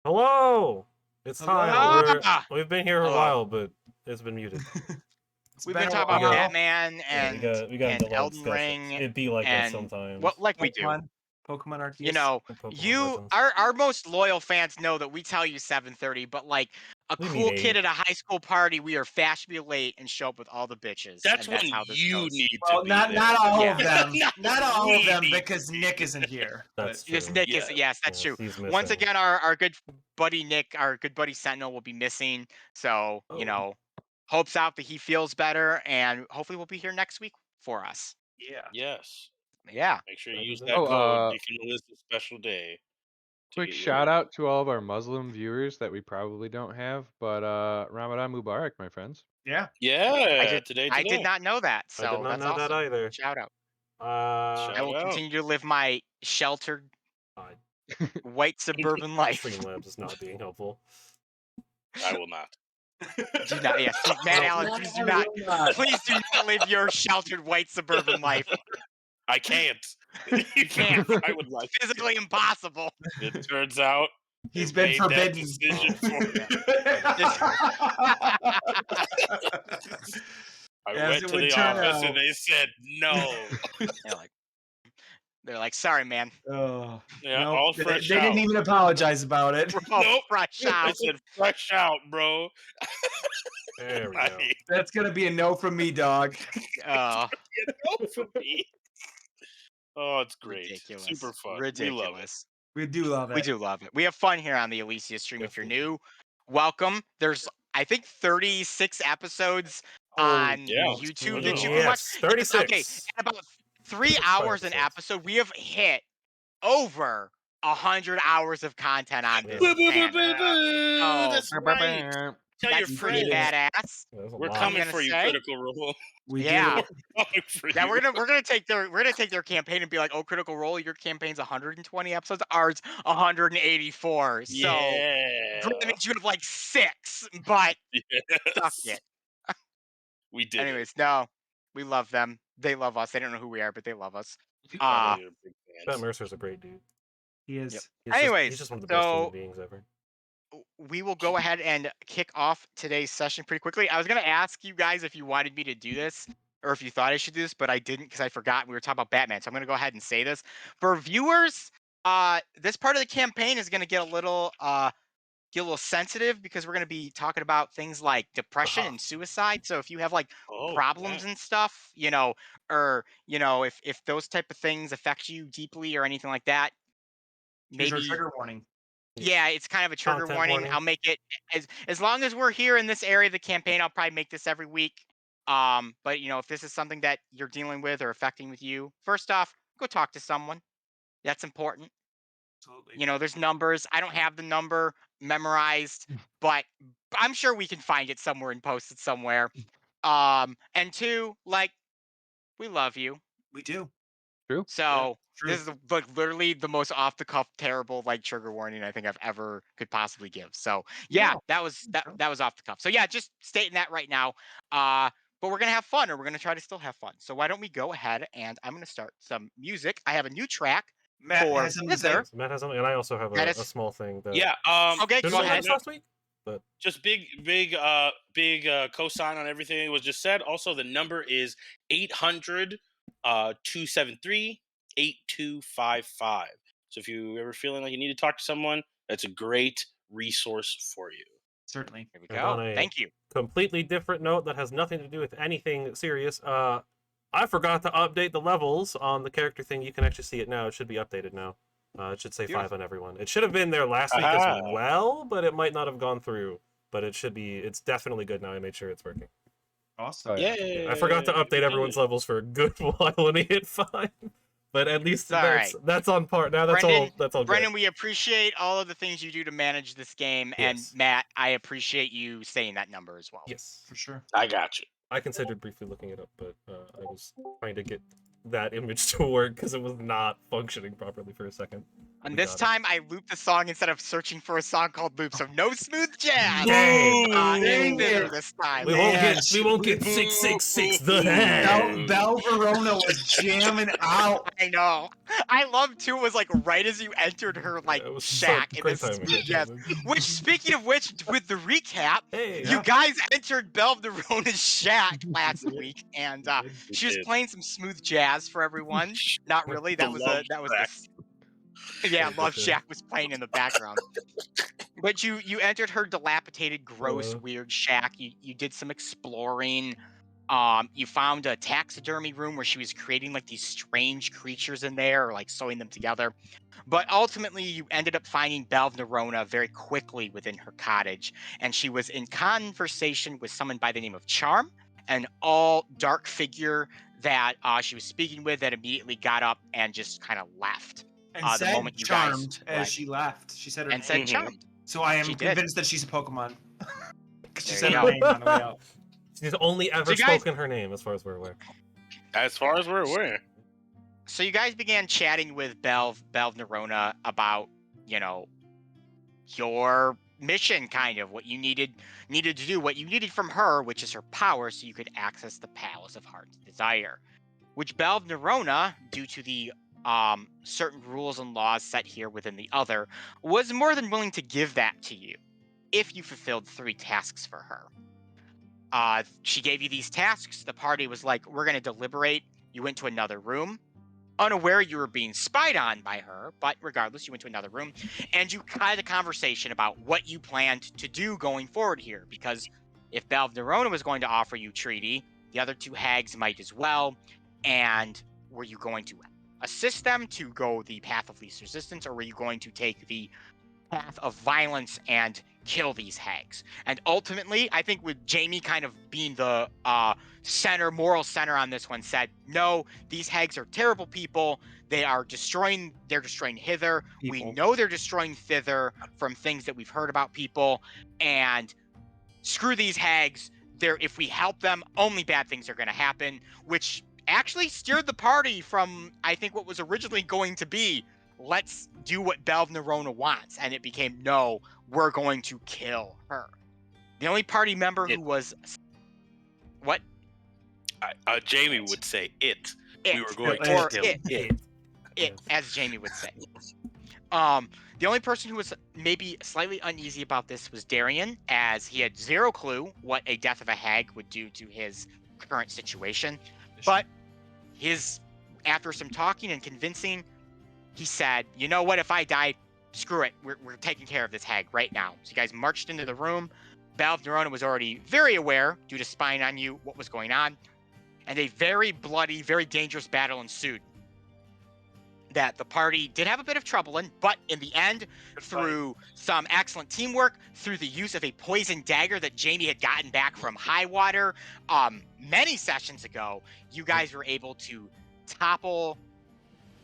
Hello! It's time. We've been here for a Hello. while, but it's been muted. We've been talking about Batman and we got and Elden Ring. It'd be like that and sometimes. What like we do. Pokemon Arceus. You know, Pokemon Legends. our most loyal fans know that we tell you 7:30, but like a We cool mean kid 8. at a high school party, we are fashionably late and show up with all the bitches. That's and when how this you goes. need Well, to be not there. all Yeah. of them. Not all of them We need because Nick isn't here. That's true. Yes, Nick is. Yeah. Yes, that's true. He's Once missing. again, our good buddy Nick, our good buddy Sentinel, will be missing. So you know, hopes out that he feels better, and hopefully we'll be here next week for us. Yeah. Yes. Yeah. Make sure you That use is that it. code. You can list a special day. Quick shout out to all of our Muslim viewers that we probably don't have, but Ramadan Mubarak, my friends. Yeah. Yeah. I did not know that. So I did not that's know awesome. that either. Shout out. Shout I will out. continue to live my sheltered, white suburban life. Streamlabs is not being helpful. I will not. Do not, yes, Matt Allen, please do not. Please do not live your sheltered white suburban life. I can't. You can't. I would like It's physically impossible. It turns out He's they been made that forbidden. decision for me. I As went it to would the turn office out. and they said no. They're like, sorry, man. Oh, Yeah, nope. all They fresh didn't out. even apologize about it. We're all Nope. fresh I out. said fresh out, bro. There we I go. hate That's gonna be a no from me, dog. Oh, it. No for me. Oh, it's great. ridiculous. Super fun. Ridiculous. We love it. We do love it. We do love it. We have fun here on the Elyssia stream. If you're Definitely. new, welcome. There's, I think, 36 episodes on yeah. YouTube Oh, that you can watch. Yes, 36. Okay, in about 3 5 hours an episodes. episode, we have hit over 100 hours of content on this Boo, channel. Oh, That's right. Tell your That's pretty friends. badass. That's a We're lot. coming gonna for you, say. Critical Role. We Yeah. do. We're coming for Yeah, you. we're gonna take their campaign and be like, oh, Critical Role, your campaign's 120 episodes, ours 184. So Yeah. granted, you have like 6, but suck Yes. it. We did. Anyways, no, we love them. They love us. They don't know who we are, but they love us. It. Ah. You're big Matt fans. Mercer's a great dude. He is. Yep. He's Anyways, just one of the best human so beings ever. we will go ahead and kick off today's session pretty quickly. I was going to ask you guys if you wanted me to do this or if you thought I should do this, but I didn't because I forgot we were talking about Batman. So I'm going to go ahead and say this. For viewers, this part of the campaign is going to get a little sensitive because we're going to be talking about things like depression and suicide. So if you have like problems and stuff, you know, or you know, if those type of things affect you deeply or anything like that, Here's maybe our trigger warning. yeah, it's kind of a trigger Content warning. warning. I'll make it as long as we're here in this area of the campaign. I'll probably make this every week. But you know, if this is something that you're dealing with or affecting with you, first off, go talk to someone. That's important. Absolutely. You know, there's numbers. I don't have the number memorized, but I'm sure we can find it somewhere and post it somewhere. And 2, like, we love you. We do. So True. this is like literally the most off the cuff, terrible like trigger warning I think I've ever could possibly give. So yeah, that was off the cuff. So yeah, just stating that right now. But we're gonna have fun, or we're gonna try to still have fun. So why don't we go ahead and I'm gonna start some music. I have a new track Matt for has something to say. Wither. Matt has something, and I also have That a is- small thing. That Yeah. Okay, Didn't go we ahead. have last week? Just big cosign on everything that was just said. Also, the number is 800-273-8255. So if you ever feeling like you need to talk to someone, that's a great resource for you. Certainly. Here we And go. on a- Thank you. completely different note that has nothing to do with anything serious. I forgot to update the levels on the character thing. You can actually see it now. It should be updated now. It should say 5 on everyone. It should have been there last week as well, but it might not have gone through. But it should be. It's definitely good now. I made sure it's working. Awesome. Yeah. I forgot to update everyone's levels for a good while when he hit 5. But at least It's all right. that's on par now. That's Brendan- all. Brendan, we appreciate all of the things you do to manage this game, and Yes. Matt, I appreciate you saying that number as well. Yes, For sure. I got you. I considered briefly looking it up, but I was trying to get that image to work because it was not functioning properly for a second. And We this got it. time, I looped the song instead of searching for a song called Loop. So no smooth jazz. Dang. In Dang Wither it. this time. We Man, won't get 666 the head. Bell Verona was jamming out. I know. I love too was like right as you entered her like It was shack in great this timing, smooth great jazz. timing. Which, speaking of which, with the recap, Hey, you guys entered Belv Nerona's shack last did. week, and We she was did. playing some smooth jazz for everyone. Not really. The That was love track. yeah. Good, Love good. Shack was playing in the background. But you entered her dilapidated, gross, Uh. weird shack. You did some exploring. You found a taxidermy room where she was creating like these strange creatures in there, or like sewing them together. But ultimately, you ended up finding Belv Nerona very quickly within her cottage, and she was in conversation with someone by the name of Charm, an all dark figure that she was speaking with that immediately got up and just kind of left. And The said moment you guys charmed as left. she left. She said her And name. said Mhm. Charmed. So I am she did. convinced that she's a Pokemon. Because she There said you her go. name on the way out. She's only ever you guys- spoken her name, as far as we're aware. As far as we're aware. So you guys began chatting with Belv Nerona about, your mission, kind of what you needed to do, what you needed from her, which is her power, so you could access the Palace of Heart's Desire. Which Belv Nerona, due to the certain rules and laws set here within the other, was more than willing to give that to you if you fulfilled 3 tasks for her. She gave you these tasks. The party was like, we're going to deliberate. You went to another room, unaware you were being spied on by her, but regardless, you went to another room, and you had a conversation about what you planned to do going forward here, because if Belv Nerona was going to offer you treaty, the other 2 hags might as well, and were you going to assist them to go the path of least resistance, or were you going to take the path of violence and kill these hags? And ultimately, I think with Jamie kind of being the moral center on this one, said, no, these hags are terrible people. They're destroying hither. We People. know they're destroying thither from things that we've heard about people. And screw these hags. If we help them, only bad things are going to happen, which actually steered the party from, I think, what was originally going to be, let's do what Belv Nerona wants. And it became, no, we're going to kill her. The only party member who was... What? Jamie would say it. We were going or to kill it. It, as Jamie would say. The only person who was maybe slightly uneasy about this was Darian, as he had 0 clue what a death of a hag would do to his current situation. But after some talking and convincing, he said, you know what, if I die, screw it. We're taking care of this hag right now. So you guys marched into the room. Belv Nerona was already very aware, due to spying on you, what was going on. And a very bloody, very dangerous battle ensued that the party did have a bit of trouble in, but in the end, through some excellent teamwork, through the use of a poison dagger that Jamie had gotten back from Highwater many sessions ago, you guys were able to topple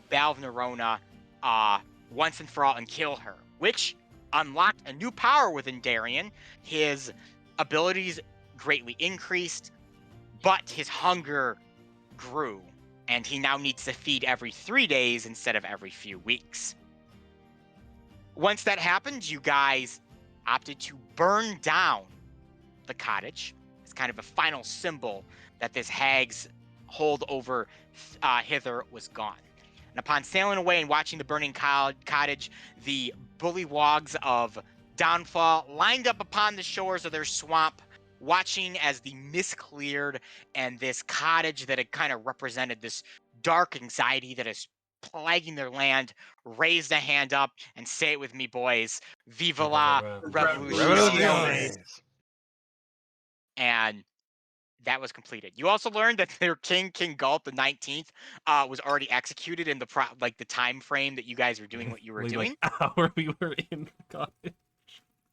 Belv Nerona once and for all and kill her, which unlocked a new power within Darian. His abilities greatly increased, but his hunger grew, and he now needs to feed every 3 days instead of every few weeks. Once that happened, you guys opted to burn down the cottage as kind of a final symbol that this hag's hold over hither was gone. And upon sailing away and watching the burning cottage, the bullywogs of Downfall lined up upon the shores of their swamp, watching as the mist cleared and this cottage that had kind of represented this dark anxiety that is plaguing their land raised a hand up and say it with me, boys. Viva la Revolution. And that was completed. You also learned that their King Gulp the 19th was already executed in the time frame that you guys were doing what you were doing. Hour we were in the cottage.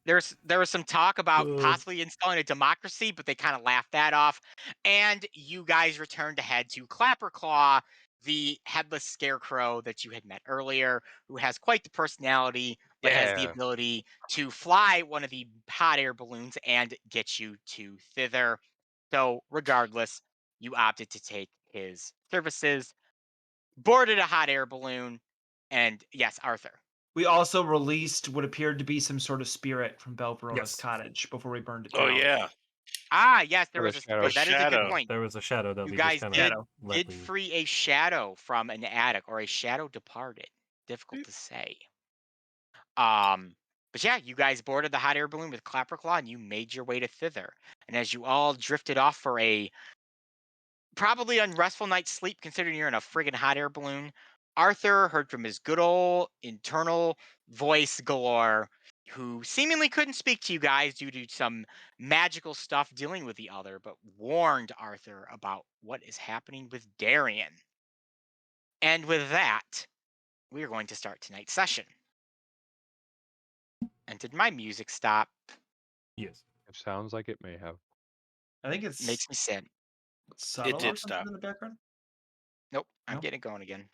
There was some talk about possibly installing a democracy, but they kind of laughed that off. And you guys returned to head to Clapperclaw, the headless scarecrow that you had met earlier, who has quite the personality, but has the ability to fly one of the hot air balloons and get you to thither. So regardless, you opted to take his services, boarded a hot air balloon, and yes, Arthur. We also released what appeared to be some sort of spirit from Belverona's Yes. cottage before we burned it down. Oh yeah. Ah, yes, there Or was the a shadow. that is a good Shadow. point. There was a shadow that You we guys just kind did of did free a shadow from an attic, or a shadow departed. Difficult to say. But yeah, you guys boarded the hot air balloon with Clapperclaw, and you made your way to Thither. And as you all drifted off for a probably unrestful night's sleep, considering you're in a friggin' hot air balloon, Arthur heard from his good old internal voice Galore, who seemingly couldn't speak to you guys due to some magical stuff dealing with the other, but warned Arthur about what is happening with Darian. And with that, we are going to start tonight's session. And did my music stop? yes. It sounds like it may have. I think it's Makes me sad. subtle or did something stop. in the background. Nope, I'm No? getting it going again.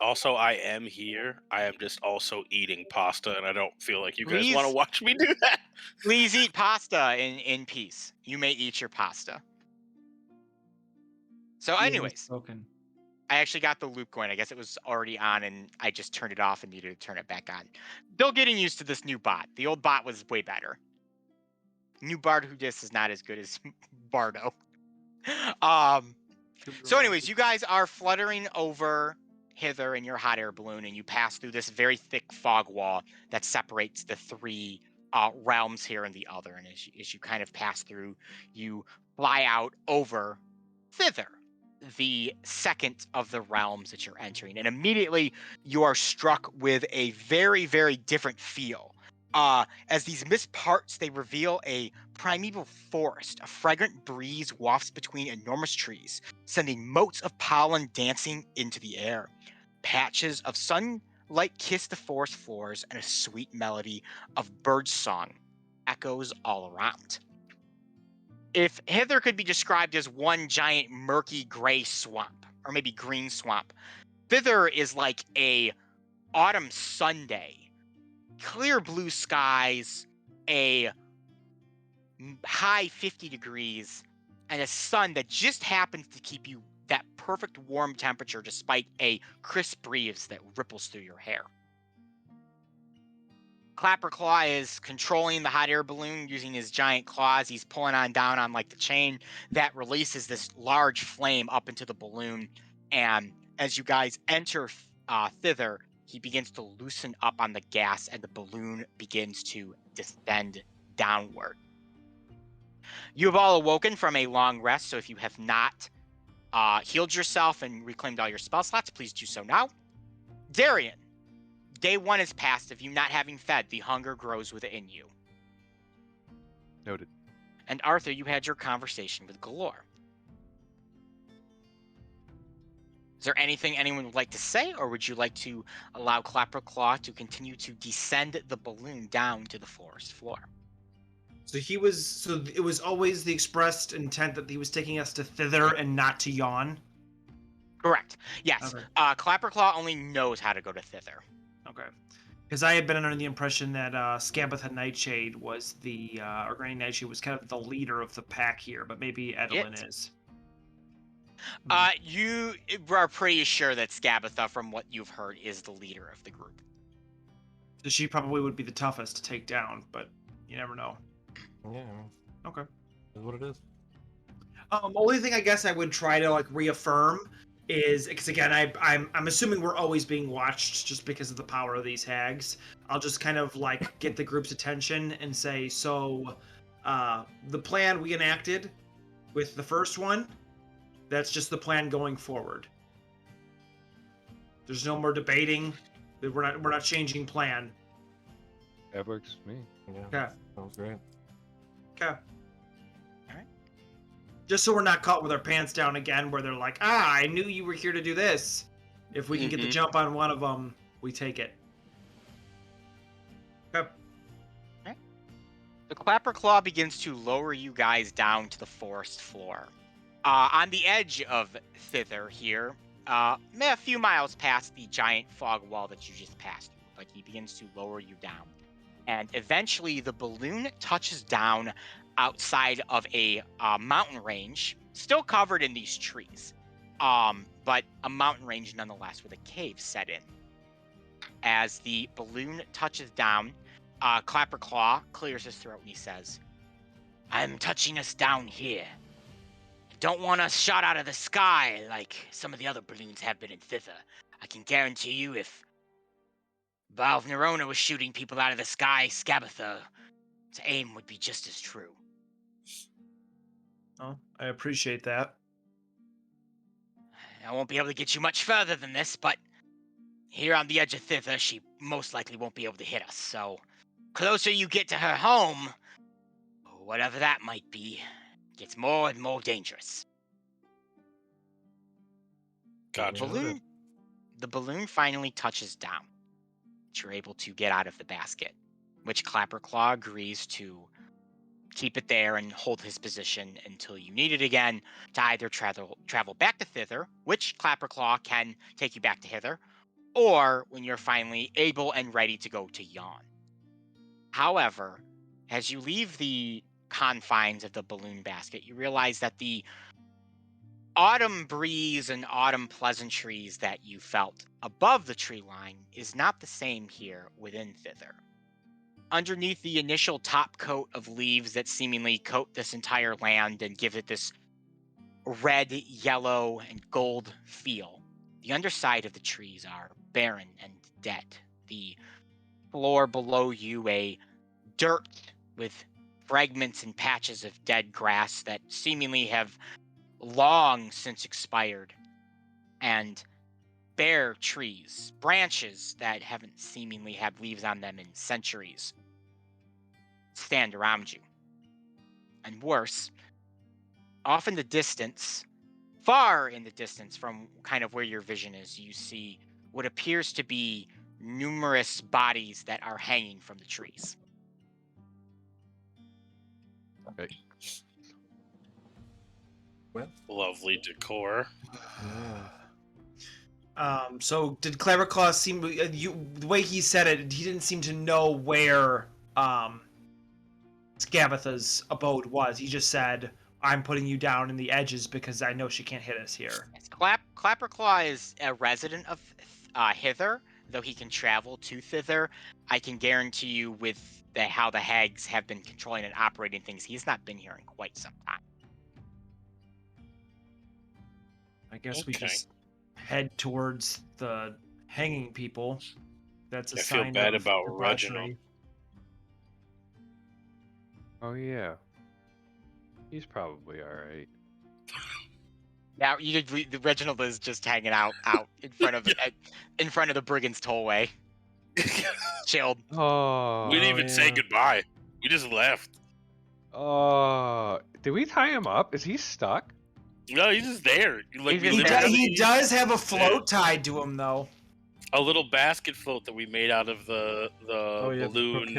Also, I am here. I am just also eating pasta, and I don't feel like you guys want to Please? watch me do that. Please eat pasta in peace. You may eat your pasta. So, He has anyways, spoken. I actually got the loop going. I guess it was already on, and I just turned it off and needed to turn it back on. Still getting used to this new bot. The old bot was way better. New Bard Who Dis is not as good as Bardo. So, anyways, you guys are fluttering over hither in your hot air balloon, and you pass through this very thick fog wall that separates the three realms here and the other. And as you kind of pass through, you fly out over thither, the second of the realms that you're entering. And immediately you are struck with a very, very different feel. As these mist parts, they reveal a primeval forest. A fragrant breeze wafts between enormous trees, sending motes of pollen dancing into the air. Patches of sunlight kiss the forest floors, and a sweet melody of bird song echoes all around. If hither could be described as one giant murky gray swamp, or maybe green swamp, thither is like a autumn Sunday. Clear blue skies, a high 50 degrees, and a sun that just happens to keep you that perfect warm temperature despite a crisp breeze that ripples through your hair. Clapperclaw is controlling the hot air balloon using his giant claws. He's pulling on down on like the chain that releases this large flame up into the balloon. And as you guys enter thither, he begins to loosen up on the gas, and the balloon begins to descend downward. You have all awoken from a long rest, so if you have not healed yourself and reclaimed all your spell slots, please do so now. Darian, day one is past of you not having fed. The hunger grows within you. Noted. And Arthur, you had your conversation with Galore. Is there anything anyone would like to say, or would you like to allow Clapperclaw to continue to descend the balloon down to the forest floor? So it was always the expressed intent that he was taking us to thither and not to yawn. Correct. Yes. Okay. Clapperclaw only knows how to go to thither. Okay. Because I had been under the impression that Scabbatha Nightshade was or Granny Nightshade was kind of the leader of the pack here, but maybe Edelyn is. You are pretty sure that Scabbatha, from what you've heard, is the leader of the group. So she probably would be the toughest to take down, but you never know. Yeah. Okay. Is what it is. Only thing I guess I would try to like reaffirm is because again I'm assuming we're always being watched just because of the power of these hags. I'll just kind of like get the group's attention and say, so the plan we enacted with the first one, that's just the plan going forward. There's no more debating. We're not changing plan. That works for me. Yeah. Okay. Sounds great. Okay. Alright. Just so we're not caught with our pants down again, where they're like, I knew you were here to do this. If we can get the jump on one of them, we take it. Okay. The Clapperclaw begins to lower you guys down to the forest floor. On the edge of thither here, a few miles past the giant fog wall that you just passed through, like he begins to lower you down. And eventually the balloon touches down outside of a mountain range, still covered in these trees, but a mountain range nonetheless with a cave set in. As the balloon touches down, Clapperclaw clears his throat and he says, I'm touching us down here. Don't want us shot out of the sky like some of the other balloons have been in Thither. I can guarantee you if Valve Nerona was shooting people out of the sky, Scabatha's aim would be just as true. Oh, I appreciate that. I won't be able to get you much further than this, but here on the edge of Thither, she most likely won't be able to hit us. So, closer you get to her home, whatever that might be, gets more and more dangerous. Gotcha. The balloon finally touches down. You're able to get out of the basket, which Clapperclaw agrees to keep it there and hold his position until you need it again to either travel back to Thither, which Clapperclaw can take you back to Hither, or when you're finally able and ready to go to Yawn. However, as you leave the confines of the balloon basket, you realize that the autumn breeze and autumn pleasantries that you felt above the tree line is not the same here within Thither. Underneath the initial top coat of leaves that seemingly coat this entire land and give it this red, yellow, and gold feel, the underside of the trees are barren and dead. The floor below you a dirt with fragments and patches of dead grass that seemingly have long since expired, and bare trees, branches that haven't seemingly had leaves on them in centuries, stand around you. And worse, off in the distance, far in the distance from kind of where your vision is, you see what appears to be numerous bodies that are hanging from the trees. Okay. Lovely decor. So did Clapperclaw seem the way he said it? He didn't seem to know where Scabatha's abode was. He just said, "I'm putting you down in the edges because I know she can't hit us here." Yes, Clapperclaw is a resident of Hither, though he can travel to Thither. I can guarantee you, with how the hags have been controlling and operating things, he's not been here in quite some time. I guess we Okay. just head towards the hanging people. That's a I feel sign bad of about debauchery. Reginald. Oh yeah. He's probably all right. Now, the Reginald is just hanging out in front of in front of the Brigand's Tollway, chilled. Oh. We didn't even say yeah. goodbye. We just left. Did we tie him up? Is he stuck? No, he's just there. Like He's we just literally there. He does have a Yeah. float tied to him, though. a little basket float that we made out of the balloon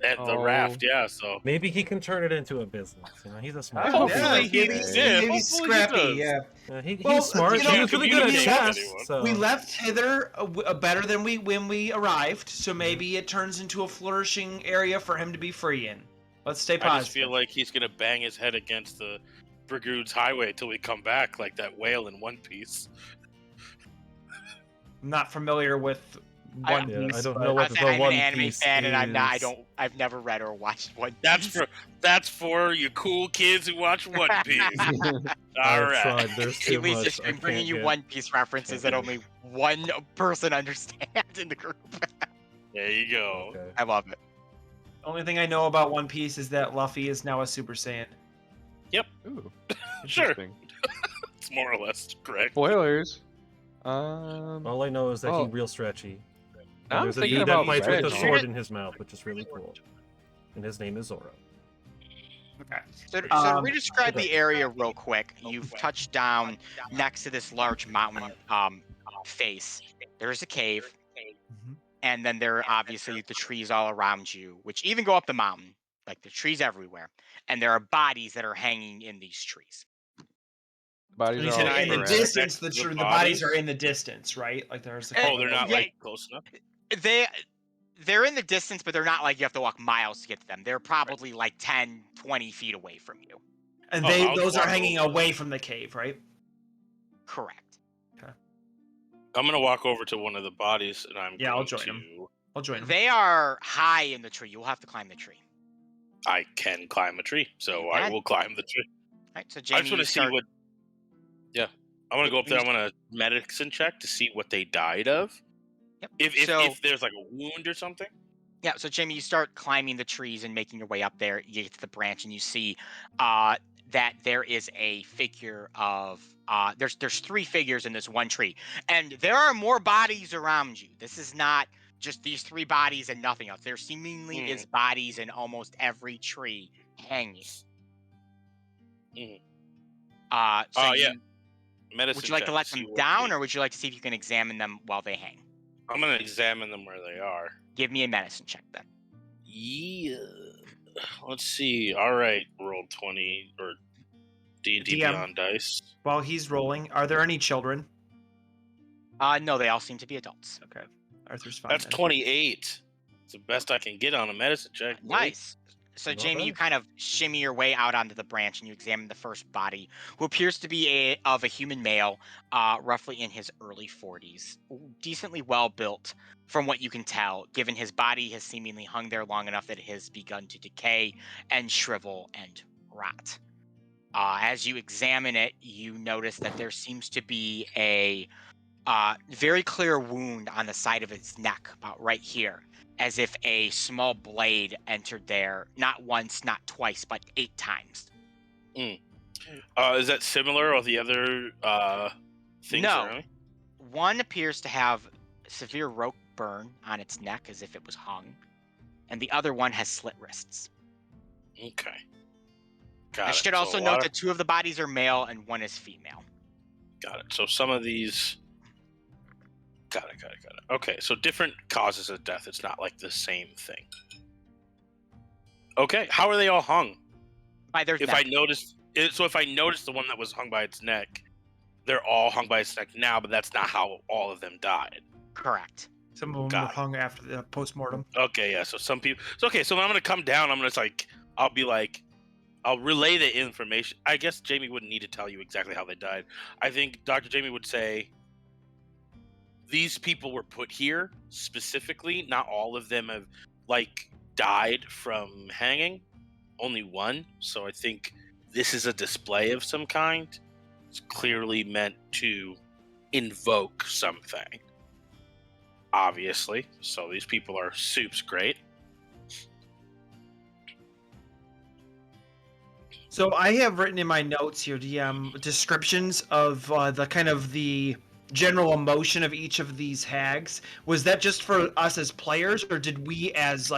and the raft. Yeah, so Maybe he can turn it into a business. You know, he's a smart. Hopefully guy. he- maybe, yeah, maybe hopefully he scrappy. does. Yeah. Well, He's smart. you know, He was really good at we chess. anyone. So. We left hither better than when we arrived, so maybe it turns into a flourishing area for him to be free in. Let's stay I positive. just feel like he's gonna bang his head against the Brigoods Highway till we come back, like that whale in One Piece. I'm not familiar with One Yeah, Piece. I don't but- know what the I'm One an anime Piece fan, and I'm not. is. I've never read or watched One That's Piece. that's for you cool kids who watch One Piece. All I've right. tried. There's too Elyssia, much. I I'm bringing can't you get- One Piece references that can't only one person understands in the group. There you go. Okay. I love it. The only thing I know about One Piece is that Luffy is now a Super Saiyan. Ooh. Sure. Interesting. It's more or less correct. Spoilers. All I know is that Oh. he's real stretchy. Now I'm There's a thinking dude that about fights with a Reginald. sword in his mouth, which is really cool. And his name is Zoro. Okay. So to re-describe okay. the area real quick, you've touched down next to this large mountain face. There's a cave, and then there are obviously the trees all around you, which even go up the mountain, like the trees everywhere. And there are bodies that are hanging in these trees. Bodies And you are said all in the sporadic. distance, Next to the the bodies bodies? are in the distance, right? Like there's a Oh, Oh, they're not Yeah. like close enough. They're in the distance, but they're not like you have to walk miles to get to them. They're probably like 10, 20 feet away from you. and Oh, I'll those are walk hanging over. away from the cave, right? Correct. I'm gonna walk over to one of the bodies, and I'm Yeah, I'll going join him. to. I'll join him. They are high in the tree. You'll have to climb the tree. I can climb a tree, so You I can. will climb the tree. Right, so I Jamie, just want you to see start. what. Yeah, I want to go up there. I Jamie- want to medicine check to see what they died of. Yep. If there's like a wound or something. Yeah, so Jamie, you start climbing the trees and making your way up there. You get to the branch and you see that there is a figure of there's three figures in this one tree, and there are more bodies around you. This is not just these three bodies and nothing else. There seemingly is bodies in almost every tree hanging. Mhm. So Yeah. you Medicine would you like to check let see them what down, they- or would you like to see if you can examine them while they hang? I'm gonna examine them where they are. Give me a medicine check then. Yeah. Let's see. All right, roll 20 or D&D DM. Beyond dice. While he's rolling, are there any children? No, they all seem to be adults. Okay, Arthur's fine. That's then. 28. It's the best I can get on a medicine check. buddy. Nice. So Not Jamie, you bad. kind of shimmy your way out onto the branch and you examine the first body, who appears to be of a human male, roughly in his early 40s, decently well built from what you can tell, given his body has seemingly hung there long enough that it has begun to decay and shrivel and rot. As you examine it, you notice that there seems to be a very clear wound on the side of its neck, about right here, as if a small blade entered there, not once, not twice, but 8 times. Is that similar or the other things No. around me? One appears to have severe rope burn on its neck, as if it was hung, and the other one has slit wrists. Okay. Got I it. should So also a note lot that 2 of the bodies are male and 1 is female. Got it. So some of these. Got it. Okay, so different causes of death. It's not like the same thing. Okay, how are they all hung? By their If neck. I noticed the one that was hung by its neck, they're all hung by its neck now, but that's not how all of them died. Correct. Some of them Got were it. hung after the postmortem. Okay, yeah. So some people. So okay, so when I'm gonna come down, I'm gonna I'll relay the information. I guess Jamie wouldn't need to tell you exactly how they died. I think Dr. Jamie would say these people were put here specifically. Not all of them have died from hanging. Only one. So I think this is a display of some kind. It's clearly meant to invoke something. Obviously. So these people are soup's great. So I have written in my notes here, DM, descriptions of the general emotion of each of these hags. Was that just for us as players, or did we as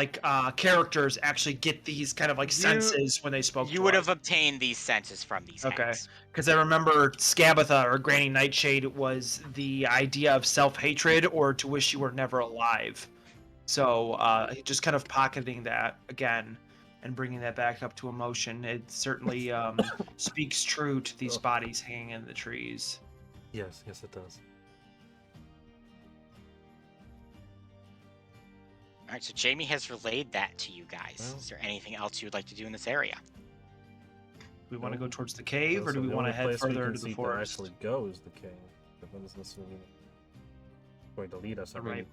characters actually get these kind of senses when they spoke? You would have obtained these senses from these hags. Because I remember Scabatha or Granny Nightshade was the idea of self-hatred or to wish you were never alive. So just kind of pocketing that again and bringing that back up to emotion. It certainly speaks true to these bodies hanging in the trees. Yes, it does. All right, so Jamie has relayed that to you guys. Well- Is there anything else you would like to do in this area? Do we want to go towards the cave, or So do we the want to only head place we further can into the see to forest? actually go is the cave. But that doesn't necessarily mean it's going to lead us. The I mean, right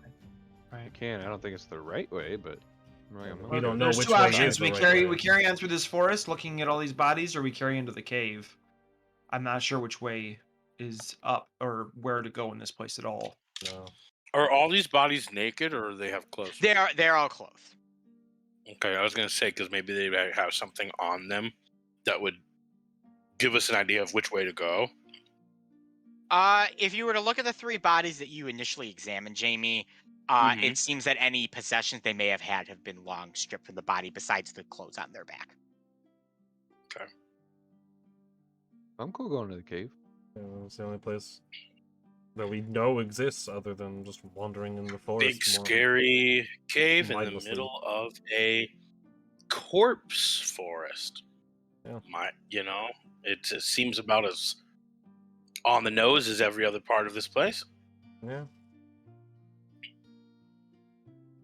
way. I can. I don't think it's the right way, but We don't know There's which two way options. is the We right carry way. we carry on through this forest, looking at all these bodies, or we carry into the cave. I'm not sure which way is up or where to go in this place at all. No. Are all these bodies naked or do they have clothes? They're all clothed. Okay, I was gonna say because maybe they might have something on them that would give us an idea of which way to go. If you were to look at the 3 bodies that you initially examined, Jamie, Mhm. it seems that any possessions they may have had have been long stripped from the body besides the clothes on their back. I'm cool going to the cave. Yeah, it's the only place that we know exists other than just wandering in the forest. Big more- scary cave in the mindlessly. middle of a corpse forest. Yeah. It just seems about as on the nose as every other part of this place. Yeah.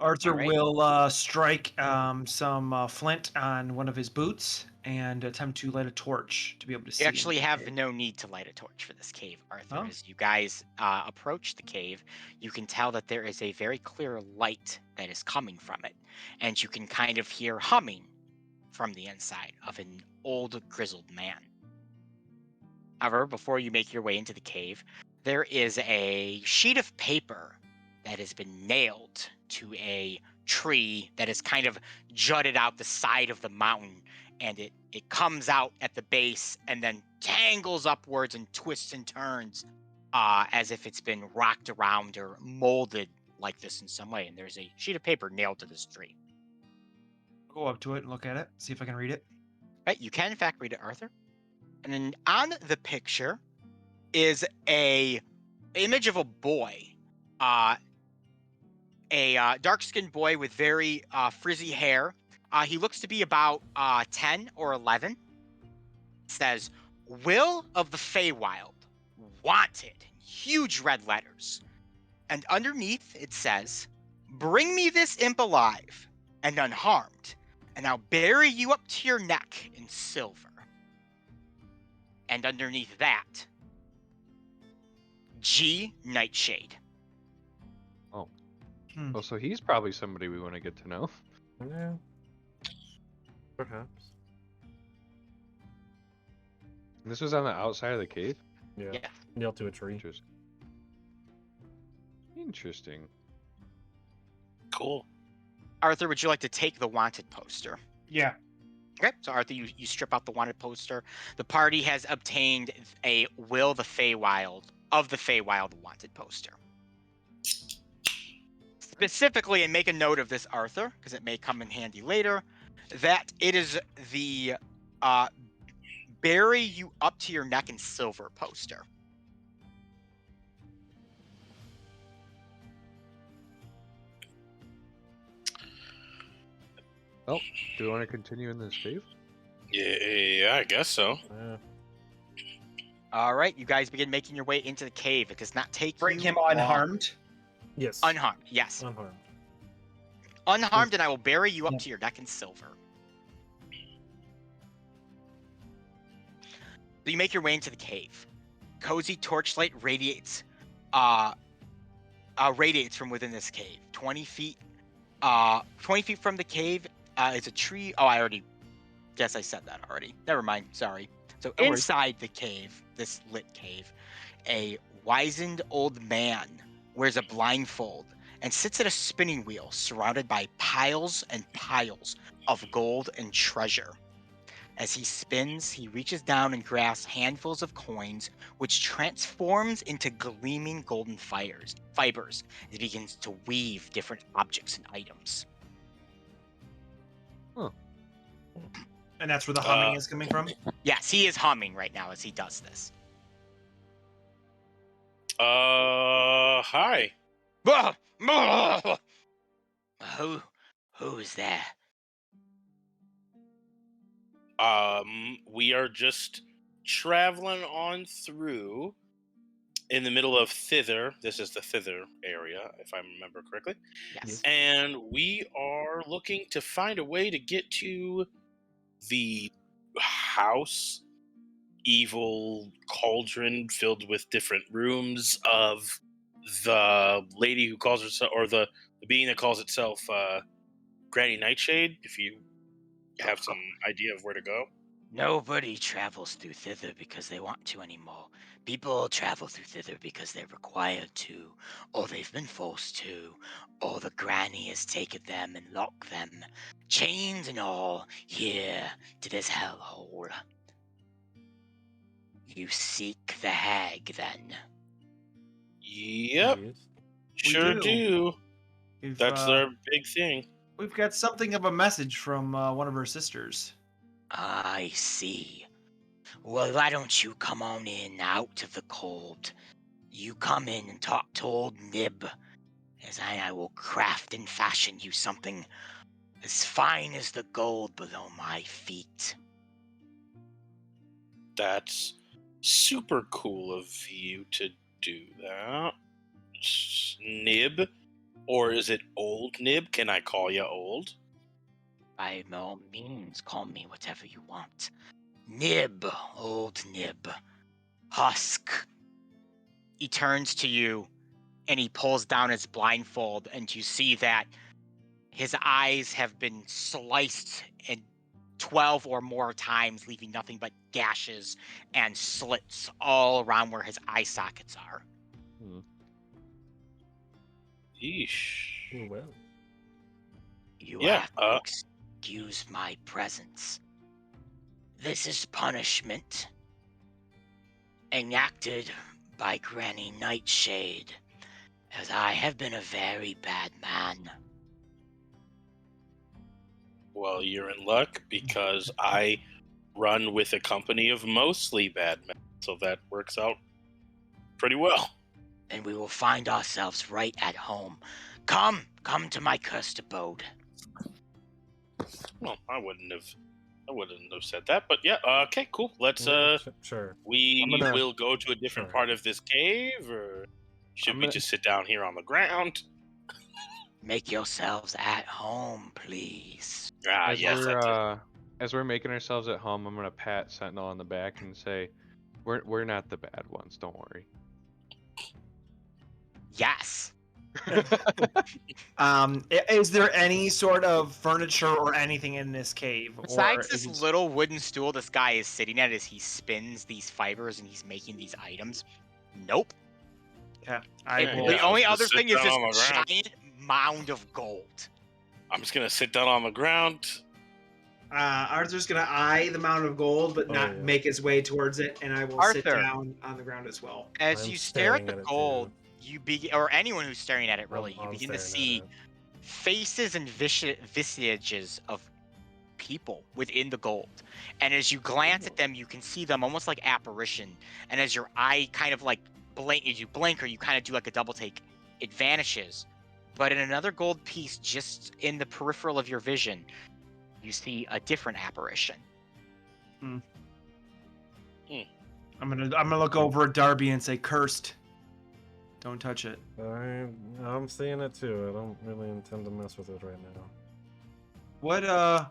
Arthur Alright. will strike some flint on one of his boots and attempt to light a torch to be able to see. You actually into the have cave. no need to light a torch for this cave, Arthur. Oh. As you guys approach the cave, you can tell that there is a very clear light that is coming from it, and you can kind of hear humming from the inside of an old grizzled man. However, before you make your way into the cave, there is a sheet of paper that has been nailed to a tree that is kind of jutted out the side of the mountain, and it comes out at the base and then tangles upwards and twists and turns as if it's been rocked around or molded like this in some way. And there's a sheet of paper nailed to this tree. Go up to it and look at it, see if I can read it. Right, you can in fact read it, Arthur. And then on the picture is a image of a boy, a dark-skinned boy with very frizzy hair. He looks to be about 10 or 11. It says, "Will of the Faewild, wanted," in huge red letters. And underneath it says, "Bring me this imp alive and unharmed, and I'll bury you up to your neck in silver." And underneath that, G. Nightshade. Oh, so he's probably somebody we want to get to know. Yeah. Perhaps. This was on the outside of the cave? Yeah. Yeah. Nailed to a tree. Interesting. Cool. Arthur, would you like to take the wanted poster? Yeah. Okay, so Arthur, you strip out the wanted poster. The party has obtained a Will the Faewild of the Faewild wanted poster. Specifically, and make a note of this, Arthur, because it may come in handy later, that it is the bury you up to your neck in silver poster. Oh, do we want to continue in this cave? Yeah, I guess so. Yeah. All right, you guys begin making your way into the cave. It does not take Bring you him long. unharmed. Yes. Unharmed, yes. Unharmed. Unharmed, and I will bury you up to your neck in silver. So you make your way into the cave. Cozy torchlight radiates from within this cave. 20 feet from the cave is a tree. Oh, I already guess I said that already. Never mind, sorry. So No worries. inside the cave, this lit cave, a wizened old man wears a blindfold and sits at a spinning wheel surrounded by piles and piles of gold and treasure. As he spins, he reaches down and grasps handfuls of coins, which transforms into gleaming golden fibers as he begins to weave different objects and items. And that's where the humming is coming from? Yes, he is humming right now as he does this. Hi. Who is there? We are just traveling on through in the middle of Thither. This is the Thither area, if I remember correctly. Yes. And we are looking to find a way to get to the house, evil cauldron filled with different rooms of the lady who calls herself, or the being that calls itself Granny Nightshade, if you have some idea of where to go. Nobody travels through Thither because they want to anymore. People travel through Thither because they're required to, or they've been forced to, or the granny has taken them and locked them, chains and all, here to this hellhole. You seek the hag, then? Yep, Yes. sure do. do. We've, That's their big thing. We've got something of a message from one of her sisters. I see. Well, why don't you come on in out of the cold? You come in and talk to old Nib, as I will craft and fashion you something as fine as the gold below my feet. That's super cool of you to do that. Nib? Or is it old Nib? Can I call you old? By all means, call me whatever you want. Nib, old Nib. Husk. He turns to you, and he pulls down his blindfold, and you see that his eyes have been sliced and 12 or more times, leaving nothing but gashes and slits all around where his eye sockets are. Yeesh. Ooh, well. You Yeah, have to excuse my presence. This is punishment enacted by Granny Nightshade, as I have been a very bad man. Well, you're in luck because I run with a company of mostly bad men, so that works out pretty well. And we will find ourselves right at home. Come to my cursed abode. Well, I wouldn't have said that, but yeah. Okay, cool. Let's Sure. we I'm gonna- will go to a different Sure. part of this cave, or should I'm we gonna- just sit down here on the ground? Make yourselves at home, please. Ah, As yes, that's it. as we're making ourselves at home, I'm gonna pat Sentinel on the back and say, "We're not the bad ones. Don't worry." Yes. Is there any sort of furniture or anything in this cave? Besides or is this it- little wooden stool this guy is sitting at as he spins these fibers and he's making these items, nope. Yeah, I And will. the Yeah, only just other sit thing is down this on the ground. giant mound of gold. I'm just gonna sit down on the ground. Arthur's gonna eye the mound of gold, but Oh, not yeah. make his way towards it, and I will sit Arthur. down on the ground as well. As I'm you stare at staring the at it, gold, too. you begin, or anyone who's staring at it, really, you I'm begin to staring see at it. faces and visages of people within the gold. And as you glance at them, you can see them almost like apparition. And as your eye kind of like blink, as you blink or you kind of do like a double take, it vanishes. But in another gold piece, just in the peripheral of your vision, you see a different apparition. I'm gonna look over at Darby and say, "Cursed. Don't touch it." I'm seeing it too. I don't really intend to mess with it right now. What are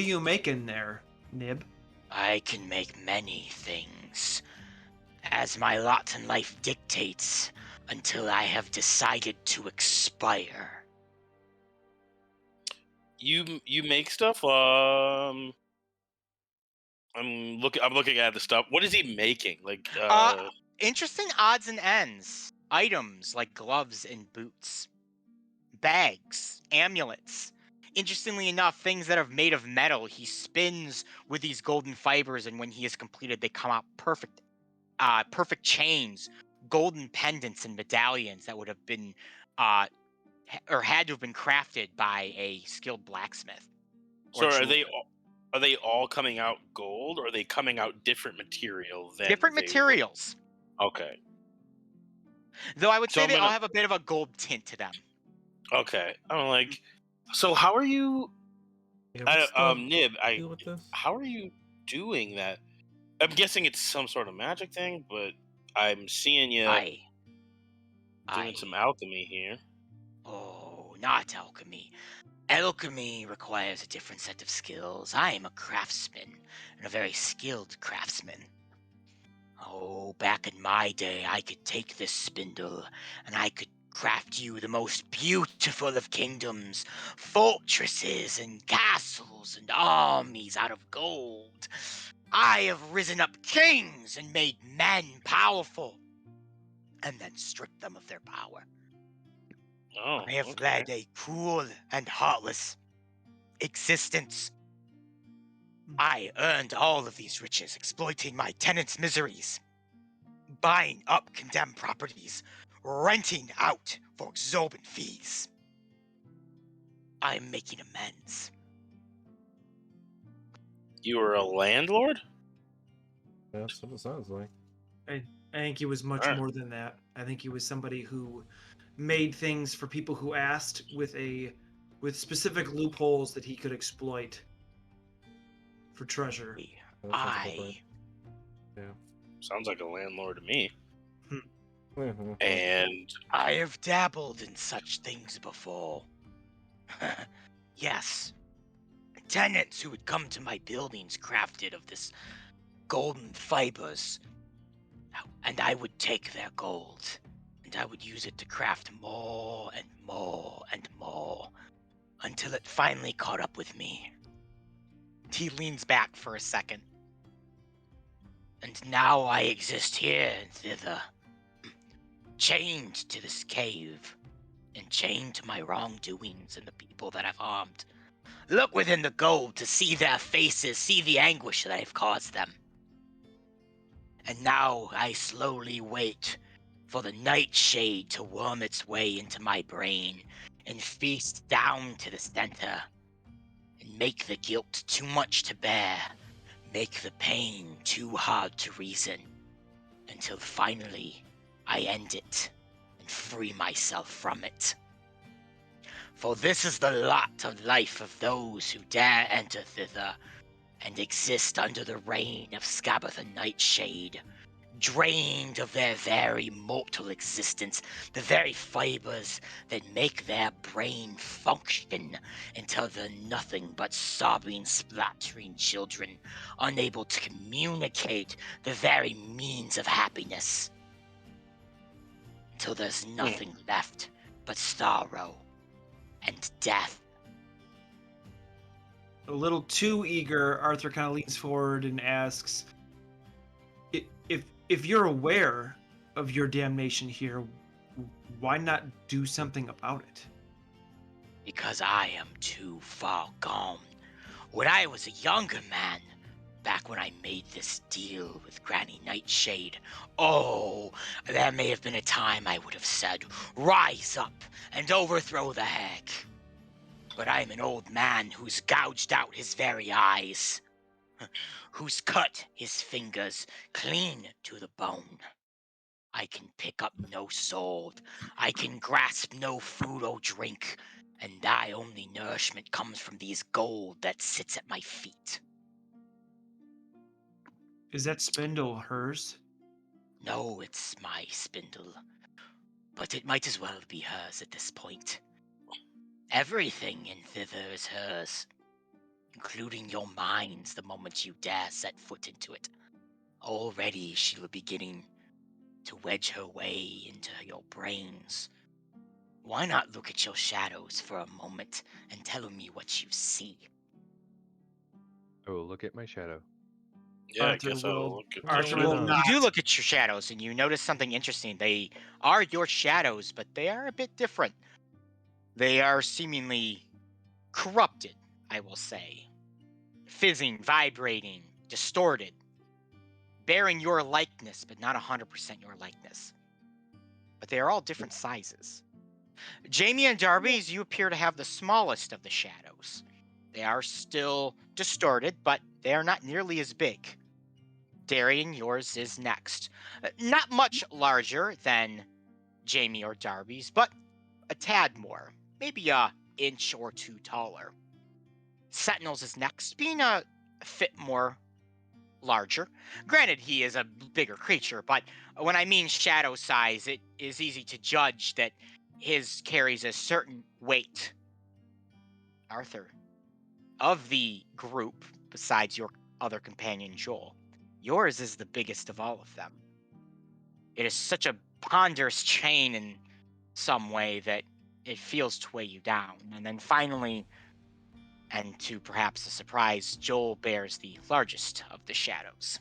you making there, Nib? I can make many things, as my lot in life dictates, until I have decided to expire. You make stuff. I'm looking at the stuff. What is he making? Like Interesting odds and ends. Items like gloves and boots. Bags, amulets. Interestingly enough, things that are made of metal, he spins with these golden fibers, and when he is completed, they come out perfect. Perfect chains, golden pendants, and medallions that would have been, or had to have been crafted by a skilled blacksmith. so or are jeweler. they all coming out gold, or are they coming out different material than Different they were? materials? Okay. Though I would So say I'm they all gonna- have a bit of a gold tint to them. Okay. I'm like, so how are you Yeah, what's the Nib, deal with this? how are you doing that? I'm guessing it's some sort of magic thing, but I'm seeing you doing some alchemy here. Oh, not alchemy. Alchemy requires a different set of skills. I am a craftsman, and a very skilled craftsman. Oh, back in my day, I could take this spindle, and I could craft you the most beautiful of kingdoms, fortresses and castles and armies out of gold. I have risen up kings and made men powerful, and then stripped them of their power. Oh, I have okay. led a cruel and heartless existence. I earned all of these riches, exploiting my tenants' miseries, buying up condemned properties, renting out for exorbitant fees. I am making amends. You were a landlord? That's what it sounds like. I think he was much Alright. more than that. I think he was somebody who made things for people who asked with specific loopholes that he could exploit for treasure. That sounds about right. Sounds like a landlord to me. Mhm. And I have dabbled in such things before. Yes. Tenants who would come to my buildings crafted of this golden fibers. And I would take their gold, and I would use it to craft more and more and more, until it finally caught up with me. he leans back for a second. And now I exist here and thither, chained to this cave, and chained to my wrongdoings and the people that I've harmed. Look within the gold to see their faces, see the anguish that I've caused them. And now I slowly wait for the nightshade to worm its way into my brain and feast down to the center and make the guilt too much to bear, make the pain too hard to reason, until finally I end it and free myself from it. For this is the lot of life of those who dare enter thither and exist under the reign of Scabatha Nightshade, drained of their very mortal existence, the very fibers that make their brain function, until they're nothing but sobbing, splattering children, unable to communicate the very means of happiness, until there's nothing left but sorrow and death. A little too eager, Arthur kind of leans forward and asks, if you're aware of your damnation here, why not do something about it? Because I am too far gone. When I was a younger man, back when I made this deal with Granny Nightshade, oh, there may have been a time I would have said, rise up and overthrow the hag. But I'm an old man who's gouged out his very eyes, who's cut his fingers clean to the bone. I can pick up no sword, I can grasp no food or drink, and thy only nourishment comes from these gold that sits at my feet. Is that spindle hers? No, it's my spindle, but it might as well be hers at this point. Everything in thither is hers, including your minds the moment you dare set foot into it. Already she will be beginning to wedge her way into your brains. Why not look at your shadows for a moment and tell me what you see? Oh, look at my shadow. Yeah, I Arthur guess I'll will- look at Arthur the will shadow. not. You do look at your shadows, and you notice something interesting. They are your shadows, but they are a bit different. They are seemingly corrupted, I will say. Fizzing, vibrating, distorted. Bearing your likeness, but not 100% your likeness. But they are all different sizes. Jamie and Darby's, you appear to have the smallest of the shadows. They are still distorted, but they are not nearly as big. Darian, yours is next. Not much larger than Jamie or Darby's, but a tad more. Maybe a inch or two taller. Sentinel's is next, being a fit more larger. Granted, he is a bigger creature, but when I mean shadow size, it is easy to judge that his carries a certain weight. Arthur, of the group, besides your other companion Joel, yours is the biggest of all of them. It is such a ponderous chain in some way that it feels to weigh you down. And then finally, and to perhaps a surprise, Joel bears the largest of the shadows.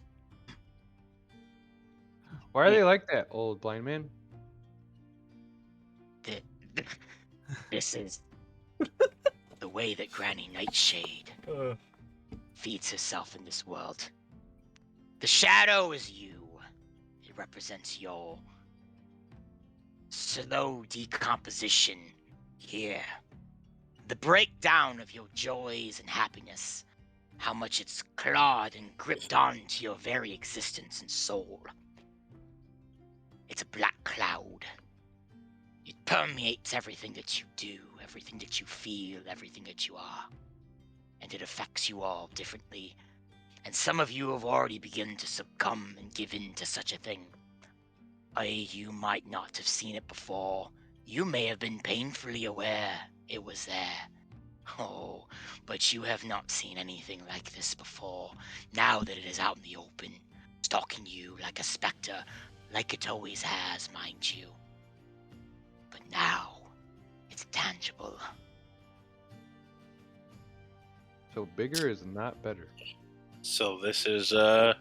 Why are they like that, old blind man? This is the way that Granny Nightshade feeds herself in this world. The shadow is you. It represents your slow decomposition here. The breakdown of your joys and happiness. How much it's clawed and gripped onto your very existence and soul. It's a black cloud. It permeates everything that you do, everything that you feel, everything that you are. And it affects you all differently. And some of you have already begun to succumb and give in to such a thing. You might not have seen it before. You may have been painfully aware it was there. Oh, but you have not seen anything like this before. Now that it is out in the open, stalking you like a specter, like it always has, mind you. But now, it's tangible. So bigger is not better. So this is some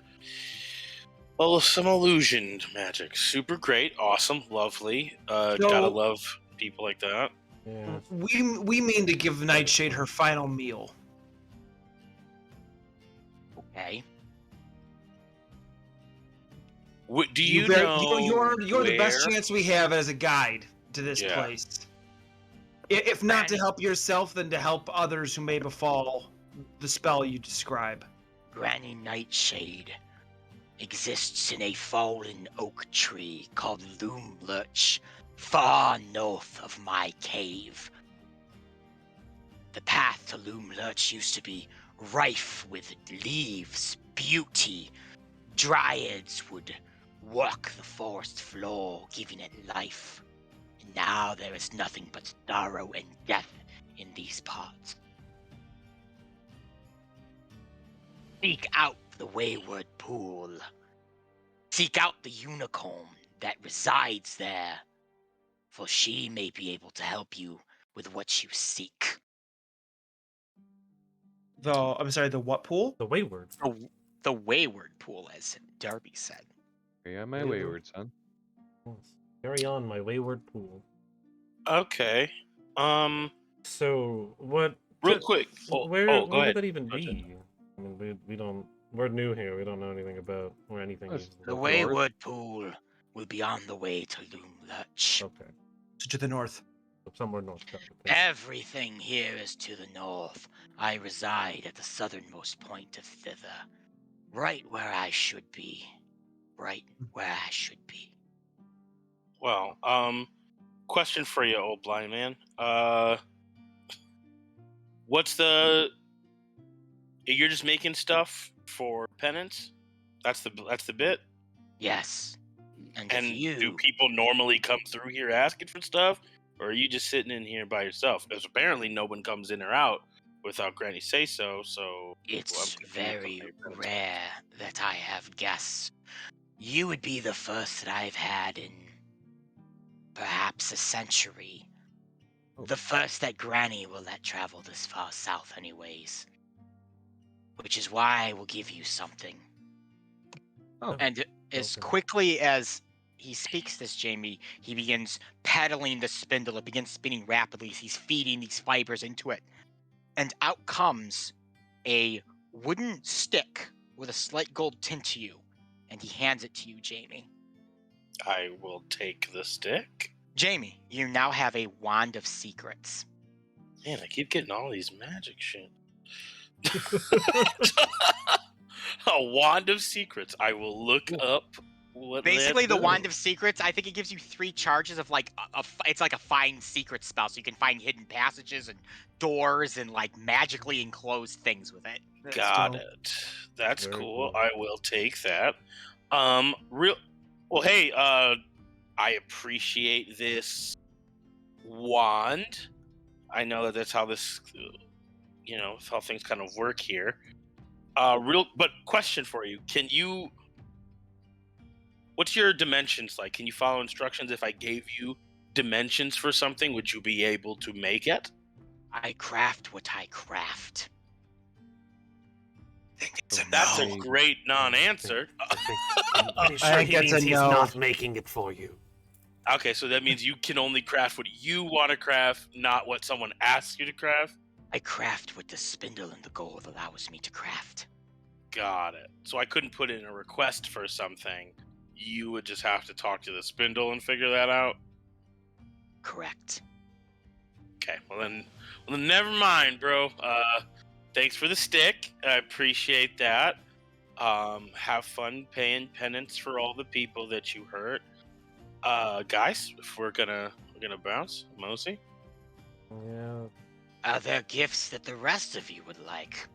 illusion magic. Super great, awesome, lovely. Gotta So- love people like that. Yeah. We mean to give Nightshade her final meal. Okay. Do you bear- know you're the best where? chance we have as a guide to this Yeah. place. If not to Granny. help yourself, then to help others who may befall the spell you describe. Granny Nightshade exists in a fallen oak tree called Loom Lurch, far north of my cave. The path to Loom Lurch used to be rife with leaves, beauty. Dryads would walk the forest floor, giving it life. And now there is nothing but sorrow and death in these parts. Seek out the wayward pool. Seek out the unicorn that resides there, for she may be able to help you with what you seek. The what pool? The wayward. The wayward pool, as Darby said. Carry on my Wayward. wayward son. Yes. Carry on, my wayward pool. Okay. So what? Real quick. Where go would ahead. that even Go ahead. be? I mean, we don't. We're new here. We don't know anything about or anything. That's even The about wayward pool will be on the way to Loom Lurch. Okay, So to the north. so somewhere north. Got it. Everything here is to the north. I reside at the southernmost point of thither. Right where I should be. Right where I should be. Well, question for you, old blind man. What's the? You're just making stuff for penance? That's the bit. Yes. And And if you... do people normally come through here asking for stuff, or are you just sitting in here by yourself? Because apparently no one comes in or out without Granny say so. So It's I'm confused very on how you- rare that I have guests. You would be the first that I've had in perhaps a century. Oh. The first that Granny will let travel this far south anyways. Which is why I will give you something. Oh. And as Okay. quickly as he speaks this, Jamie, he begins pedaling the spindle. It begins spinning rapidly as he's feeding these fibers into it. And out comes a wooden stick with a slight gold tint to you. And he hands it to you, Jamie. I will take the stick. Jamie, you now have a wand of secrets. Man, I keep getting all these magic shit. A wand of secrets. I will look up what. Basically, that the wand does. of secrets, I think it gives you 3 charges of like it's like a find secret spell, so you can find hidden passages and doors and like magically enclosed things with it. Got it. That's Very cool. cool. I will take that. Real. Well, hey. I appreciate this wand. I know that that's how this, how things kind of work here. But question for you: Can you? What's your dimensions like? Can you follow instructions? If I gave you dimensions for something, would you be able to make it? I craft what I craft. That's a Amazing. great non-answer. I'm pretty sure think he that's means a he's no. not making it for you. Okay, so that means you can only craft what you want to craft, not what someone asks you to craft. I craft what the spindle and the gold allows me to craft. Got it. So I couldn't put in a request for something. You would just have to talk to the spindle and figure that out. Correct. Okay, well then never mind, bro. Thanks for the stick. I appreciate that. Have fun paying penance for all the people that you hurt. Guys, if we're gonna bounce, Mosey. Yeah. Are there gifts that the rest of you would like?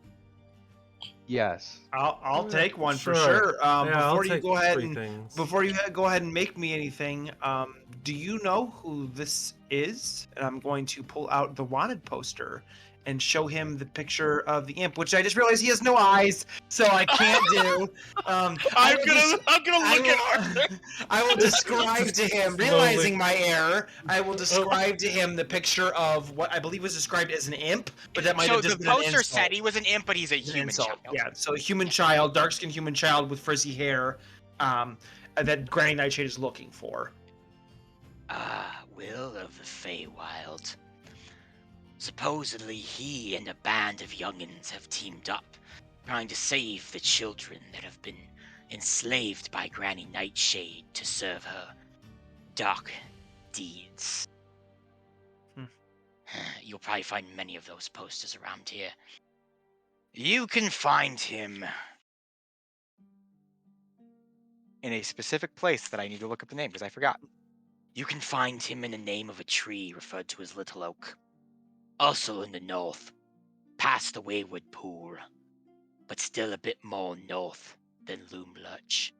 Yes. I'll Yeah, take one for sure. sure. Yeah, I'll Before you take go ahead 3 and things. go ahead and make me anything, do you know who this is? And I'm going to pull out the wanted poster and show him the picture of the imp, which I just realized he has no eyes, so I can't do. I'm gonna look at Arthur. I will describe to him, realizing my error, I will describe to him the picture of what I believe was described as an imp, but that might So have just the been an poster insult. said he was an imp, but he's a An human insult. child. Yeah, so a human child, dark-skinned human child with frizzy hair, that Granny Nightshade is looking for. Will of the Faewild. Supposedly he and a band of youngins have teamed up, trying to save the children that have been enslaved by Granny Nightshade to serve her dark deeds. You'll probably find many of those posters around here. You can find him In a specific place that I need to look up the name because I forgot. You can find him in the name of a tree referred to as Little Oak. Also in the north, past the Wayward Pool, but still a bit more north than Loom Lurch.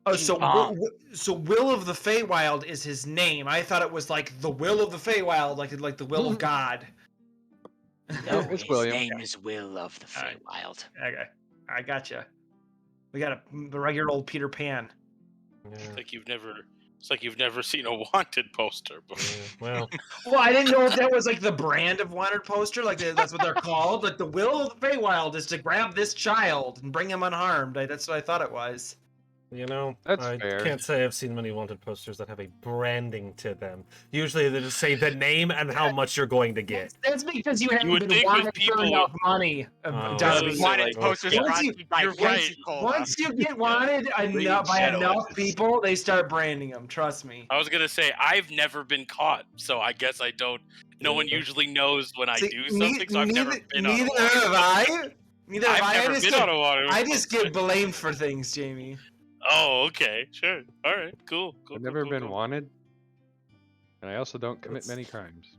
Oh, Keep so on. so Will of the Faewild is his name. I thought it was like the Will of the Faewild, like the will of God. No, It's his William. name is Will of the Alright. Faewild. Okay, I gotcha. We got the regular old Peter Pan. Yeah, It's like you've never seen a wanted poster before. well, Well, I didn't know if that was like the brand of wanted poster, like that's what they're called. Like the Will of the Faewild is to grab this child and bring him unharmed. That's what I thought it was. you know, That's I fair. can't say I've seen many wanted posters that have a branding to them. Usually they just say the name and how much you're going to get. That's because you haven't would been think with wanted for people- enough money, Oh, Darby. yeah. Wanted like, posters okay. brought Once to you- you by you're Crazy right. Cola. Once you get wanted by enough people, they start branding them. Trust me. I was gonna say I've never been caught, so I guess I don't. No one usually knows when I See, do something, so I've never been on a neither wanted have I. Neither have I've I. never been on a wanted I just poster. get blamed for things, Jamie. Oh, okay, sure, all right, cool. I've never been cool. wanted, and I also don't commit That's- many crimes.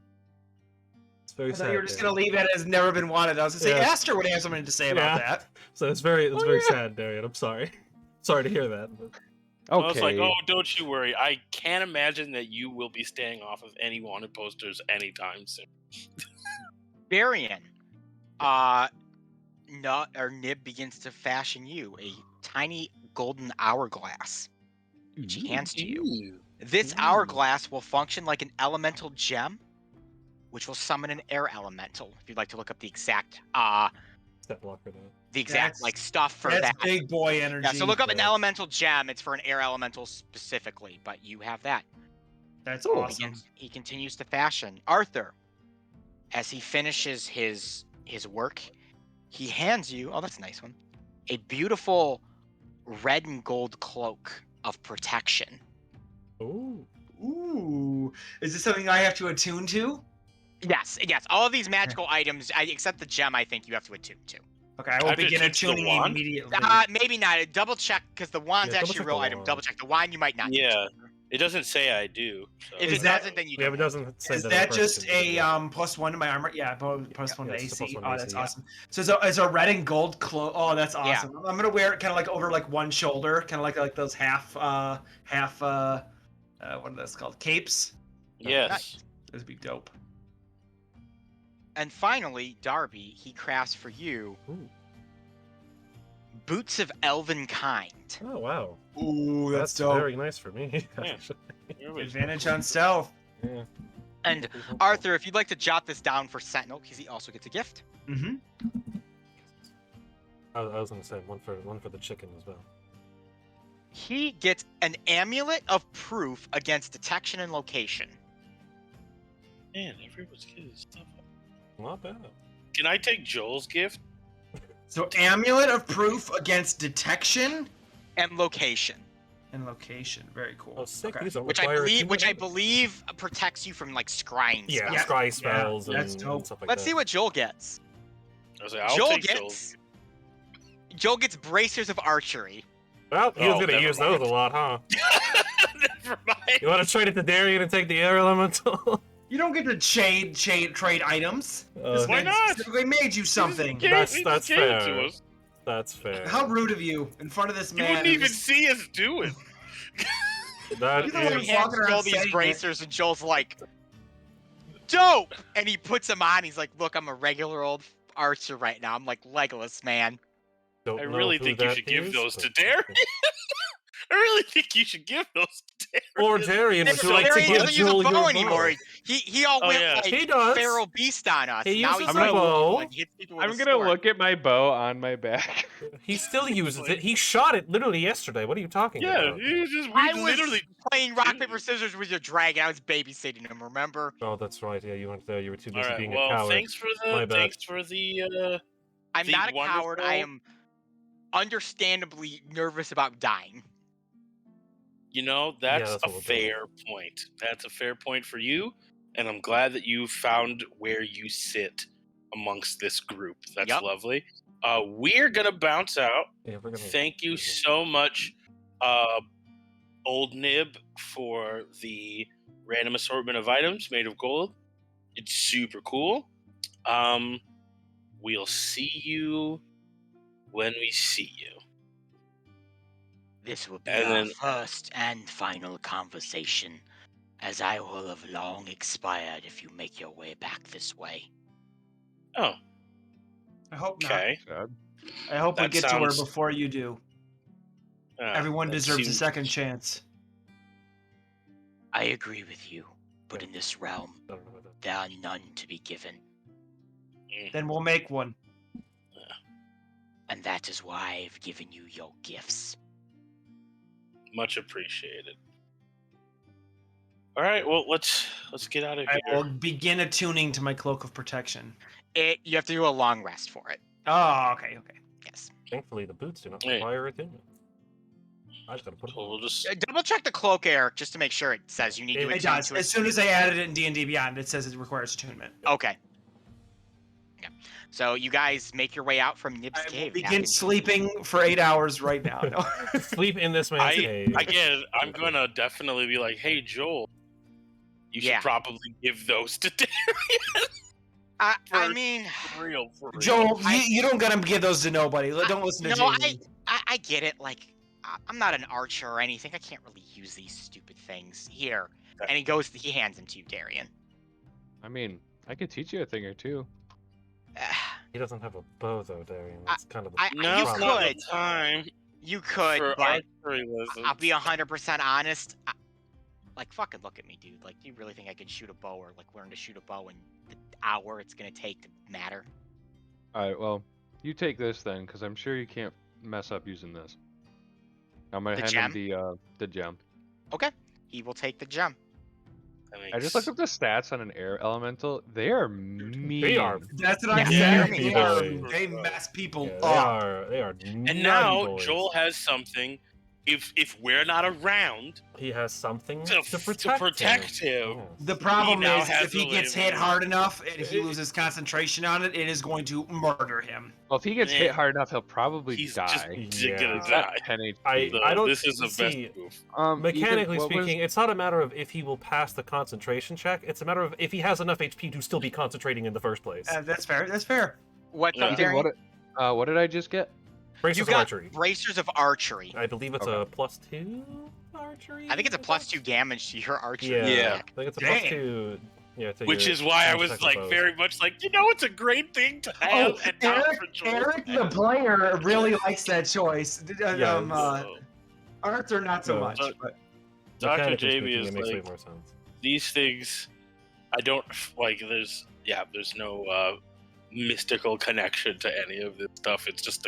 It's very I thought sad. you were just Darian. gonna leave it as never been wanted. I was gonna say Yeah. Aster would have something to say about Yeah. that. So it's very sad, Darian. I'm sorry. Sorry to hear that. But... I was like, Okay. oh, don't you worry. I can't imagine that you will be staying off of any wanted posters anytime soon. Varian, Nib begins to fashion you a tiny golden hourglass, which he hands to you. This hourglass will function like an elemental gem, which will summon an air elemental. If you'd like to look up the exact, Step blocker though. That's- like stuff for That's that. big boy energy. Yeah, so look up an yeah. elemental gem. It's for an air elemental specifically, but you have that. That's He awesome. begins- He continues to fashion. Arthur, as he finishes his work, he hands you, oh, that's a nice one, a beautiful red and gold cloak of protection. Ooh. Ooh, is this something I have to attune to? Yes, yes. All of these magical items, except the gem, I think you have to attune to. Okay, I will Have to begin attune to the attuning wand? immediately. Maybe not. Double check, because the wand's Yeah, double actually a check real the item. wand. Double check. The wand you might not. need Yeah. to. It doesn't say I do. So. If Is it that- doesn't, then you Yeah, don't. but it doesn't say Is that. that just a +1 to my armor? Yeah, plus one Yeah, to it's a AC. +1 Oh, to that's AC, yeah. awesome. So it's a red and gold cloak. Oh, that's Yeah. awesome. I'm gonna wear it kind of like over like one shoulder, kind of like those half what are those called? Capes. Yes. That'd be dope. And finally, Darby, he crafts for you Ooh. boots of elven kind. Oh wow. Ooh, That's dope. very nice for me. Yeah. Here we go. Advantage on stealth. Yeah. And Arthur, if you'd like to jot this down for Sentinel, because he also gets a gift. Mm-hmm. I was gonna say one for the chicken as well. He gets an amulet of proof against detection and location. Man, everyone's getting stuff. Not bad. Can I take Joel's gift? So amulet of proof against detection And location, and location. Very cool. Oh, sick. Okay. These don't which I require believe, attunement. protects you from like scrying. Yeah, stuff. Yeah. scry spells that's and dope. stuff like Let's that. see what Joel gets. I was like, I'll Joel take gets. Joel's. Joel gets bracers of archery. Well, he was Oh, gonna never use mind. those a lot, huh? Never mind. You want to trade it to Darian and take the air elemental? You don't get to trade items. This Why man not? specifically made you something. He That's just gave it to fair. us. That's fair. How rude of you in front of this You man. wouldn't who even just- see us do it. That You're the one is- who's He hands walking around Joel these saying it. bracers, and Joel's like, dope! And he puts him on. He's like, look, I'm a regular old archer right now. I'm like Legolas, man. Don't I know really who think you that should give is, those to but- Darian. I really think you should give those to Darian. Or Darian, would This you like to Darian give doesn't use a Joel bow your anymore. bow? He all Oh, went yeah. like He does. feral beast on us. He Now uses he's a like, bow. and he hits people with I'm a gonna sword. look at my bow on my back. He still uses it. He shot it literally yesterday. What are you talking Yeah, about? he just I we was literally. playing rock paper scissors with your dragon. I was babysitting him. Remember? Oh, that's right. Yeah, you weren't there. You were too All busy right. being a Well, coward. thanks for My the bad. I'm The not a coward. I wonderful- am understandably nervous about dying. You know, that's that's a what we'll do. fair point. That's a fair point for you, and I'm glad that you found where you sit amongst this group. That's Yep. lovely. We're gonna bounce out. Yeah, we're gonna. Thank you so much, Old Nib, for the random assortment of items made of gold. It's super cool. We'll see you when we see you. This will be And our then- first and final conversation, as I will have long expired if you make your way back this way. Oh, I hope not. okay. Sad. I hope we That get to her sounds- before you do. Everyone That deserves a seems- second chance. I agree with you, but in this realm, I don't know what that- there are none to be given, Then we'll make one. and that is why I've given you your gifts. Much appreciated. All right, well let's get out of I here. will begin attuning to my cloak of protection. You have to do a long rest for it. Oh, okay. Yes. Thankfully, the boots do not Hey. require attunement. I just gotta put it So on. we'll just Double check the cloak, Eric, just to make sure it says you need to It It attune does. to it. As soon as I added it in D&D Beyond, it says it requires attunement. Okay. Yeah. So you guys make your way out from Nib's I will cave. begin Captain. sleeping for 8 hours right now. No. Sleep in this man's cave. again, I'm gonna definitely be like, hey Joel, you should Yeah. probably give those to Darian. I for- mean, For real. Joel, I- you don't gotta give those to nobody. Don't listen to no, Jamie. I get it. Like, I'm not an archer or anything. I can't really use these stupid things. Here. And he hands them to you, Darian. I mean, I could teach you a thing or two. He doesn't have a bow though, Darian. That's kind of the No, you it's not the could. time You could, for but archery lessons. I'll be 100% honest. Like, fucking look at me, dude. Like, do you really think I could shoot a bow or, like, learn to shoot a bow in the hour it's gonna take to matter? Alright, well, you take this then, because I'm sure you can't mess up using this. I'm gonna The hand gem? him the gem. He will take the gem. I just looked up the stats on an air elemental. They are mean. They are. That's what I'm Yeah, saying. people. They mess people Yeah, up. they are. And now Joel has something. If we're not around He has something to, to to protect him, Yes. The problem now is, has if he to gets live hit with hard enough and if he loses concentration on it, it is going to murder him. Well, if he gets Man. hit hard enough, he'll probably he's die. just Yeah. gonna He's die. at 10 HP. I don't This is the see- best move. Ethan, Mechanically what was- speaking, it's not a matter of if he will pass the concentration check. It's a matter of if he has enough HP to still be concentrating in the first place. That's fair. That's fair. What's Yeah. up, Ethan, Darian? what did I just get? Bracers You of got archery. bracers of archery. I believe it's Okay. a +2 archery. I think it's a +2 damage to your archery. Yeah, Yeah. I think it's a Dang. +2. Yeah, to Which your is why I range was attack like bows. very much like, it's a great thing to have and not for Joel. Eric, the player, really likes that choice. Yeah, Arthur, not so No. much. So- But Dr. Mechanically Jamie speaking, is it makes way like, more sense. these things, I don't like. There's no mystical connection to any of this stuff. It's just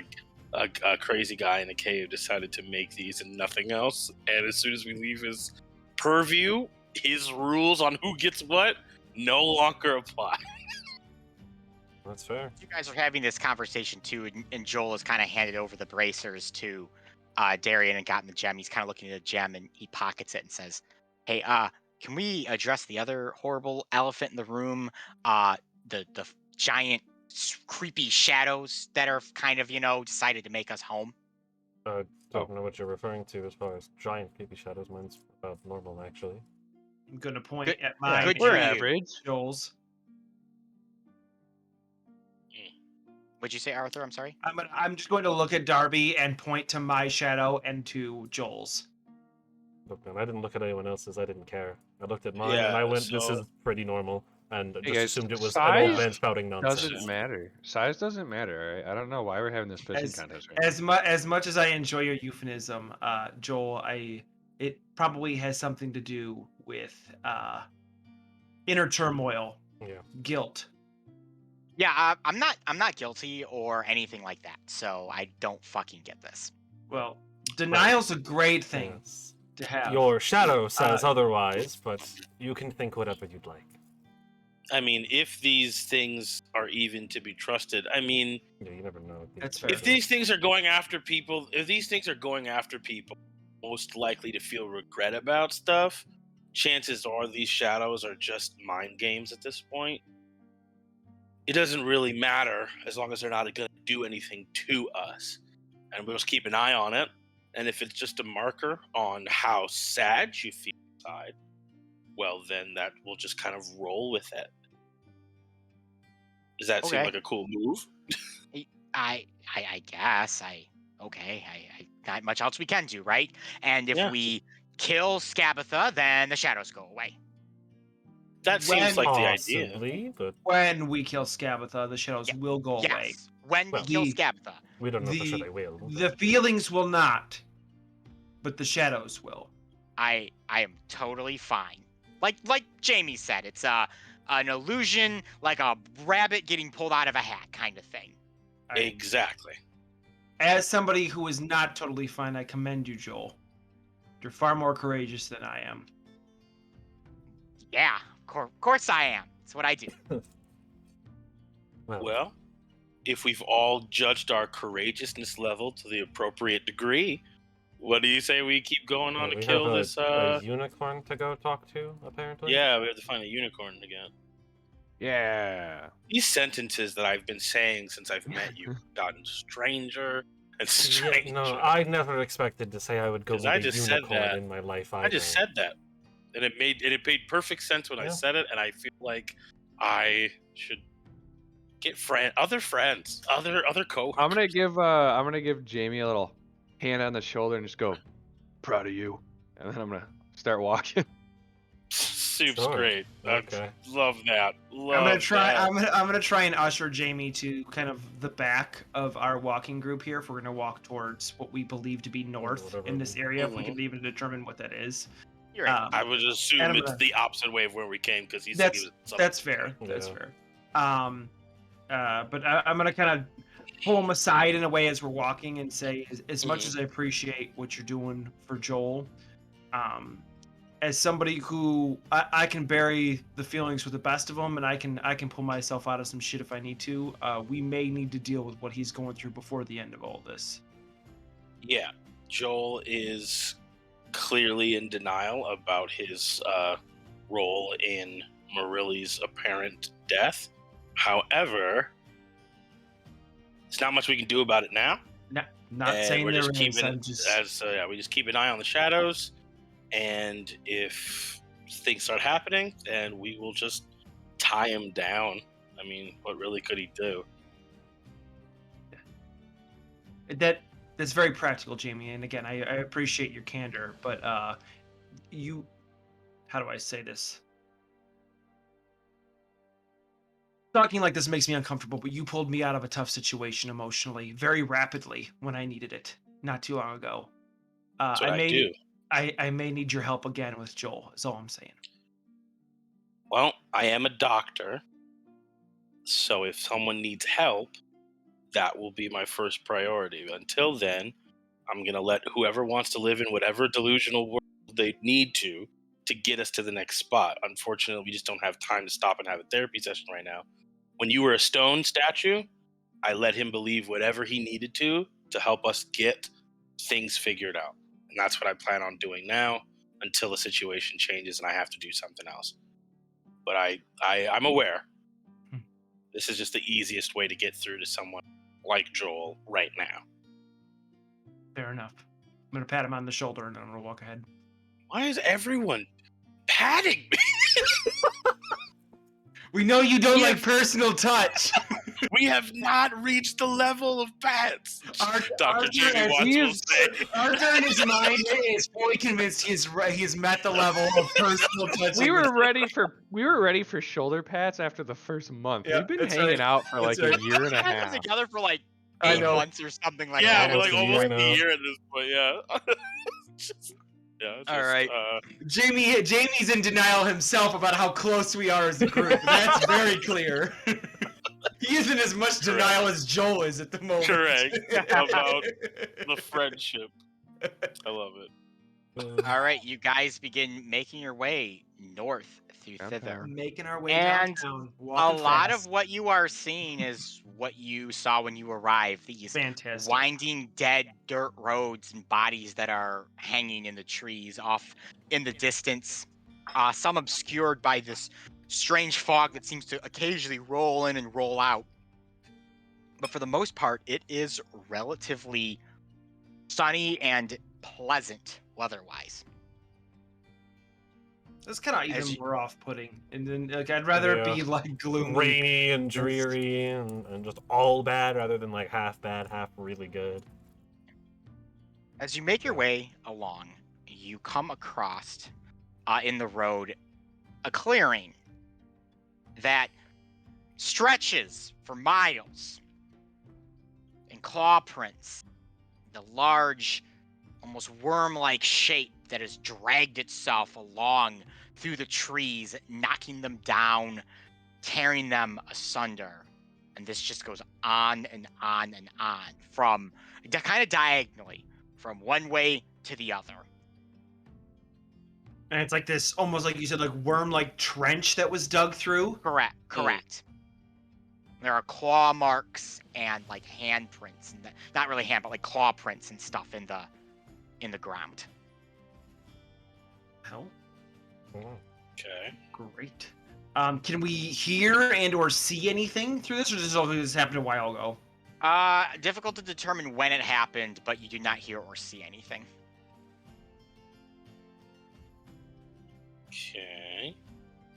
a crazy guy in a cave decided to make these and nothing else. And as soon as we leave his purview, his rules on who gets what no longer apply. That's fair. You guys are having this conversation too, and Joel has kind of handed over the bracers to Darian and gotten the gem. He's kind of looking at the gem and he pockets it and says, "Hey, can we address the other horrible elephant in the room? The giant creepy shadows that are kind of decided to make us home." Don't know what you're referring to as far as giant creepy shadows. Mine's about normal, actually. I'm going to point Good- at my good We're for you. average. Joel's. What'd you say, Arthur? I'm sorry. I'm just going to look at Darby and point to my shadow and to Joel's. Look, man, I didn't look at anyone else's. I didn't care. I looked at mine Yeah, and I went, "This so- is pretty normal." and just guys, assumed it was an size old man spouting nonsense. Doesn't matter. Size doesn't matter. All right? I don't know why we're having this pissing contest right As much as I enjoy your euphemism, Joel, it probably has something to do with inner turmoil, Yeah. guilt. Yeah, I'm not guilty or anything like that, so I don't fucking get this. Well, denial's a great thing Yes. to have. Your shadow says otherwise, but you can think whatever you'd like. I mean, if these things are even to be trusted, I mean, Yeah, you never know. That's fair. if these things are going after people, most likely to feel regret about stuff, chances are these shadows are just mind games at this point. It doesn't really matter as long as they're not going to do anything to us. And we'll just keep an eye on it. And if it's just a marker on how sad you feel inside, well, then that will just kind of roll with it. Does that seem Okay. like a cool move? I guess not much else we can do, right? And if Yeah. we kill Skabatha, then the shadows go away. That seems like the idea. Possibly, but When we kill Skabatha, the shadows Yeah. will go away. Yes. When we Well, kill the- Skabatha. we don't know for sure The- they will. The feelings will not, but the shadows will. I am totally fine. Like Jamie said, it's an illusion, like a rabbit getting pulled out of a hat kind of thing. Exactly. As somebody who is not totally fine, I commend you, Joel. You're far more courageous than I am. Yeah, of course I am. It's what I do. Well, if we've all judged our courageousness level to the appropriate degree, what do you say we keep going on to we kill have this? a unicorn to go talk to, apparently. Yeah, we have to find a unicorn again. Yeah. These sentences that I've been saying since I've met you have gotten stranger and Yeah, stranger. no, I never expected to say I would go 'Cause with I a just said unicorn that. in my life. I just said that, and it made perfect sense when I Yeah. said it, and I feel like I should get other friends, other coworkers. I'm gonna give Jamie a little hand on the shoulder and just go, proud of you. And then I'm gonna start walking. Soup's Sure. great. Okay. Love that. Love I'm gonna try. that. I'm gonna try and usher Jamie to kind of the back of our walking group here. If we're gonna walk towards what we believe to be north whatever. in this area, if we Mhm. can even determine what that is. You're right. I would assume and I'm it's gonna- the opposite way of where we came because he said he was. That's fair. That's Yeah. fair. But I'm gonna kind of pull him aside in a way as we're walking and say, as much as I appreciate what you're doing for Joel, as somebody who I can bury the feelings with the best of them, and I can pull myself out of some shit if I need to. We may need to deal with what he's going through before the end of all this. Yeah, Joel is clearly in denial about his role in Marili's apparent death. However, there's not much we can do about it now. Not And saying we're there just is. keeping I'm just we just keep an eye on the shadows, and if things start happening, then we will just tie him down. I mean, what really could he do? that's very practical, Jamie. And again, I appreciate your candor, but how do I say this? Talking like this makes me uncomfortable, but you pulled me out of a tough situation emotionally very rapidly when I needed it not too long ago. That's what I do. I may need your help again with Joel, is all I'm saying. Well, I am a doctor, so if someone needs help, that will be my first priority. Until then, I'm going to let whoever wants to live in whatever delusional world they need to get us to the next spot. Unfortunately, we just don't have time to stop and have a therapy session right now. When you were a stone statue, I let him believe whatever he needed to help us get things figured out. And that's what I plan on doing now until the situation changes and I have to do something else. But I'm aware. This is just the easiest way to get through to someone like Joel right now. Fair enough. I'm gonna pat him on the shoulder and I'm gonna walk ahead. Why is everyone patting me? We know you don't Yeah. like personal touch. We We have not reached the level of bats. Dr. Jamie Watts he will is- say. Arthur in his mind is fully convinced he's met the level of personal touching. We were ready for shoulder pats after the first month. Yeah, We've been that's hanging right. out for That's like right. a year and a We've been half. together for like I 8 know. months or something like Yeah, that. we're like Almost a year almost a now. year at this point. Yeah. It's All just, right. Jamie's in denial himself about how close we are as a group. That's very clear. He is in as much denial as Joel is at the moment. Correct. About the friendship. I love it. All right, you guys begin making your way north through Downtown. thither. Making our way And downtown. A Walking lot fast. of what you are seeing is what you saw when you arrived. These Fantastic. winding, dead dirt roads and bodies that are hanging in the trees off in the distance. Some obscured by this strange fog that seems to occasionally roll in and roll out. But for the most part, it is relatively sunny and pleasant weather-wise. That's kind of As even you- more off-putting. And then, like, I'd rather it be Yeah. like gloomy. Rainy and dreary and just all bad rather than like half bad, half really good. As you make your way along, you come across in the road a clearing that stretches for miles, and claw prints, the large, almost worm-like shape that has dragged itself along through the trees, knocking them down, tearing them asunder. And this just goes on and on and on, from kind of diagonally, from one way to the other. And it's like this, almost like you said, like worm-like trench that was dug through. Correct. There are claw marks and like handprints, and not really hand, but like claw prints and stuff in the ground. Hell, Okay. great. Can we hear and or see anything through this, or does this happened a while ago? Difficult to determine when it happened, but you do not hear or see anything. Okay.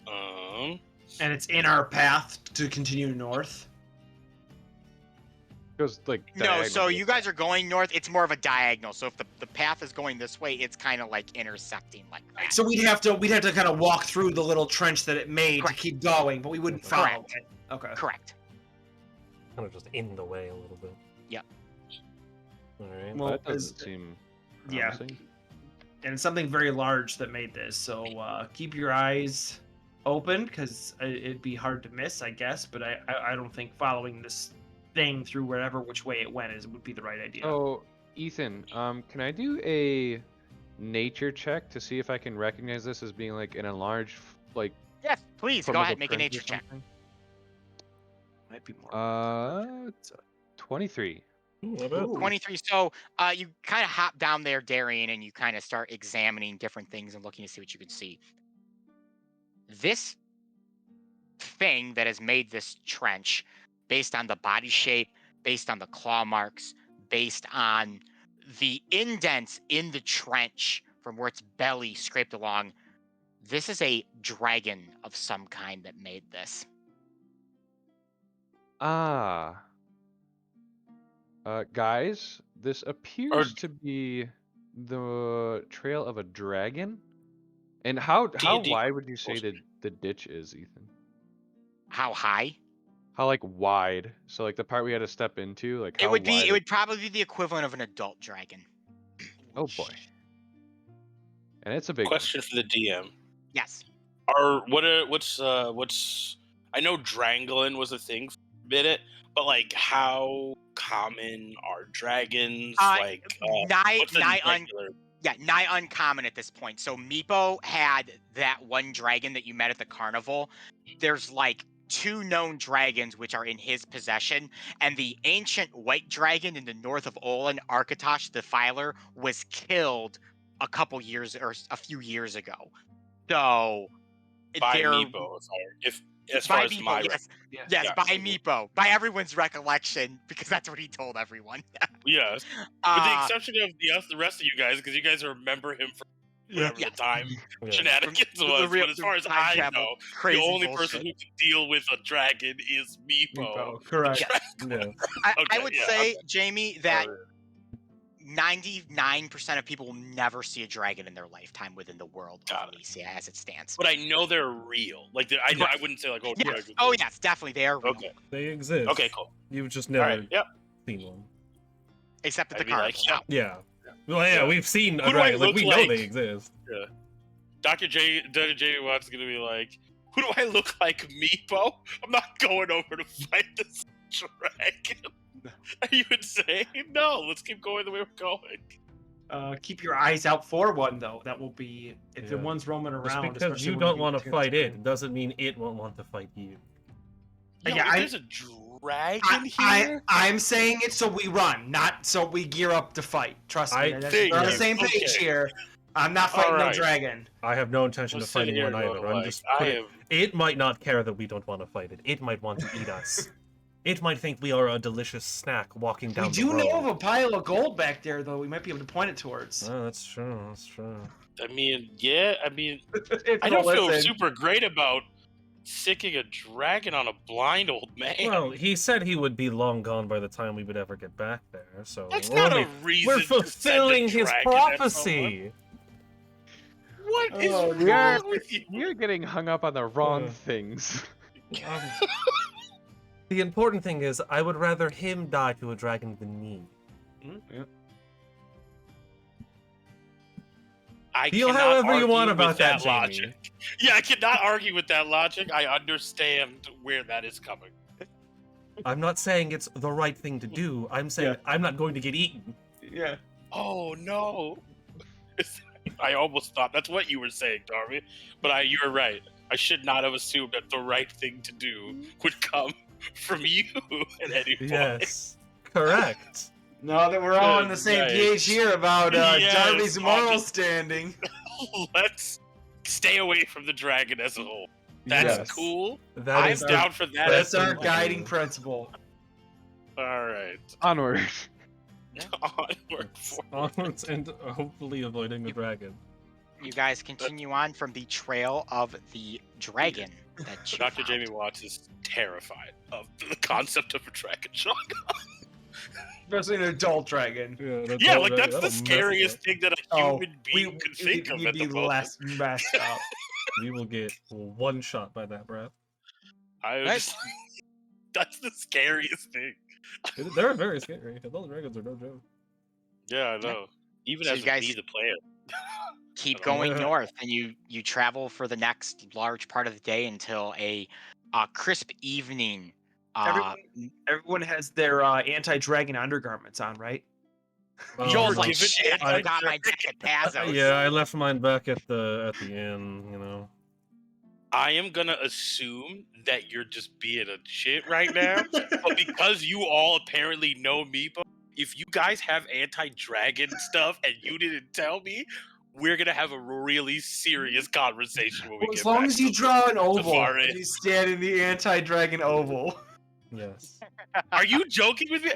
And it's in our path to continue north. Goes like No, so diagonally. you guys are going north. It's more of a diagonal. So if the path is going this way, it's kind of like intersecting like that. So we'd have to kind of walk through the little trench that it made Correct. to keep going, but we wouldn't follow Correct. it. Okay. Correct. Kind of just in the way a little bit. Yep. Alright. Well, That doesn't as- seem yeah. promising. And it's something very large that made this. So keep your eyes open, because it'd be hard to miss, I guess. But I don't think following this thing through which way it went would be the right idea. So, Ethan, can I do a nature check to see if I can recognize this as being like an enlarged, like? Yes, please from go like ahead, make a fringe or nature check. something? Might be more. 23. Not bad. Ooh. 23. So you kind of hop down there, Darian, and you kind of start examining different things and looking to see what you can see. This thing that has made this trench, based on the body shape, based on the claw marks, based on the indents in the trench from where its belly scraped along, this is a dragon of some kind that made this. Ah. Guys, this appears to be the trail of a dragon. And how D&D wide would you say bullshit. the ditch is, Ethan? How high? How like wide? So like the part we had to step into, like how It would be. wide It would probably be the equivalent of an adult dragon. Oh boy. And it's a big one. Question for the DM. Yes. What's I know Drangolin was a thing for a minute, but like how common are dragons? Nigh What's the regular? nigh uncommon at this point. So Meepo had that one dragon that you met at the carnival. There's like 2 known dragons which are in his possession, and the ancient white dragon in the north of Olin, Arkatosh the Filer, was killed a few years ago. So By they're- Meepo, as far by as Meepo, my yes, Yeah. yes, yeah. by Meepo, by everyone's recollection, because that's what he told everyone. yes, with the exception of the rest of you guys, because you guys remember him from whatever Yeah. the time Yeah. shenanigans The was. real- But as the far as time I travel, know, crazy the only bullshit. person who can deal with a dragon is Meepo. Meepo, correct. Yeah. I Okay, would yeah, say, okay. Jamie, that 99% of people will never see a dragon in their lifetime within the world Got of Elyssia as it stands. But I know they're real. Like I Right. wouldn't say like, oh, Yes. dragons. Oh, yes, definitely. They are real. Okay. They exist. Okay, cool. You've just All never right. Yep. seen one. Except at the I'd be like, carnival. Yeah. Well, yeah, Yeah. we've seen a Who do I dragon. Like, look we know like? they exist. Dr. J. Watt's gonna be like, who do I look like, Meepo? I'm not going over to fight this dragon. Are you insane? No, let's keep going the way we're going. Keep your eyes out for one though. That will be if the Yeah. one's roaming Just around. because especially you when don't you want to get fight to- it doesn't mean it won't want to fight you. Yo, Yeah, if I- there's a dragon here. I'm saying it so we run, not so we gear up to fight. Trust me. I We're on the think- same page okay. here. I'm not fighting no Alright. dragon. I have no intention I'm of fighting sitting one here either. going, I'm like, just I putting... am. It might not care that we don't want to fight it. It might want to eat us. It might think we are a delicious snack walking down We the do road. know of a pile of gold back there, though. We might be able to point it towards. Oh, that's true. That's true. I mean, yeah. I mean, If I you'll don't feel listen. super great about sicking a dragon on a blind old man. Well, he said he would be long gone by the time we would ever get back there. So That's we're not only- a reason. we're to send a fulfilling his dragon at someone. prophecy. What is Oh, we are- wrong with you? You're getting hung up on the wrong Yeah. things. The important thing is, I would rather him die to a dragon than me. I Feel cannot however you argue want with about that, Jamie. logic. Yeah, I cannot argue with that logic. I understand where that is coming. I'm not saying it's the right thing to do. I'm saying Yeah. I'm not going to get eaten. Yeah. Oh no! I almost thought that's what you were saying, Darby. But you were right. I should not have assumed that the right thing to do would come from you at any point. Yes, correct. Now that we're all on the same Right. page here about Yes, Darby's moral obvious- standing. Let's stay away from the dragon as a whole. That's Yes. cool. That I'm is our- down for that. That's as our well. guiding principle. All right. Onward. Onward. onwards and hopefully avoiding the dragon. You guys continue on from the trail of the dragon that you Dr. found. Jamie Watts is terrified of the concept of a dragon shock. Especially an adult dragon. Yeah, like that's the scariest thing that a Oh, human being could think of we'd at the be moment. less messed up. We will get one shot by that breath. I was Right. just, that's the scariest thing. They're very scary. Adult dragons are no joke. Yeah, I know. Even So as you guys- me, the player. Keep I don't going know. north, and you travel for the next large part of the day until a crisp evening. Everyone has their anti-dragon undergarments on, right? Joel's no. like, give it shit, I I- forgot my deck at Pazos. Yeah, I left mine back at the inn. You know. I am gonna assume that you're just being a shit right now, but because you all apparently know me, if you guys have anti-dragon stuff and you didn't tell me, we're gonna have a really serious conversation when we Well, get as long back as to you the- draw an oval, far and end. you stand in the anti-dragon oval. Yes. Are you joking with me?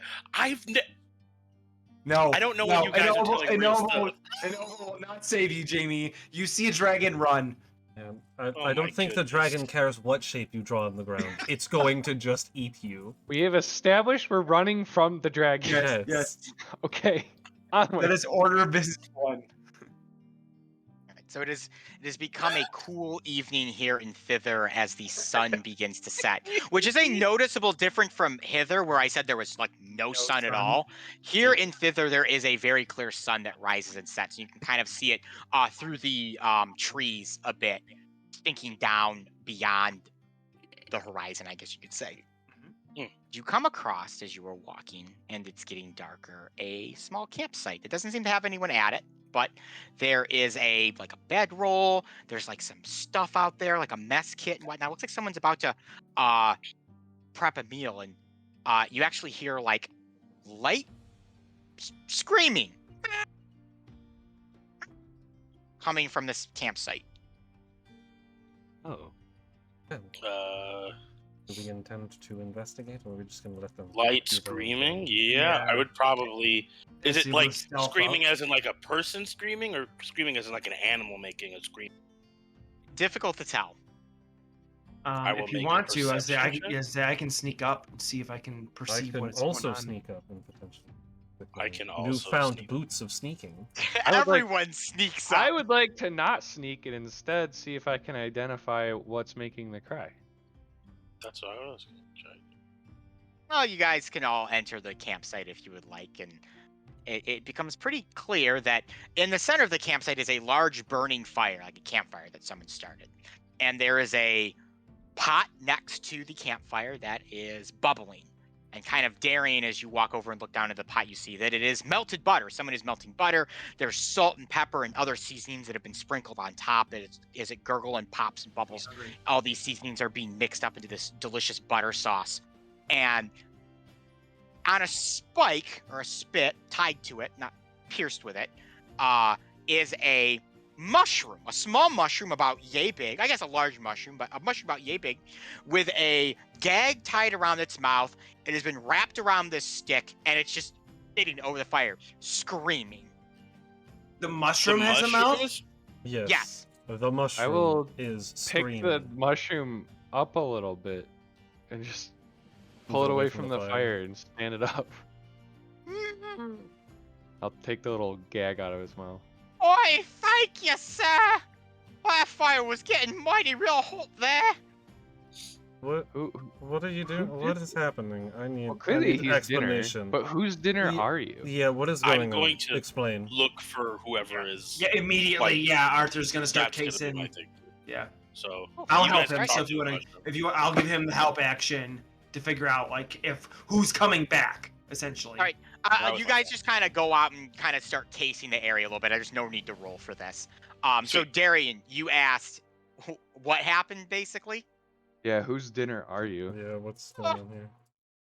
No, I don't know no, when you guys an are oval, telling an real oval, stuff. an oval will not save you, Jamie. You see a dragon, run. Yeah, Oh I don't my think the goodness. dragon cares what shape you draw on the ground. It's going to just eat you. We have established we're running from the dragon. Yes. Yes, Okay. that Onward. is order of business one. Alright, so it has become a cool evening here in Thither as the sun begins to set, which is a noticeable difference from Hither, where I said there was like no sun at sun. all. Here in Thither, there is a very clear sun that rises and sets. You can kind of see it through the trees a bit, thinking down beyond the horizon, I guess you could say. You come across, as you are walking, and it's getting darker, a small campsite. It doesn't seem to have anyone at it, but there is a bedroll. There's like some stuff out there, like a mess kit and whatnot. Looks like someone's about to prep a meal, and you actually hear like light screaming coming from this campsite. Oh. Do we intend to investigate, or are we just gonna let them? Light do their own screaming? thing? Yeah, I would probably. Is Let's see it what like stealth screaming up. as in like a person screaming, or screaming as in like an animal making a scream? Difficult to tell. I will If you make a want to, perception check. I can sneak up and see if I can I perceive can what's also going on. sneak up and potentially. with I my can also newfound sneak. boots of sneaking. I would like- Everyone sneaks up. I would like to not sneak and instead see if I can identify what's making the cry. That's what I was gonna check. Well, you guys can all enter the campsite if you would like, and it becomes pretty clear that in the center of the campsite is a large burning fire, like a campfire that someone started. And there is a pot next to the campfire that is bubbling. And kind of daring as you walk over and look down at the pot, you see that it is melted butter. Someone is melting butter. There's salt and pepper and other seasonings that have been sprinkled on top. As it gurgle and pops and bubbles, all these seasonings are being mixed up into this delicious butter sauce. And on a spike or a spit tied to it, not pierced with it, is a mushroom, a small mushroom about yay big. I guess a large mushroom, but a mushroom about yay big, with a gag tied around its mouth. It has been wrapped around this stick, and it's just sitting over the fire, screaming. The mushroom has a mouth? mushrooms? Yes. Yes. The mushroom will is Pick screaming. the mushroom up a little bit and just pull it away from the fire and stand it up. I'll take the little gag out of his mouth. Oi, thank you, sir. That fire was getting mighty real hot there. What? Who, What are you doing? who What did- is happening? I need, well, I clearly need he's explanation. dinner, but whose dinner Ye- are you? Yeah, what is I'm going going on? to Explain. Look for whoever is. Yeah, immediately. Like, Yeah, Arthur's gonna start That's gonna be my casing. thing. Yeah, So I'll you help guys him. can So talk if to you the want mushroom. I'll give him the help action to figure out like who's coming back essentially. All right. That was You my guys fault. just kind of go out and kind of start casing the area a little bit. There's no need to roll for this. So Sweet. Darian, you asked what happened basically. Yeah, whose dinner are you? Yeah, what's going on here?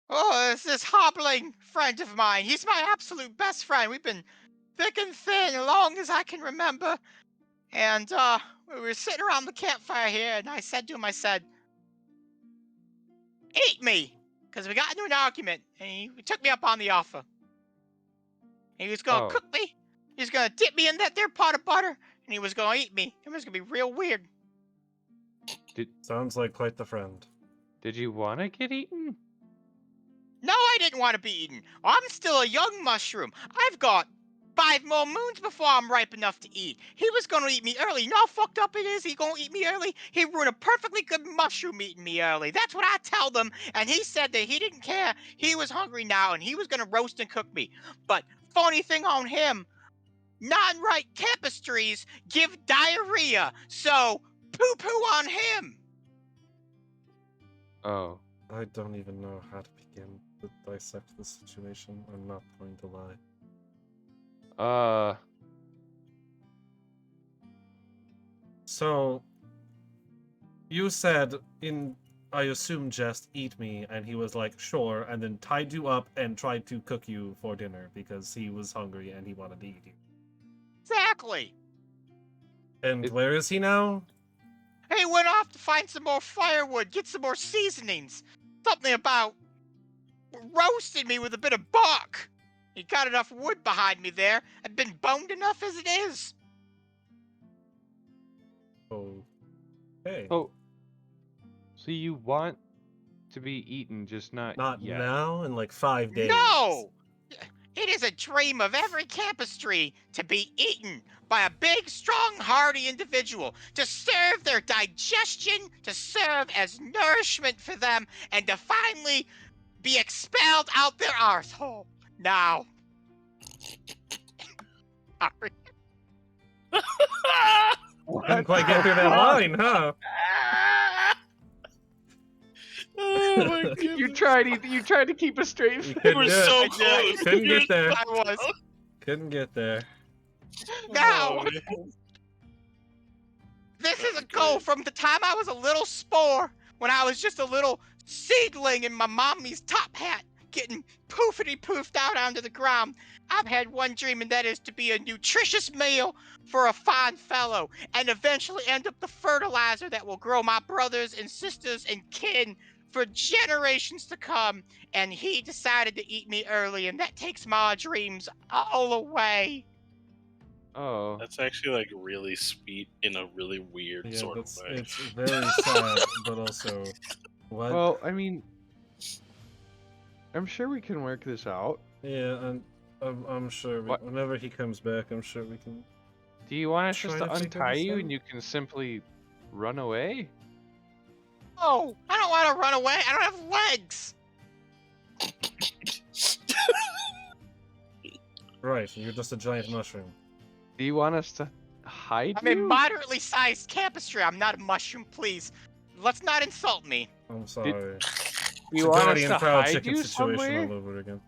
Oh, it's this hobbling friend of mine. He's my absolute best friend. We've been thick and thin as long as I can remember. And we were sitting around the campfire here, and I said to him, I said, "Eat me," because we got into an argument, and he took me up on the offer. He was gonna Oh. cook me. He was gonna dip me in that there pot of butter, and he was gonna eat me. It was gonna be real weird. Sounds like quite the friend. Did you want to get eaten? No, I didn't want to be eaten. I'm still a young mushroom. I've got 5 more moons before I'm ripe enough to eat. He was gonna eat me early. You know how fucked up it is? He gonna eat me early? He ruined a perfectly good mushroom eating me early. That's what I tell them. And he said that he didn't care. He was hungry now, and he was gonna roast and cook me. But funny thing on him, non-right tapestries give diarrhea. So poo-poo on him. Oh. I don't even know how to begin to dissect this situation. I'm not going to lie. So, you said I assume jest, eat me, and he was like, sure, and then tied you up and tried to cook you for dinner because he was hungry and he wanted to eat you. Exactly. And It- where is he now? He went off to find some more firewood, get some more seasonings. Something about roasting me with a bit of bark. He got enough wood behind me there. I've been boned enough as it is. Oh. Hey. Oh. So you want to be eaten, just not Not yet. now, in like 5 days. No! It is a dream of every campestry to be eaten by a big, strong, hardy individual, to serve their digestion, to serve as nourishment for them, and to finally be expelled out their arsehole. Now. Sorry. Didn't quite get through that line, huh? Oh my god. You tried to keep a straight You face. You couldn't were do so it. close. Couldn't You were get there. I was. Couldn't get there. Now. Oh, man. This Oh is a my goal God. from the time I was a little spore, when I was just a little seedling in my mommy's top hat, getting poofity-poofed out onto the ground. I've had one dream, and that is to be a nutritious meal for a fine fellow, and eventually end up the fertilizer that will grow my brothers and sisters and kin for generations to come, and he decided to eat me early, and that takes my dreams all away. Oh. That's actually like really sweet in a really weird Yeah, sort of that's way. it's very sad, but also what? Well, I mean, I'm sure we can work this out. Yeah, and I'm sure What? whenever he comes back, I'm sure we can. Do you want us Try just to to figure untie this you out? and you can simply run away? Oh, I don't want to run away. I don't have legs. Right, you're just a giant mushroom. Do you want us to hide I'm a you? moderately sized tapestry. I'm not a mushroom, please. Let's not insult me. I'm sorry. Do It's you a want us Guardian to Proud hide Chicken you situation somewhere? all over again.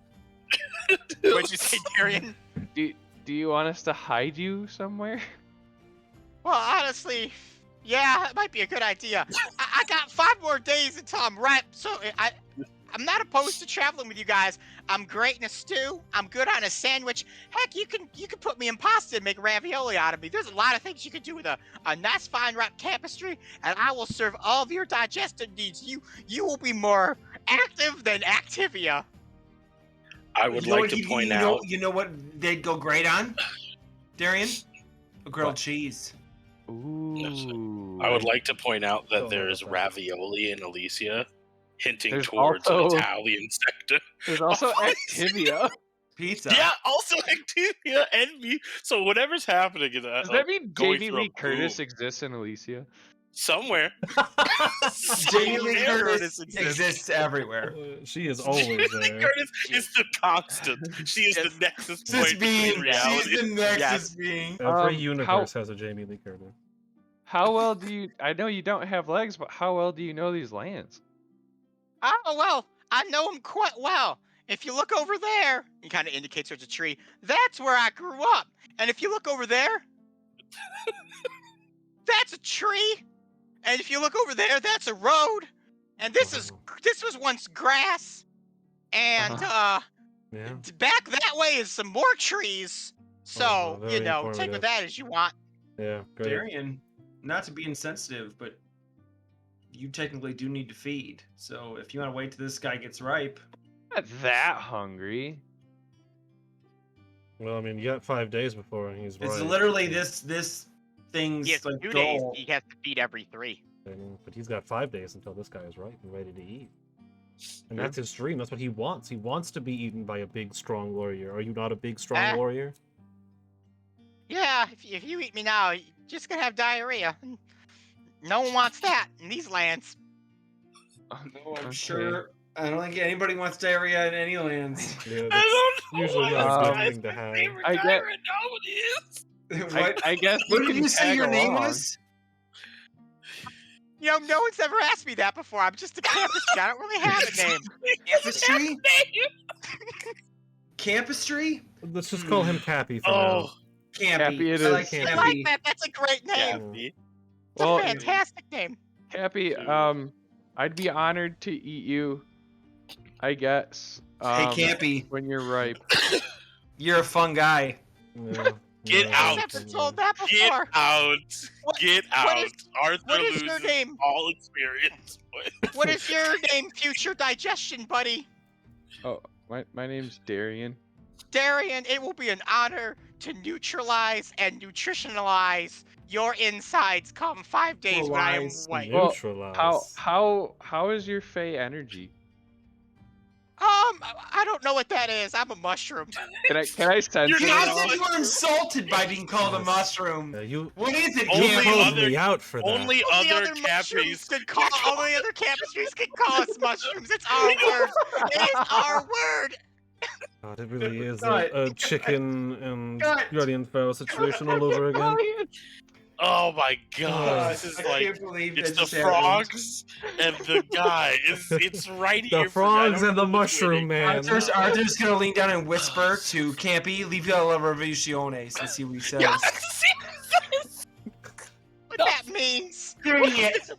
What'd you say, Darian? Do you want us to hide you somewhere? Well, honestly, yeah, that might be a good idea. I got 5 more days until I'm ripe, so I'm not opposed to traveling with you guys. I'm great in a stew. I'm good on a sandwich. Heck, you can put me in pasta and make ravioli out of me. There's a lot of things you can do with a nice fine wrapped tapestry, and I will serve all of your digestive needs. You will be more active than Activia. I would like to point out. You know what they'd go great on, Darian? A grilled What? cheese. Ooh. I would like to point out that Don't know there is about that. ravioli in Elyssia, hinting There's towards also- an Italian sector. There's also Oh, Activia. Pizza. Yeah, also Activia and me. So whatever's happening is Does that mean going Jamie through a Lee Curtis boom. exists in Alicia? somewhere. Jamie Lee Somewhere Curtis Curtis exists everywhere. She is always Jamie Lee there. Curtis is the constant. She is the Yes. nexus This point between being, reality. she's the nexus Yes. being. Every Um, universe has a Jamie Lee Curtis. How well do you? I know you don't have legs, but how well do you know these lands? Oh, well, I know him quite well. If you look over there, he kind of indicates towards a tree, that's where I grew up. And if you look over there, that's a tree. And if you look over there, that's a road. And this was once grass. And Yeah. back that way is some more trees. So, very take informative. with that as you want. Yeah. Great. Darian, not to be insensitive, but you technically do need to feed. So if you want to wait till this guy gets ripe, Not that hungry. Well, I mean, you got 5 days before he's it's right. literally this thing's He has like 2 days. goal. He has to feed every 3. But he's got 5 days until this guy is right and ready to eat. And Yeah. that's his dream. That's what he wants. He wants to be eaten by a big, strong warrior. Are you not a big, strong warrior? Yeah, if you eat me now, you're just going to have diarrhea. No one wants that in these lands. No, I'm Okay. sure. I don't think anybody wants diarrhea in any lands. Yeah, I that's don't know usually why not a this good guy's thing to have. favorite I guy get- right now it is. What? I guess. What we did can you say tag your name along. was? No one's ever asked me that before. I'm just a campus guy. I don't really have a name. Campestry? Campestry? Let's just call him Cappy for now. Oh, Campy. Cappy it I like is. I Campy. like that. That's a great name. yeah. It's Well, a fantastic name. Cappy, Dude. I'd be honored to eat you. I guess. Hey, Campy, When you're ripe. you're a fun guy. Yeah, Get yeah, out. I've never told that Get before. out. What- Get what out. is- Arthur what is loses your name? all experience. What is your name, future digestion buddy? Oh, my name's Darian. Darian, it will be an honor to neutralize and nutritionalize your insides come 5 days when I am Neutralize. white. Well, Neutralize. How is your Fey energy? I don't know what that is. I'm a mushroom. Can I sense You're it not at all? You were insulted by being called a mushroom. You What is it, Only called Campy? me out for that. Only All the other other mushrooms cappies. could call. All the other campestries could call us mushrooms. It's our word. It is our word. God, it really is Cut. a chicken and Cut. Guardian Pharaoh situation all over again. Oh my god. This is I like can't believe it's that the just happened. frogs and the guy. It's right here. The for me. I frogs don't and the know who's mushroom winning. man. Arthur's gonna lean down and whisper to Campy, "Leave you a revisiones," and see what he says. What that means. Dang it!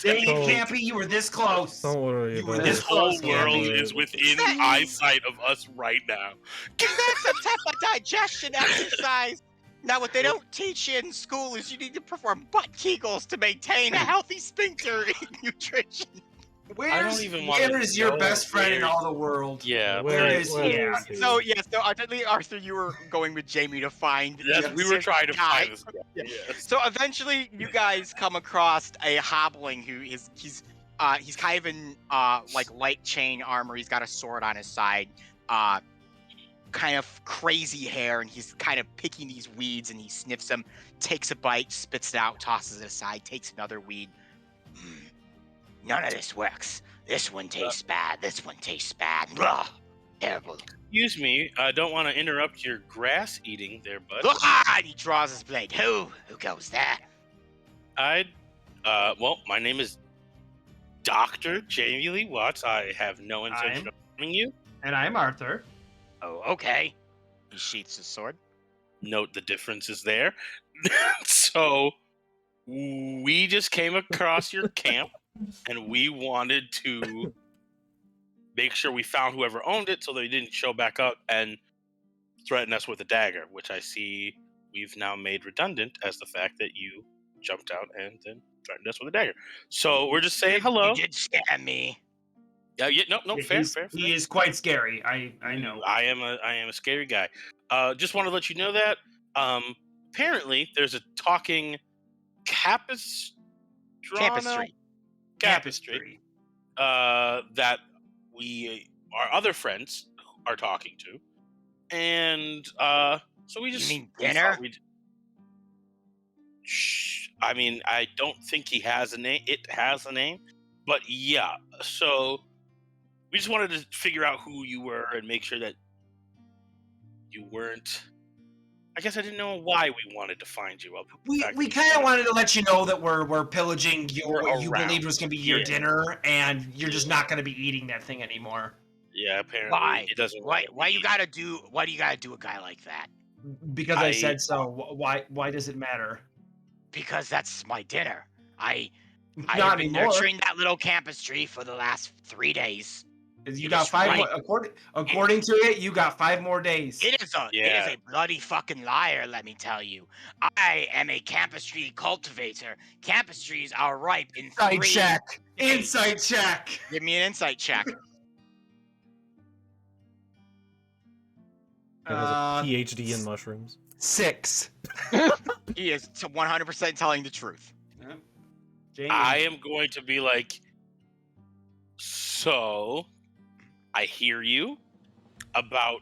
Dang it, Don't- Campy, you were this close. Don't worry You were about this This it. whole close, world Campy. is within eyesight of us right now. That's a type of digestion exercise. Now, what they don't teach you in school is you need to perform butt kegels to maintain a healthy sphincter in nutrition. Where's even wanna where is your know best friend in where- all the world? Yeah, Where but- is he at? So ultimately, Arthur, you were going with Jamie to find. Yes, the we were trying to guy. find this guy. Yeah. Yes. So eventually, you guys come across a hobbling who he's kind of in like light chain armor. He's got a sword on his side, kind of crazy hair, and he's kind of picking these weeds, and he sniffs them, takes a bite, spits it out, tosses it aside, takes another weed. None of this works. This one tastes bad. This one tastes bad. Blah. Terrible. Excuse me, I don't want to interrupt your grass eating there, bud. Ah, and he draws his blade. Who goes there? Well, my name is Dr. Jamie Lee Watts. I have no intention of harming you. And I'm Arthur. Oh, okay. He sheaths his sword. Note the differences there. So, we just came across your camp, and we wanted to make sure we found whoever owned it so they didn't show back up and threaten us with a dagger, which I see we've now made redundant as the fact that you jumped out and then threatened us with a dagger. So we're just saying hello. You did scare me. Yeah, no, fair, He's- fair. He is quite scary. I know. I am a scary guy. Just want to let you know that. Apparently, there's a talking Campus Tapestry. That our other friends are talking to, and so we just. You mean we thought dinner? Shh. I mean, I don't think he has a name. It has a name, but yeah. So we just wanted to figure out who you were and make sure that you weren't. I guess I didn't know why we wanted to find you. We kind of wanted to let you know that we're pillaging what you around. believed was going to be your Yeah. dinner, and you're just not going to be eating that thing anymore. Yeah, apparently Why? it doesn't. Why do you gotta do a guy like that? Because I I- said so. Why does it matter? Because that's my dinner. I Not have been anymore. nurturing that little campus tree for the last 3 days. You It got is 5 right. more. According to it, you got 5 more days. It is Yeah. a bloody fucking liar, let me tell you. I am a campus tree cultivator. Campus trees are ripe in Insight 3 check. Insight check. Give me an insight check. He has a Uh, PhD in mushrooms. 6. He is 100% telling the truth. Jamie. I am going to be like, so I hear you about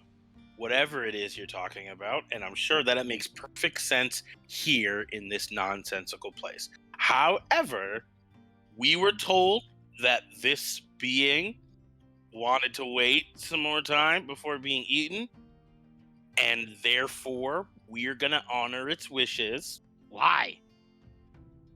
whatever it is you're talking about, and I'm sure that it makes perfect sense here in this nonsensical place. However, we were told that this being wanted to wait some more time before being eaten, and therefore we're gonna honor its wishes. Why?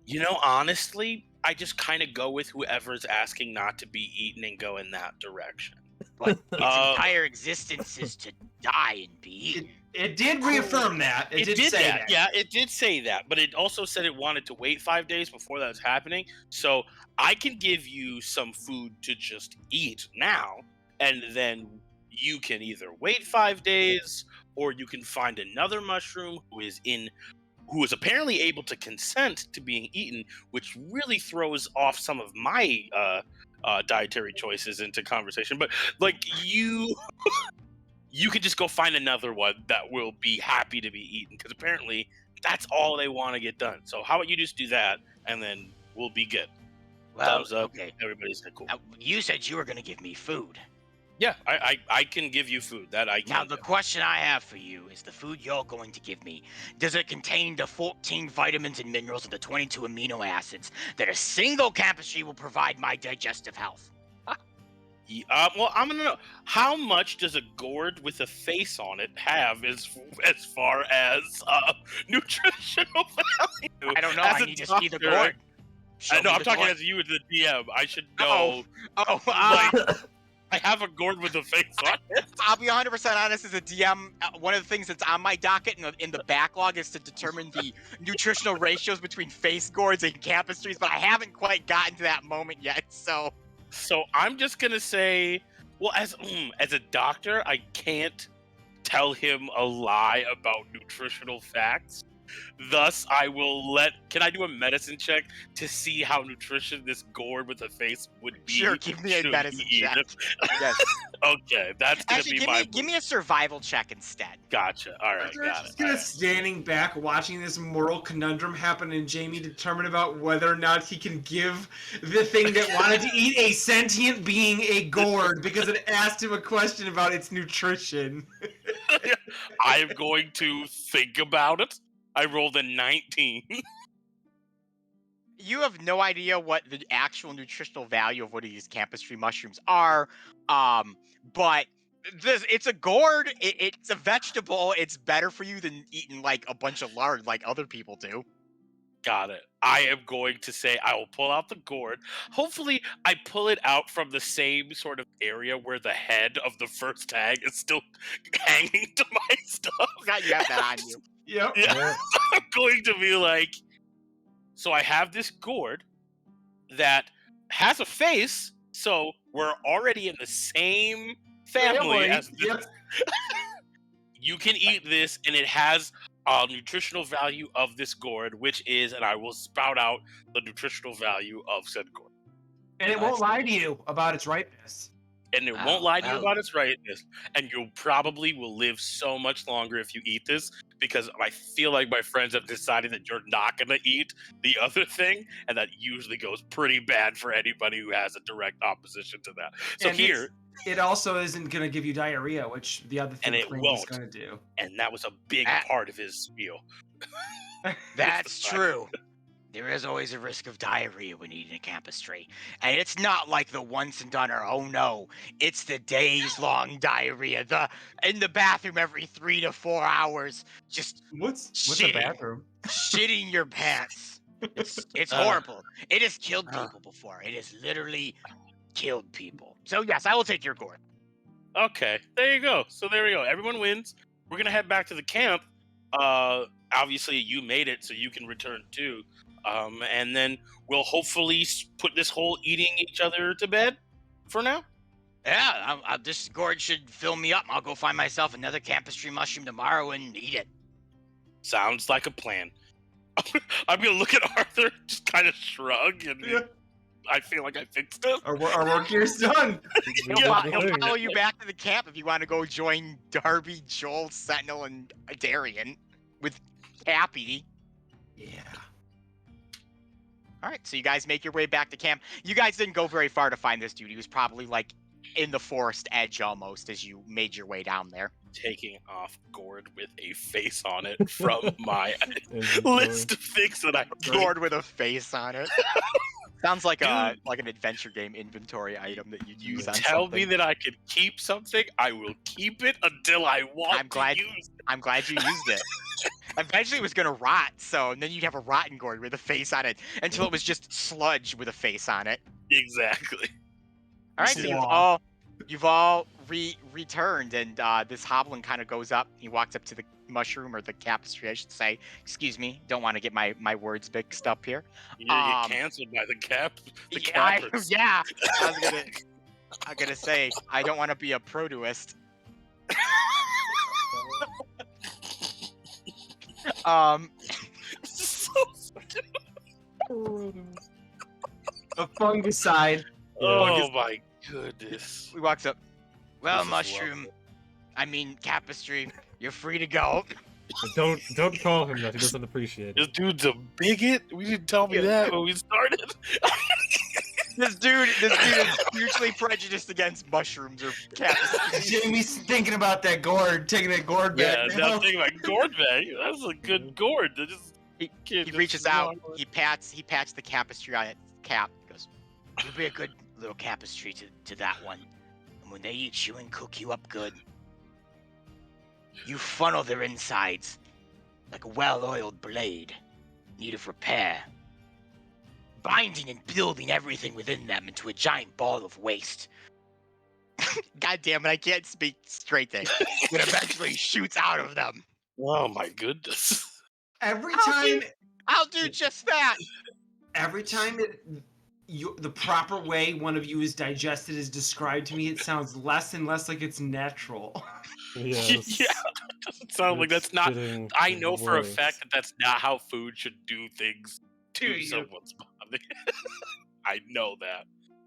You know, honestly, I just kind of go with whoever's asking not to be eaten and go in that direction. But its Uh, entire existence is to die and be eaten. It did reaffirm that. It did say that. Yeah, it did say that, but it also said it wanted to wait 5 days before that was happening. So I can give you some food to just eat now, and then you can either wait 5 days, or you can find another mushroom who is apparently able to consent to being eaten, which really throws off some of my dietary choices into conversation. But like you could just go find another one that will be happy to be eaten, because apparently that's all they want to get done. So how about you just do that, and then we'll be good. Well, Thumbs up. okay. Everybody's like, cool. You said you were going to give me food. Yeah, I can give you food. That I can. Now, the question I have for you is the food you're going to give me, does it contain the 14 vitamins and minerals and the 22 amino acids that a single campus tree will provide my digestive health? Well, I'm gonna know, how much does a gourd with a face on it have as far as nutritional value? I don't know. As I a need to see the doctor, gourd. Show I know. me I'm the talking gourd. as you as the DM. I should know. Oh, Like, I have a gourd with a face on it. I'll be 100% honest. As a DM, one of the things that's on my docket in the backlog is to determine the nutritional ratios between face gourds and campus trees, but I haven't quite gotten to that moment yet. So I'm just gonna say, well, as a doctor, I can't tell him a lie about nutritional facts. Thus, I will let. Can I do a medicine check to see how nutritious this gourd with a face would be? Sure, give me a should medicine we eat check. it? Yes. Okay, that's gonna Actually, be my. give me a survival check instead. Gotcha. All right, Arthur's got it. just kind All of right. standing back, watching this moral conundrum happen, and Jamie determine about whether or not he can give the thing that wanted to eat a sentient being a gourd because it asked him a question about its nutrition. I am going to think about it. I rolled a 19. You have no idea what the actual nutritional value of one of these campus tree mushrooms are, but it's a gourd. It's a vegetable. It's better for you than eating like a bunch of lard like other people do. Got it. I am going to say I will pull out the gourd. Hopefully, I pull it out from the same sort of area where the head of the first tag is still hanging to my stuff. Forgot you have that on you. Yep. Yeah. I'm going to be like, so I have this gourd that has a face, so we're already in the same family as this. Yep. You can eat this, and it has nutritional value of this gourd, which is, and I will spout out the nutritional value of said gourd. And it won't lie to you about its ripeness. And it Oh, won't lie to you well. about its rightness, and you probably will live so much longer if you eat this, because I feel like my friends have decided that you're not going to eat the other thing, and that usually goes pretty bad for anybody who has a direct opposition to that. So And here, it also isn't going to give you diarrhea, which the other thing And it claims won't. is going to do. and that was a big Ah. part of his spiel. That's the fact. true. There is always a risk of diarrhea when eating a campus tree. And it's not like the once and done or oh no, it's the days long diarrhea. The in the bathroom every 3 to 4 hours, just What's Shitting. the bathroom? shitting your pants. It's horrible. It has killed people before. It has literally killed people. So yes, I will take your gourd. Okay, there you go. So there we go. Everyone wins. We're gonna head back to the camp. Obviously you made it, so you can return too. And then we'll hopefully put this whole eating each other to bed for now. Yeah, this gourd should fill me up. I'll go find myself another campus tree mushroom tomorrow and eat it. Sounds like a plan. I'm gonna look at Arthur, just kind of shrug, and Yeah. I feel like I fixed it. Our work here's done. We He'll, did fo- the he'll thing. follow you back to the camp if you want to go join Darby, Joel, Sentinel, and Darian with Cappy. Yeah. All right, so you guys make your way back to camp. You guys didn't go very far to find this dude. He was probably like in the forest edge almost as you made your way down there. Taking off gourd with a face on it from my Inventory. list of things that I Gourd with a face on it. Sounds like an adventure game inventory item that you'd use on Tell something. me that I can keep something. I will keep it until I want I'm glad- to use it. I'm glad you used it. Eventually it was gonna rot, and then you'd have a rotten gourd with a face on it until it was just sludge with a face on it. Exactly. All right, so Blah. you've all returned, and this hoblin kind of goes up. He walks up to the mushroom or the tapestry, I should say. Excuse me, don't want to get my words mixed up here. You're gonna Um, get canceled by the cap. The Yeah, cappers. yeah. I'm gonna say I don't want to be a protoist. So A fungicide. oh my goodness. He walks up. Well, This is mushroom, I mean tapestry, you're free to go. Don't call him that. He doesn't appreciate This it. dude's a bigot. We didn't tell me that when we started. This dude is hugely prejudiced against mushrooms or cats. Jamie's thinking about that gourd, taking that gourd Yeah, back. now now. I'm thinking about gourd bag. That's a good gourd. That just He kid just reaches out. walked- He pats the tapestry on its cap. He goes, You'll be a good little tapestry to that one. And when they eat you and cook you up good, you funnel their insides like a well-oiled blade, need of repair, binding and building everything within them into a giant ball of waste. God damn it, I can't speak straight there. That eventually shoots out of them. Oh my goodness. Every How time, I'll do just that. every time the proper way one of you is digested is described to me, it sounds less and less like it's natural. Yes. Yeah, it doesn't sound like It's that's not. getting I know for a worse. fact that that's not how food should do things Do to you? someone's body. I know that.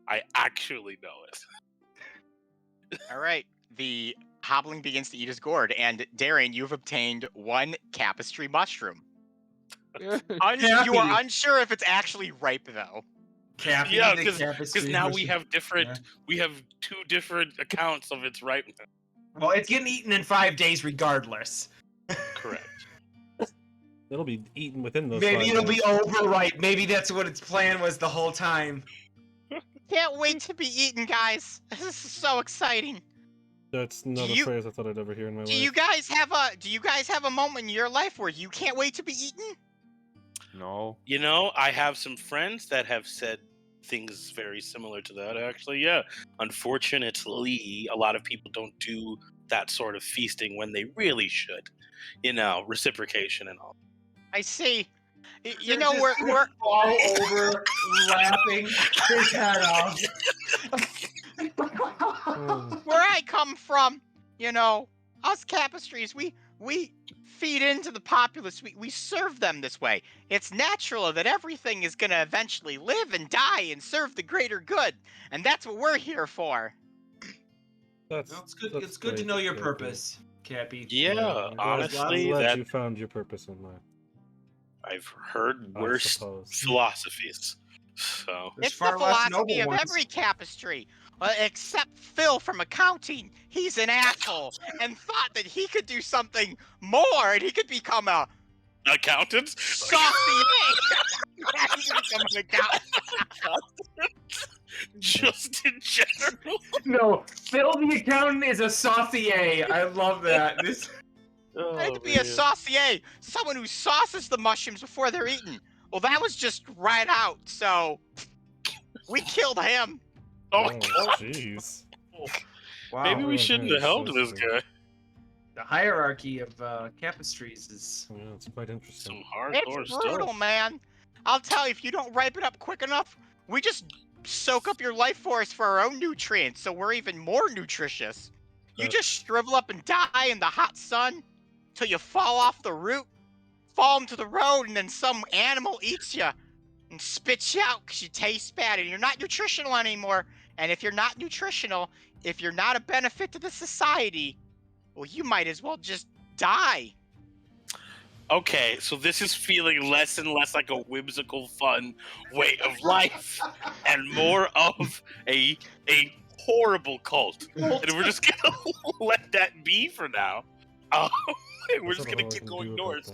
I actually know it. All right. The hobbling begins to eat his gourd, and Darian, you've obtained 1 tapestry mushroom. You are Cappy. unsure if it's actually ripe, though. Cappy, Yeah, the because tapestry now we mushroom. have different. Yeah. We have 2 different accounts of its ripeness. Well, it's getting eaten in 5 days regardless. Correct. It'll be eaten within those. Maybe 5 it'll be days. overripe. Maybe that's what its plan was the whole time. Can't wait to be eaten, guys. This is so exciting. That's not a you- phrase I thought I'd ever hear in my Do life. you guys have a moment in your life where you can't wait to be eaten? No. You know, I have some friends that have said things very similar to that. Actually, yeah. Unfortunately, a lot of people don't do that sort of feasting when they really should. You know, reciprocation and all. I see. You They're know, just gonna we're fall over, laughing his head off. Oh, where I come from, you know, us tapestries, we feed into the populace. We serve them this way. It's natural that everything is gonna eventually live and die and serve the greater good, and that's what we're here for. that's, Well, it's good. that's It's good to great, know your Cappy. purpose, Cappy. Yeah, I'm glad- honestly, I'm glad that you found your purpose in life. I've heard I worse suppose. philosophies. So There's It's far the less philosophy noble of ones. every tapestry, except Phil from accounting. He's an asshole and thought that he could do something more and he could become a accountants. saucier. He could become an accountant. Just in general. No, Phil the accountant is a saucier. I love that. This. I could be a saucier, someone who sauces the mushrooms before they're eaten. Well, that was just right out, so we killed him. Oh, Oh, jeez. Wow. maybe we Oh, shouldn't man, have helped so this sweet. guy. The hierarchy of tapestries is. Yeah, it's quite interesting. Some hardcore It's brutal, stuff. man. I'll tell you, if you don't ripe it up quick enough, we just soak up your life force for our own nutrients, so we're even more nutritious. You just shrivel up and die in the hot sun till you fall off the root, fall into the road, and then some animal eats you and spits you out because you taste bad and you're not nutritional anymore. And if you're not nutritional, if you're not a benefit to the society, well, you might as well just die. Okay, so this is feeling less and less like a whimsical, fun way of life, and more of a horrible cult. And we're just gonna let that be for now. We're just gonna keep going north.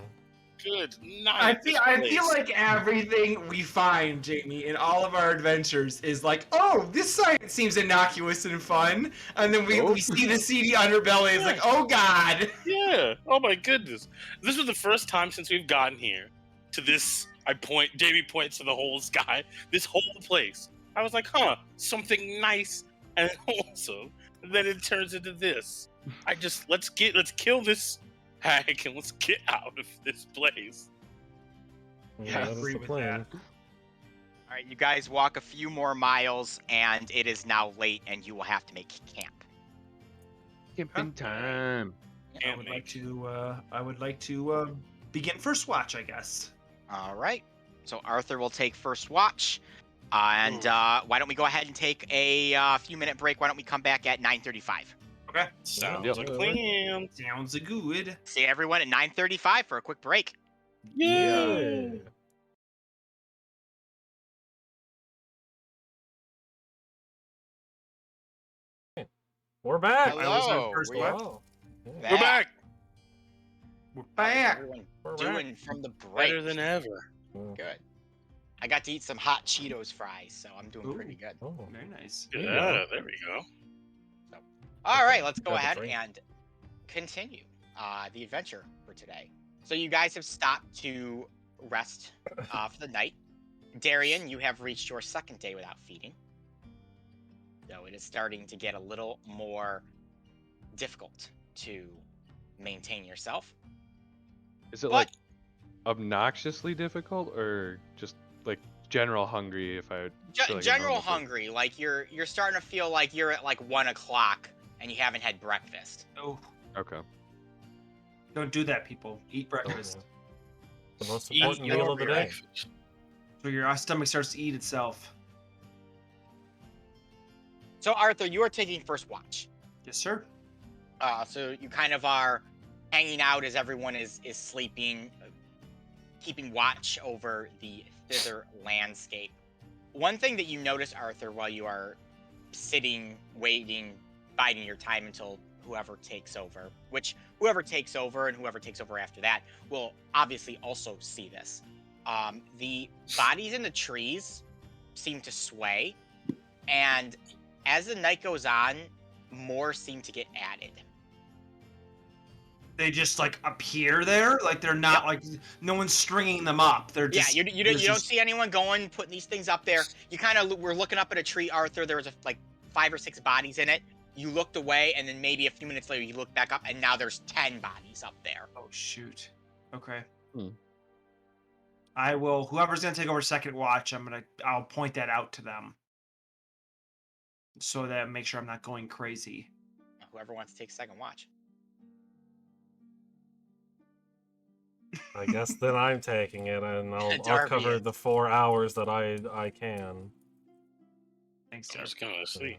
Good night. I feel like everything we find, Jamie, in all of our adventures is like, oh, this science seems innocuous and fun, and then we see the seedy underbelly. It's like, oh god. Yeah. Oh my goodness. This was the first time since we've gotten here to this. Jamie points to the whole sky. This whole place. I was like, huh, something nice and wholesome. And then it turns into this. Let's kill this hag and let's get out of this place. Yeah, that is agree the with plan. All right, you guys walk a few more miles, and it is now late, and you will have to make camp. Camping time. I would like to begin first watch, I guess. All right. So Arthur will take first watch. And why don't we go ahead and take a few-minute break? Why don't we come back at 9:35? Okay. Sounds Yep. like a plan. Sounds good. See everyone at 9:35 for a quick break. Yeah. We're back. Hello. first we- watch. Wow. Yeah, We're back. We're How's back. everyone we're doing back. from the break? Better than ever. Oh, Good. I got to eat some hot Cheetos fries, so I'm doing pretty good. oh. Very nice. There you Yeah, go. there we go. All right, let's go Got the ahead drink. and continue the adventure for today. So you guys have stopped to rest for the night. Darian, you have reached your second day without feeding. So it is starting to get a little more difficult to maintain yourself. Is it But- like obnoxiously difficult or just like general hungry if I feel like a General normal person. hungry, like you're starting to feel like you're at like 1 o'clock and you haven't had breakfast. Oh, Okay. don't do that, people. Eat breakfast. The most Eat important your meal of the day. breakfast. So your stomach starts to eat itself. So Arthur, you are taking first watch. Yes, sir. So you kind of are hanging out as everyone is sleeping, keeping watch over the thither landscape. One thing that you notice, Arthur, while you are sitting, waiting, biding your time until whoever takes over, which whoever takes over and whoever takes over after that will obviously also see this. The bodies in the trees seem to sway, and as the night goes on, more seem to get added. They just like appear there, like they're not like no one's stringing them up. They're just Yeah, you don't see anyone going, putting these things up there. You kind of were looking up at a tree, Arthur. There was like 5 or 6 bodies in it. You looked away, and then maybe a few minutes later, you look back up, and now there's 10 bodies up there. Oh shoot. Okay. Hmm. I will. Whoever's gonna take over second watch, I'll point that out to them, so that make sure I'm not going crazy. Whoever wants to take second watch. I guess then I'm taking it, and I'll Darby cover is. the 4 hours that I can. Thanks, I sir. was gonna see.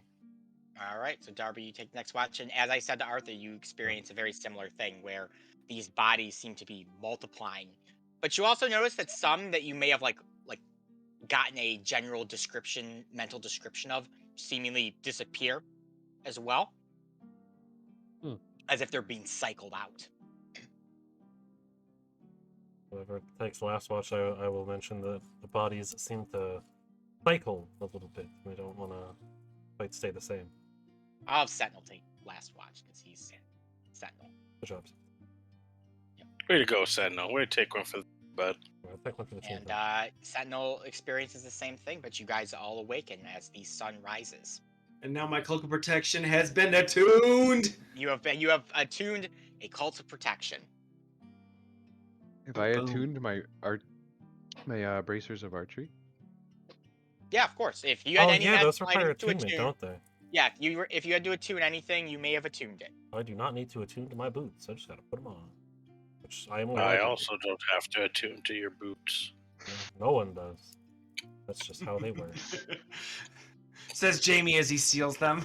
All right, so Darby, you take the next watch, and as I said to Arthur, you experience a very similar thing where these bodies seem to be multiplying. But you also notice that some that you may have like gotten a general description, mental description of, seemingly disappear as well, as if they're being cycled out. Whoever takes last watch, I will mention that the bodies seem to cycle a little bit. We don't want to quite stay the same. I'll have Sentinel take last watch because he's Sentinel. Good job. Way to go, Sentinel. Way to take one for the bud. I'll take one for the team. And Sentinel experiences the same thing, but you guys all awaken as the sun rises. And now my cloak of protection has been attuned. You have attuned a cult of protection. Have I Boom. attuned my bracers of archery? Yeah, of course. If you had Oh any yeah, those magical require items to attunement, attune, don't they? yeah, if you had to attune anything, you may have attuned it. I do not need to attune to my boots. I just gotta put them on. Which I am I allowed to do. also don't have to attune to your boots. No one does. That's just how they work. Says Jamie as he seals them.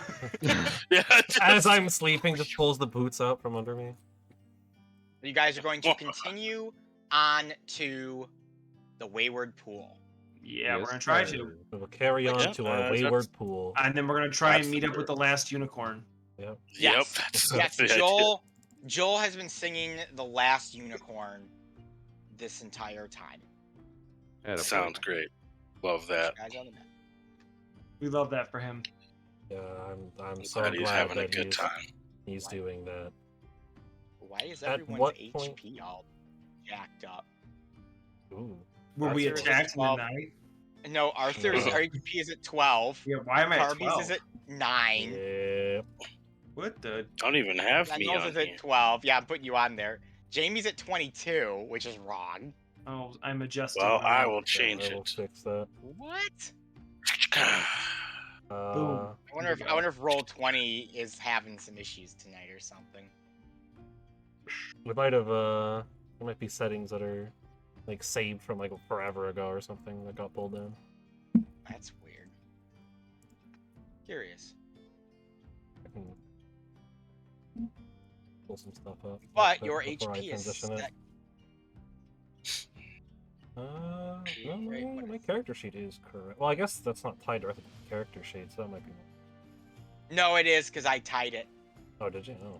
Yeah. As I'm sleeping, just pulls the boots out from under me. You guys are going to continue on to the Wayward Pool. Yeah, we're Yes, gonna try sir. to. We will carry on Yep, to our that's- wayward pool. And then we're gonna try That's and meet the up with the last unicorn. Yep. Yes. Yep. That's Yes, the idea. Joel has been singing The Last Unicorn this entire time. Attaboy. Sounds great. Love that. Guys on the map. We love that for him. Yeah, I'm so Glad he's glad having a that good time. he's doing that. Why is At everyone's what HP point- all jacked up? Ooh. Were we Arthur is attacked in the 12. night? No, Arthur's No. HP is at 12. Yeah, why am I at Darby's 12? is at 9. Yep. What the? Don't even have me Sentinel's on is here. at 12. Yeah, I'm putting you on there. Jamie's at 22, which is wrong. Oh, I'm adjusting. Well, right I now. will change I will it. fix that. What? Boom. I wonder if Roll20 is having some issues tonight or something. We might have there might be settings that are like saved from like forever ago or something that got pulled in. That's weird. Curious. I can pull some stuff up. But before your I HP is transition it. set. No, Right, my, what my is- character sheet is correct. Well, I guess that's not tied directly to the character sheet, so that might be. No, it is because I tied it. Oh, did you? Oh.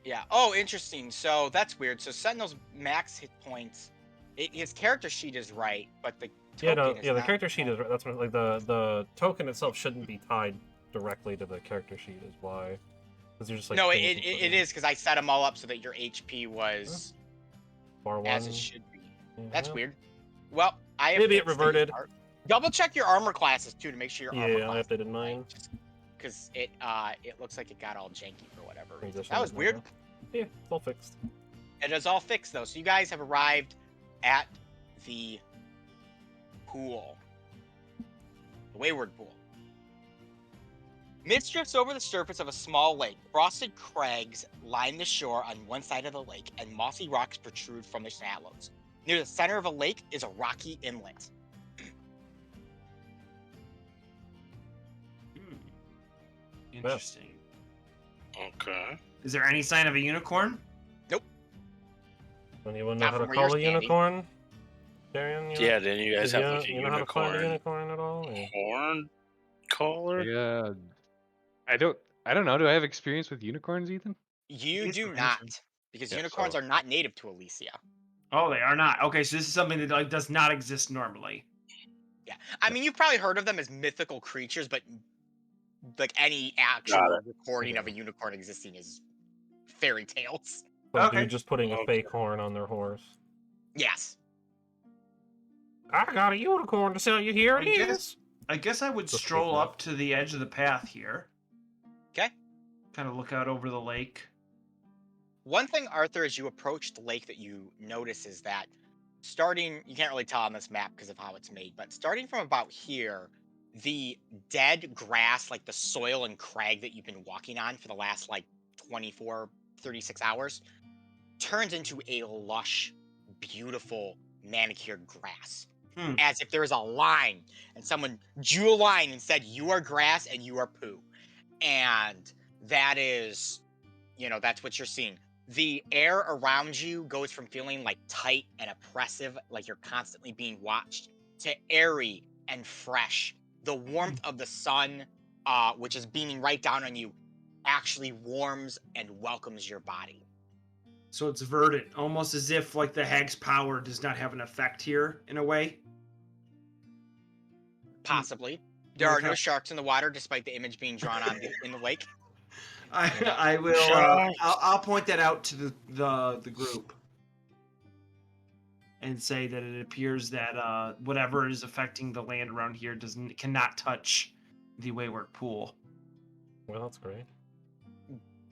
Yeah. Oh, interesting. So that's weird. So Sentinel's max hit points, his character sheet is right, but the Yeah, no, token is yeah, the not. character sheet is that's what, like the token itself shouldn't be tied directly to the character sheet. Is why, because you're just like No, changing it something. is because I set them all up so that your HP was Bar one. as it should be. That's yeah. weird. Well, I have Maybe it fixed the reverted. Double check your armor classes too to make sure your armor Yeah, I class updated mine. because it looks like it got all janky for whatever reason. Transition That was is not weird. bad. Yeah, it's all fixed. It is all fixed though. So you guys have arrived at the pool. The Wayward Pool. Mist drifts over the surface of a small lake. Frosted crags line the shore on one side of the lake, and mossy rocks protrude from the shallows. Near the center of a lake is a rocky inlet. Interesting. Okay. Is there any sign of a unicorn? Anyone know Not how to from where you're call a standing. unicorn? Darian, you know, Yeah, then you guys have like a you know how to find a unicorn unicorn at all? or- horn collar. Yeah. I don't know. Do I have experience with unicorns, Ethan? You Yes, do for not, answer. because Yeah, unicorns so- are not native to Elyssia. Oh, they are not. Okay, so this is something that like does not exist normally. Yeah, I mean, you've probably heard of them as mythical creatures, but like any Got actual recording of a Yeah. unicorn existing is fairy tales. Some Okay. dude just putting a Okay. fake horn on their horse. Yes. I got a unicorn to sell you. Here it I is. guess- I guess I would Just stroll take up to the edge of the path here. 'Kay. Kind of look out over the lake. One thing, Arthur, as you approach the lake that you notice is that starting, you can't really tell on this map because of how it's made, but starting from about here, the dead grass, like the soil and crag that you've been walking on for the last like 24, 36 hours, turns into a lush, beautiful, manicured grass. Hmm. As if there was a line and someone drew a line and said, you are grass and you are poo. And that is, that's what you're seeing. The air around you goes from feeling like tight and oppressive, like you're constantly being watched, to airy and fresh. The warmth of the sun, which is beaming right down on you, actually warms and welcomes your body. So it's verdant, almost as if like the hag's power does not have an effect here in a way. Possibly. There are no Okay. sharks in the water, despite the image being drawn on in the lake. I will. Sharks. I'll point that out to the group, and say that it appears that whatever is affecting the land around here cannot touch the Wayward Pool. Well, that's great.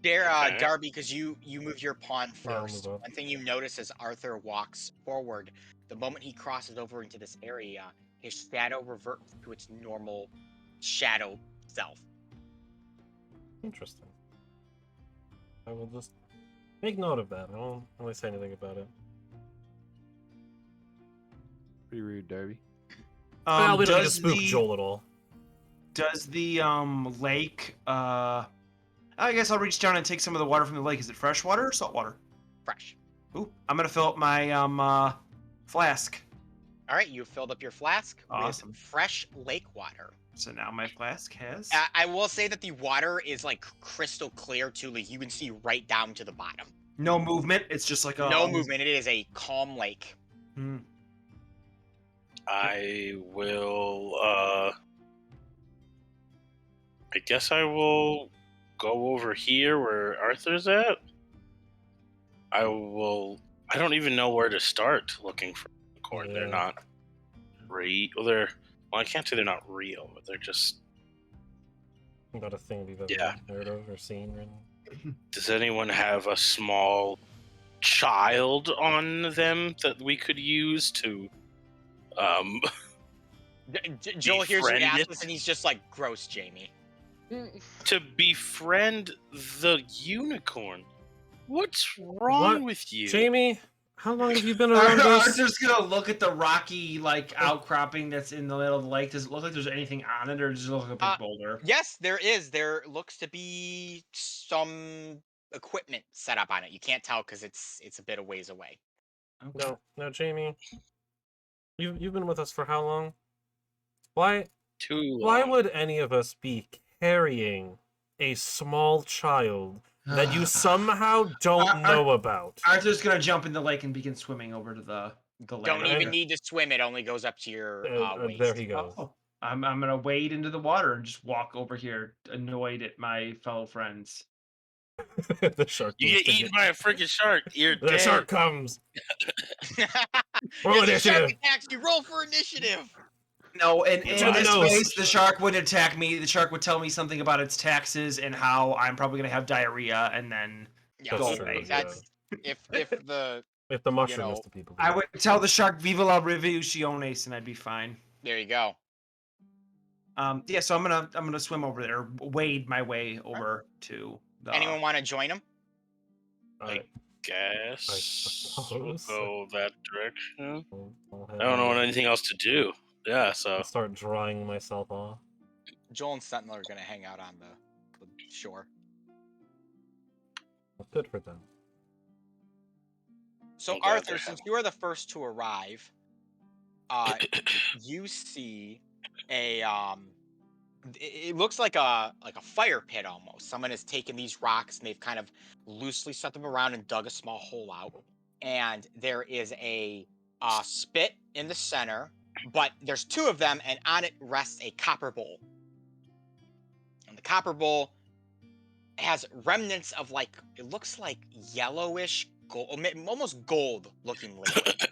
There, Okay. Darby, because you move your pawn Yeah, I'll move first. up. One thing you notice as Arthur walks forward, the moment he crosses over into this area, his shadow reverts to its normal shadow self. Interesting. I will just make note of that. I won't really say anything about it. Pretty rude, Darby. Well, we don't need to does spook the- Joel at all. Does the lake? I guess I'll reach down and take some of the water from the lake. Is it fresh water or salt water? Fresh. Ooh, I'm gonna fill up my flask. All right, you filled up your flask Awesome. with fresh lake water. So now my flask has. I will say that the water is like crystal clear too. Like you can see right down to the bottom. No movement. It's just like a No movement. It is a calm lake. Hmm. I will. I guess I will go over here where Arthur's at. I don't even know where to start looking for unicorn. They're Yeah. not real. Well, I can't say they're not real, but they're just. Not a thing we've ever Yeah. heard of or seen, really. Does anyone have a small child on them that we could use to? Joel hears you Befriend ask it? this, and he's just like, "Gross, Jamie." To befriend the unicorn. What's wrong What? with you? Jamie, how long have you been around us? Arthur's gonna look at the rocky outcropping that's in the middle of the lake. Does it look like there's anything on it, or does it look like a big boulder? Yes, there is. There looks to be some equipment set up on it. You can't tell because it's a bit of ways away. Okay. No, Jamie. You've been with us for how long? Why Why would any of us be carrying a small child that you somehow don't know about? Arthur's gonna jump in the lake and begin swimming over to the land. Don't Okay. even need to swim. It only goes up to your waist. There he goes. Oh, I'm gonna wade into the water and just walk over here, annoyed at my fellow friends. The shark. You moves get to eaten by a freaking shark. You're The dead. shark comes. Roll If the shark initiative. attacks you, roll for initiative. No, and It's in on the this nose. case, the shark wouldn't attack me. The shark would tell me something about its taxes and how I'm probably gonna have diarrhea, and then Yeah, Go true, away. yeah. that's if the If the mushroom know, is the people. I would tell the shark "Viva la revoluciones" and I'd be fine. there you go. Yeah, so I'm gonna swim over there, wade my way over to the. Anyone want to join him? I Guess we'll suppose. go that direction. I'll I don't know anything else to do. Yeah, so I'll start drying myself off. Joel and Sentinel are going to hang out on the shore. Well, good for them. So I'm glad Arthur, they're since you are the first to arrive, you see a it looks like a fire pit almost. Someone has taken these rocks and they've kind of loosely set them around and dug a small hole out. And there is a spit in the center, but there's two of them, and on it rests a copper bowl. And the copper bowl has remnants of like, it looks like yellowish gold, almost gold looking liquid.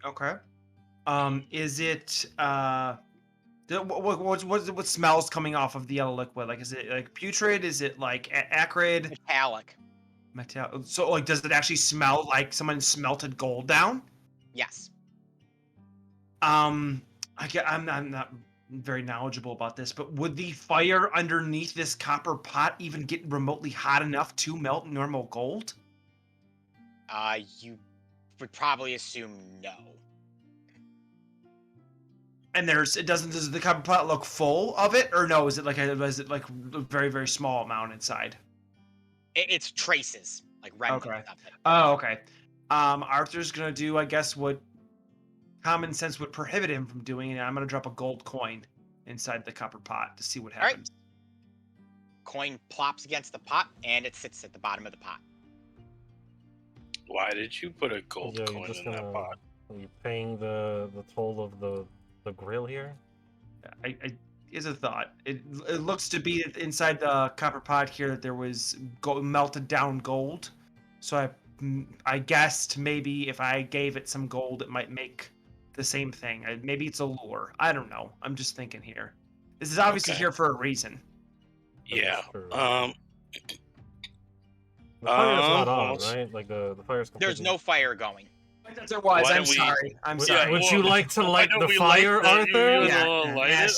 Okay. Is it what smells coming off of the yellow liquid? Like, is it like putrid? Is it like acrid? Metallic. Metal. So, like, does it actually smell like someone smelted gold down? Yes. I'm not very knowledgeable about this, but would the fire underneath this copper pot even get remotely hot enough to melt normal gold? You would probably assume no. And does the copper pot look full of it, or no? Is it like a very, very small amount inside? It's traces, like remnants Okay. of it. Oh, okay. Arthur's gonna do, I guess, what common sense would prohibit him from doing, and I'm gonna drop a gold coin inside the copper pot to see what All right. happens. Coin plops against the pot, and it sits at the bottom of the pot. why did you put a gold Yeah, you're coin just in that gonna. pot? Are you paying the toll of the grill here? I is a thought. It looks to be inside the copper pot here that there was melted down gold. So I guessed maybe if I gave it some gold, it might make the same thing. Maybe it's a lure. I don't know. I'm just thinking here. This is obviously Okay. here for a reason. Yeah. Sure. Um. The fire's not on, almost. right? Like the fire's completely. There's no fire going. There was. Why I'm don't we- sorry. I'm Would, sorry. would you Well, like to why light don't the we light fire, the- Arthur? you- Yeah, wanna light yeah, it?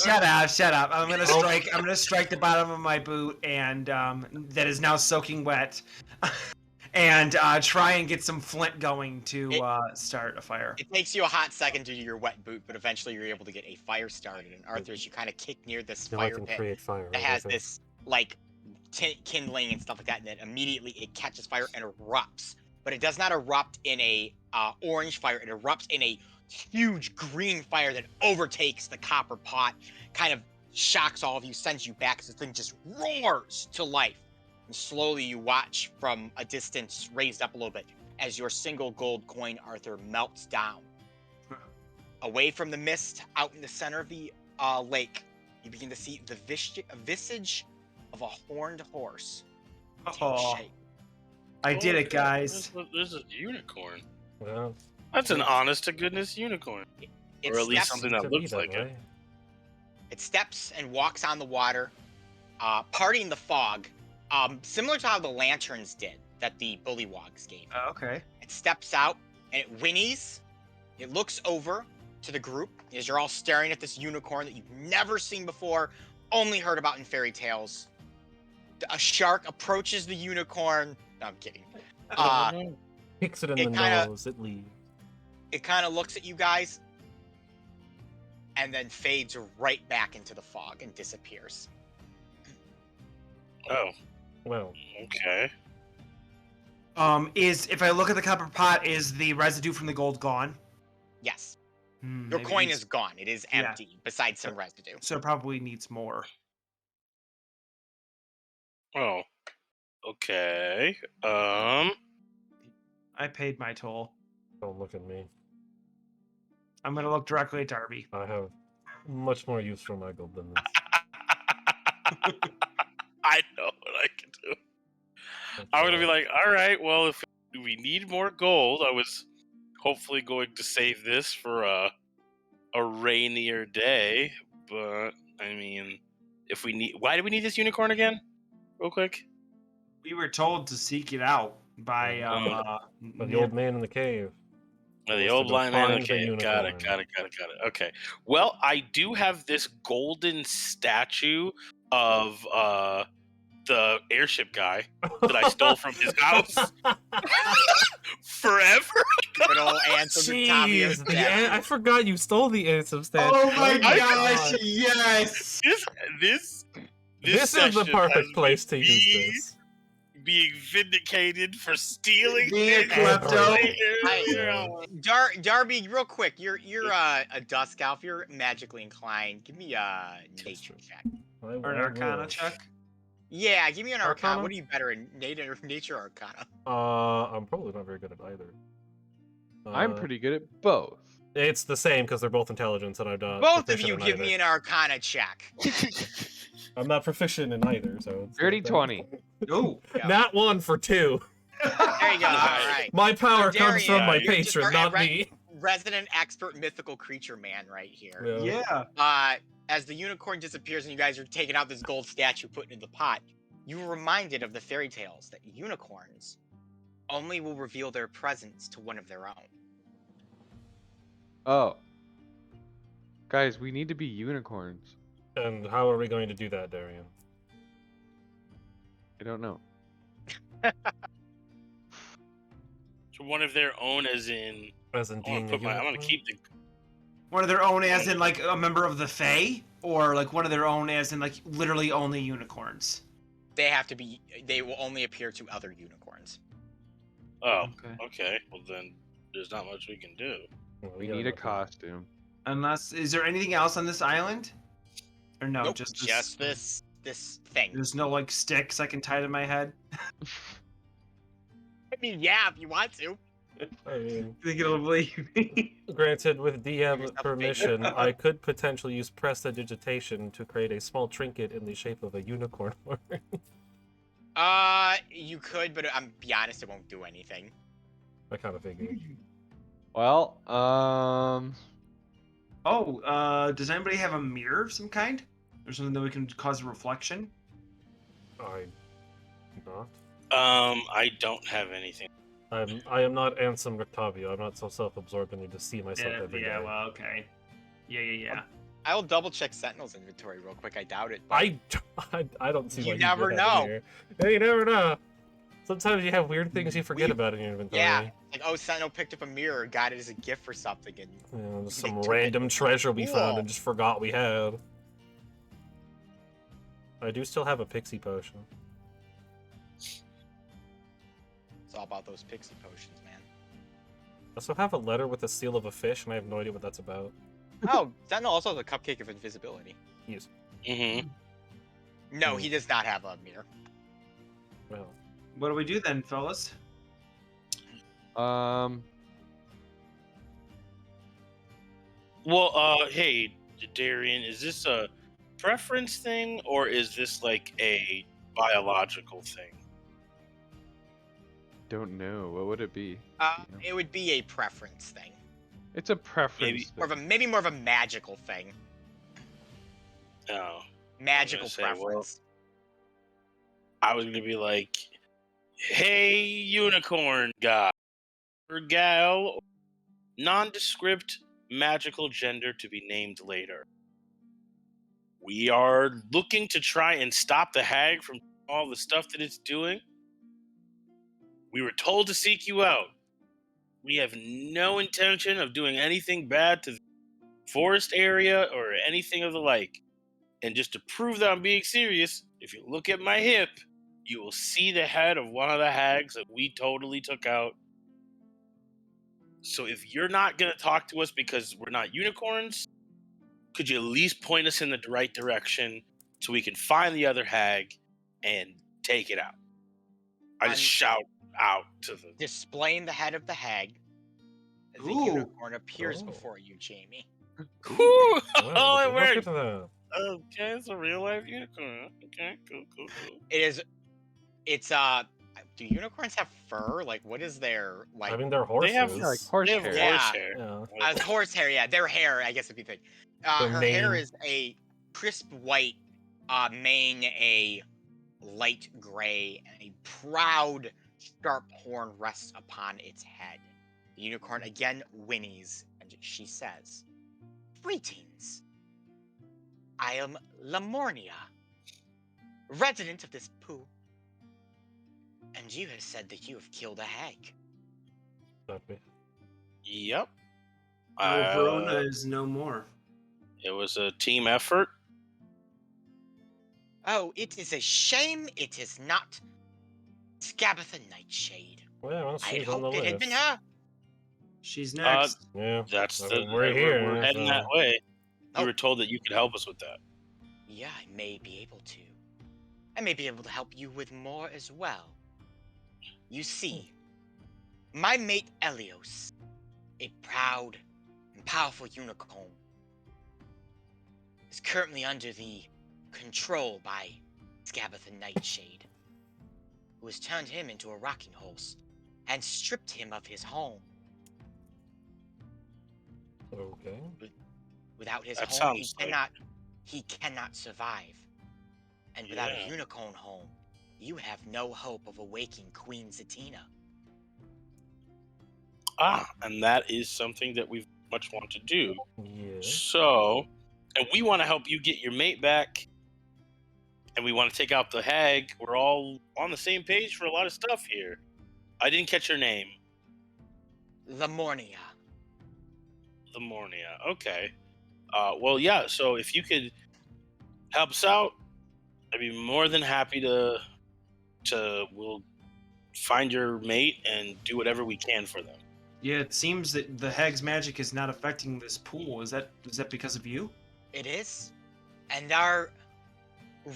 shut up. I'm gonna Oh. strike. I'm gonna strike the bottom of my boot, and that is now soaking wet, and try and get some flint going to start a fire. It takes you a hot second to do your wet boot, but eventually you're able to get a fire started. And Arthur, as you kind of kick near this You know, I fire can pit create fire. that right, has Arthur? this like kindling and stuff like that, and then immediately it catches fire and erupts. But it does not erupt in a orange fire. It erupts in a huge green fire that overtakes the copper pot, kind of shocks all of you, sends you back as the thing just roars to life. And slowly you watch from a distance, raised up a little bit, as your single gold coin, Arthur, melts down. Away from the mist, out in the center of the lake, you begin to see the visage of a horned horse. take Oh, shape. I did it, guys. This is a unicorn. Well, That's an honest to goodness unicorn, It or at least steps- something to that be looks like it. way. It steps and walks on the water, parting the fog, similar to how the lanterns did that the bullywogs gave. Okay. It steps out and it whinnies. It looks over to the group as you're all staring at this unicorn that you've never seen before, only heard about in fairy tales. A shark approaches the unicorn. No, I'm kidding. Kicks it in it the kinda- nose. It leaves. It kind of looks at you guys and then fades right back into the fog and disappears. Oh, Well, okay. Is if I look at the copper pot, is the residue from the gold gone? Yes, Hmm, your maybe coin needs- is gone. It is Yeah. empty, besides some residue. So it probably needs more. Oh, okay. I paid my toll. don't look at me. I'm gonna look directly at Darby. I have much more use for my gold than this. I know what I can do. I'm gonna be like, all right, well, if we need more gold, I was hopefully going to save this for a rainier day, but I mean, if we need, why do we need this unicorn again? Real quick. We were told to seek it out by By the old man in the cave. Oh, the was to old go blind man. find the Okay, got it. unicorn. Okay. Well, I do have this golden statue of the airship guy that I stole from his house forever. Good old Ansem Octavio Jeez, I statue. forgot you stole the Ansem statue. Oh my my gosh, God. yes! This This is the session perfect has place to been use me this. being vindicated for stealing Being a things klepto. earlier Yeah. on. Darby, real quick, you're a dusk elf. You're magically inclined. Give me a nature check. Or an Arcana check. Yeah, give me an arcana. Arcana? What are you better in, nature or arcana? I'm probably not very good at either. I'm pretty good at both. It's the same because they're both intelligence, and I'm not. Both of proficient you in give either. me an arcana check. I'm not proficient in either, so. It's Dirty not that- 20. Ooh. Yeah. Not 1 for 2. There you go. All right. My power So, comes from Darian, my you're just patron, our not me. Resident expert mythical creature man right here. Yeah. As the unicorn disappears and you guys are taking out this gold statue, putting it in the pot, you were reminded of the fairy tales that unicorns only will reveal their presence to one of their own. Oh. Guys, we need to be unicorns. And how are we going to do that, Darian? I don't know. So one of their own, as in, As in I'm being gonna, a unicorn? I'm gonna keep the. One of their own as in like a member of the Fae? Or like one of their own as in like literally only unicorns? They have to be. They will only appear to other unicorns. Oh, Okay. okay. Well then, there's not much we can do. Well, We gotta need a go for- costume. Unless is there anything else on this island? Or no, Nope, just this thing. There's no like sticks I can tie to my head. I mean, yeah, if you want to. I mean, You think it'll believe me? granted, with DM Here's a permission, I could potentially use prestidigitation to create a small trinket in the shape of a unicorn horn. You could, but I'm be honest, it won't do anything. I kind of figured. Well, Oh, does anybody have a mirror of some kind? Or something that we can cause a reflection? I do not. I don't have anything. I am not Ansem Octavio. I'm not so self-absorbed. I need to see myself every day. well, okay. Yeah. I will double check Sentinel's inventory real quick. I doubt it. But I don't see. You why never would have it know. here. Yeah, you never know. Sometimes you have weird things you forget We- about in your inventory. yeah, like Sentinel picked up a mirror, got it as a gift for something, and You know, just They some took it. random treasure we found Cool. and just forgot we had. I do still have a pixie potion. it's all about those pixie potions, man. I also have a letter with the seal of a fish, and I have no idea what that's about. Oh, Sentinel also has a cupcake of invisibility. Yes. Mm-hmm. No, he does not have a mirror. Well, What do we do then, fellas? Well, hey, Darian, is this a preference thing or is this like a biological thing? don't know. What would it be? Uh, You know? it would be a preference thing, It's a preference. Maybe- thing. maybe more of a magical thing. No. Magical say, well, preference. I was gonna be like, hey, unicorn guy or gal, nondescript magical gender to be named later. We are looking to try and stop the hag from all the stuff that it's doing. We were told to seek you out. We have no intention of doing anything bad to the forest area or anything of the like. And just to prove that I'm being serious, if you look at my hip, you will see the head of one of the hags that we totally took out. So if you're not going to talk to us because we're not unicorns, could you at least point us in the right direction so we can find the other hag and take it out? I just shout out to the... Displaying the head of the hag, the Ooh. unicorn appears Oh. before you, Jamie. Ooh, wow, oh, it look worked! at that. Okay, it's a real life unicorn. Okay, cool. It's do unicorns have fur? Like, what is their like? I mean, they're horses. They have Yeah, like horse They have hair. Yeah. horsehair. Yeah. Horsehair, yeah, their hair, I guess would be the thing. Their Her hair mane. is a crisp white, mane a light gray, and a proud, sharp horn rests upon its head. The unicorn again whinnies, and she says, "Greetings. I am Lamornia, resident of this pool. And you have said that you have killed a hag." Copy. Yep. Oh, Verona is no more. It was a team effort. Oh, it is a shame it is not Scabatha Nightshade. Well, I had she's on the hoped it had been list. her. She's next. Yeah. That's I the mean, we're here. we're heading that so- way. You Oh. were told that you could help us with that. Yeah, I may be able to. I may be able to help you with more as well. You see, my mate Elios, a proud and powerful unicorn, is currently under the control by Scabatha Nightshade, who has turned him into a rocking horse and stripped him of his home. Okay. Without his That home, sounds like- he cannot survive. And without Yeah. a unicorn home, you have no hope of awaking Queen Zatina. And that is something that we much want to do. Yeah. So, and we want to help you get your mate back, and we want to take out the hag. We're all on the same page for a lot of stuff here. I didn't catch your name. Lamornia. Lamornia. Okay. Well, yeah. So if you could help us out, I'd be more than happy to. We'll find your mate and do whatever we can for them. Yeah, it seems that the hag's magic is not affecting this pool. Is that because of you? It is. And our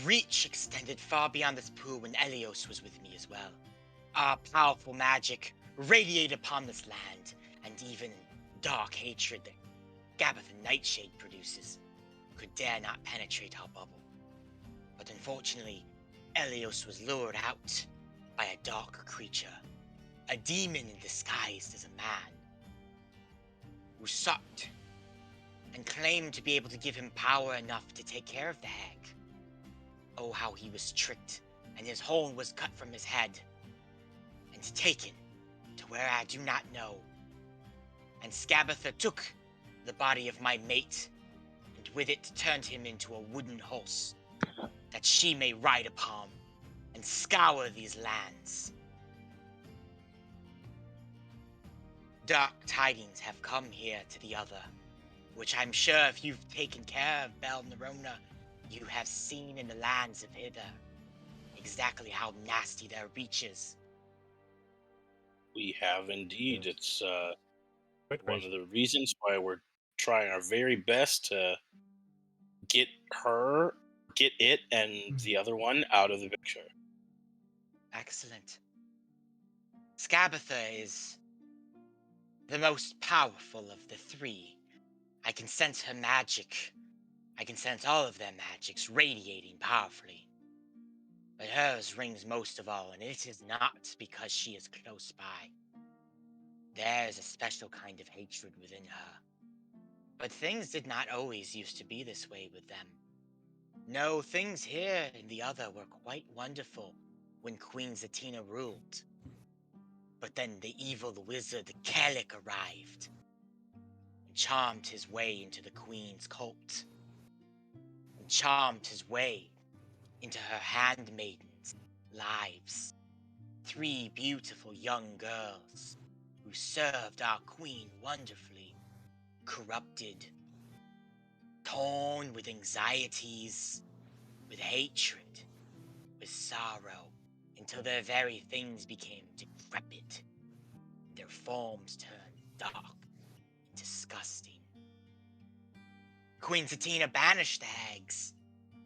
reach extended far beyond this pool when Elios was with me as well. Our powerful magic radiated upon this land, and even dark hatred that Scabatha Nightshade produces could dare not penetrate our bubble. But unfortunately, Elios was lured out by a dark creature, a demon disguised as a man, who sought and claimed to be able to give him power enough to take care of the hag. Oh, how he was tricked, and his horn was cut from his head, and taken to where I do not know. And Scabatha took the body of my mate, and with it turned him into a wooden horse, that she may ride upon and scour these lands. Dark tidings have come here to the other, which I'm sure if you've taken care of Bel Nerona, you have seen in the lands of hither exactly how nasty their reach is. We have indeed. It's Quite one crazy. of the reasons why we're trying our very best to get it, and the other one out of the picture. Excellent. Scabatha is the most powerful of the three. I can sense her magic. I can sense all of their magics radiating powerfully. But hers rings most of all, and it is not because she is close by. There's a special kind of hatred within her. But things did not always used to be this way with them. No, things here in the other were quite wonderful when Queen Zatina ruled. But then the evil wizard Kalik arrived and charmed his way into the Queen's cult. And charmed his way into her handmaidens' lives. 3 beautiful young girls who served our Queen wonderfully, corrupted, torn with anxieties, with hatred, with sorrow, until their very things became decrepit. Their forms turned dark and disgusting. Queen Zatina banished the hags,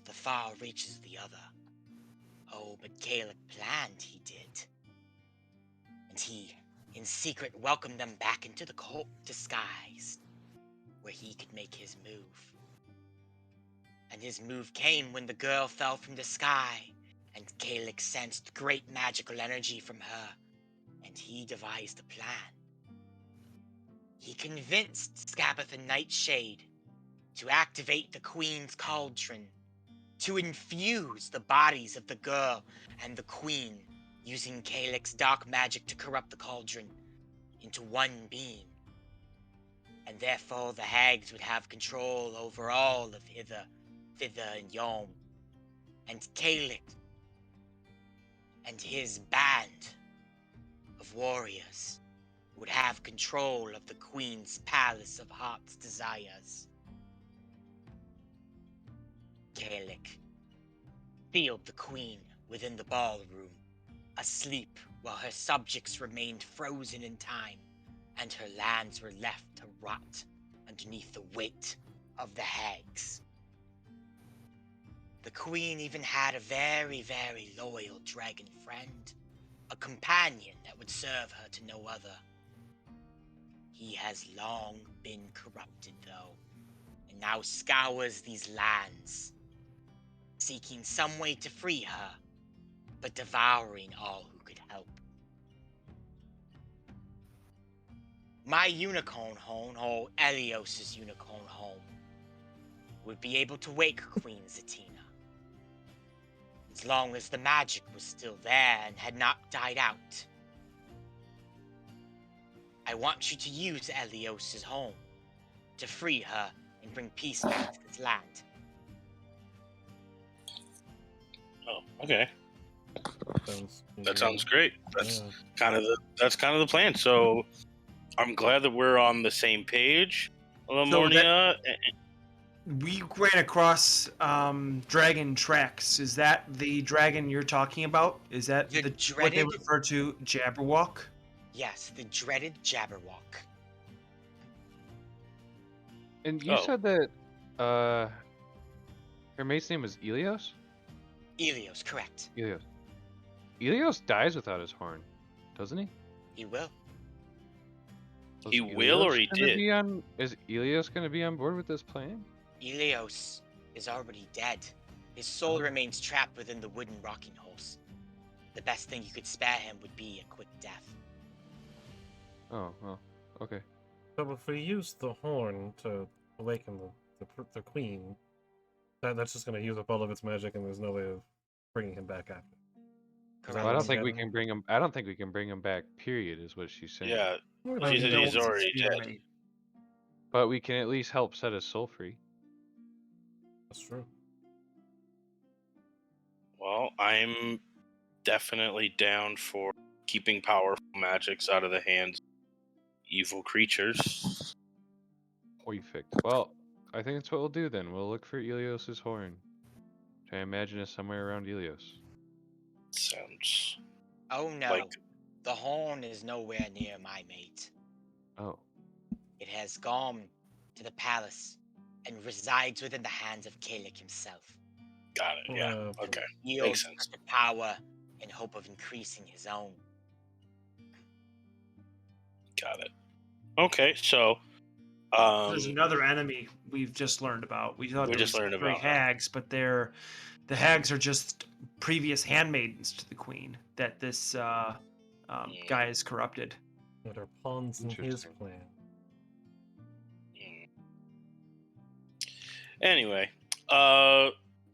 the far reaches of the other. Oh, but Kalik planned he did. And he, in secret, welcomed them back into the cult disguised, where he could make his move. And his move came when the girl fell from the sky, and Kalik sensed great magical energy from her, and he devised a plan. He convinced Scabatha Nightshade to activate the Queen's cauldron, to infuse the bodies of the girl and the Queen, using Kalik's dark magic to corrupt the cauldron, into one being, and therefore the hags would have control over all of Hither, Thither, and Yom, and Kalek and his band of warriors would have control of the Queen's Palace of Heart's Desires. Kalek sealed the Queen within the ballroom, asleep while her subjects remained frozen in time, and her lands were left to rot underneath the weight of the hags. The Queen even had a very, very loyal dragon friend, a companion that would serve her to no other. He has long been corrupted, though, and now scours these lands, seeking some way to free her, but devouring all who could help. My unicorn home, or Elios's unicorn home, would be able to wake Queen Zatina, as long as the magic was still there and had not died out. I want you to use Elios's home to free her and bring peace back to this land. Oh, okay. That sounds Yeah. great. That's kind of the plan. So I'm glad that we're on the same page, Lamornia. We ran across dragon tracks. Is that the dragon you're talking about? Is that The what they dreaded- refer to, Jabberwock? Yes, the dreaded Jabberwock. And you Oh. said that her mate's name was Elios? Elios, correct. Elios. Elios dies without his horn, doesn't he? He will. Was He will or Elios he gonna did? be on- Is Elios going to be on board with this plan? Elios is already dead. His soul Oh. remains trapped within the wooden rocking horse. The best thing you could spare him would be a quick death. Oh, well, okay. So if we use the horn to awaken the queen, that's just going to use up all of its magic, and there's no way of bringing him back after. Well, I what don't I'm think we getting? can bring him. I don't think we can bring him back. Period, is what she's saying. Yeah, Well, she said then he's don't- already dead. Experiment. But we can at least help set his soul free. That's true. Well, I'm definitely down for keeping powerful magics out of the hands of evil creatures. Perfect. Well, I think that's what we'll do then. We'll look for Elios's horn. Which I imagine is somewhere around Elios. Sounds Oh no, like the horn is nowhere near my mate. Oh. It has gone to the palace and resides within the hands of Kalek himself. got it. Yeah. Okay. He Makes wields sense. the power in hope of increasing his own. Got it. Okay. So, There's another enemy we've just learned about. We thought We there just was learned three about. hags, but the hags are just previous handmaidens to the queen that this guy is corrupted. That are pawns in his Interesting. plan. Anyway,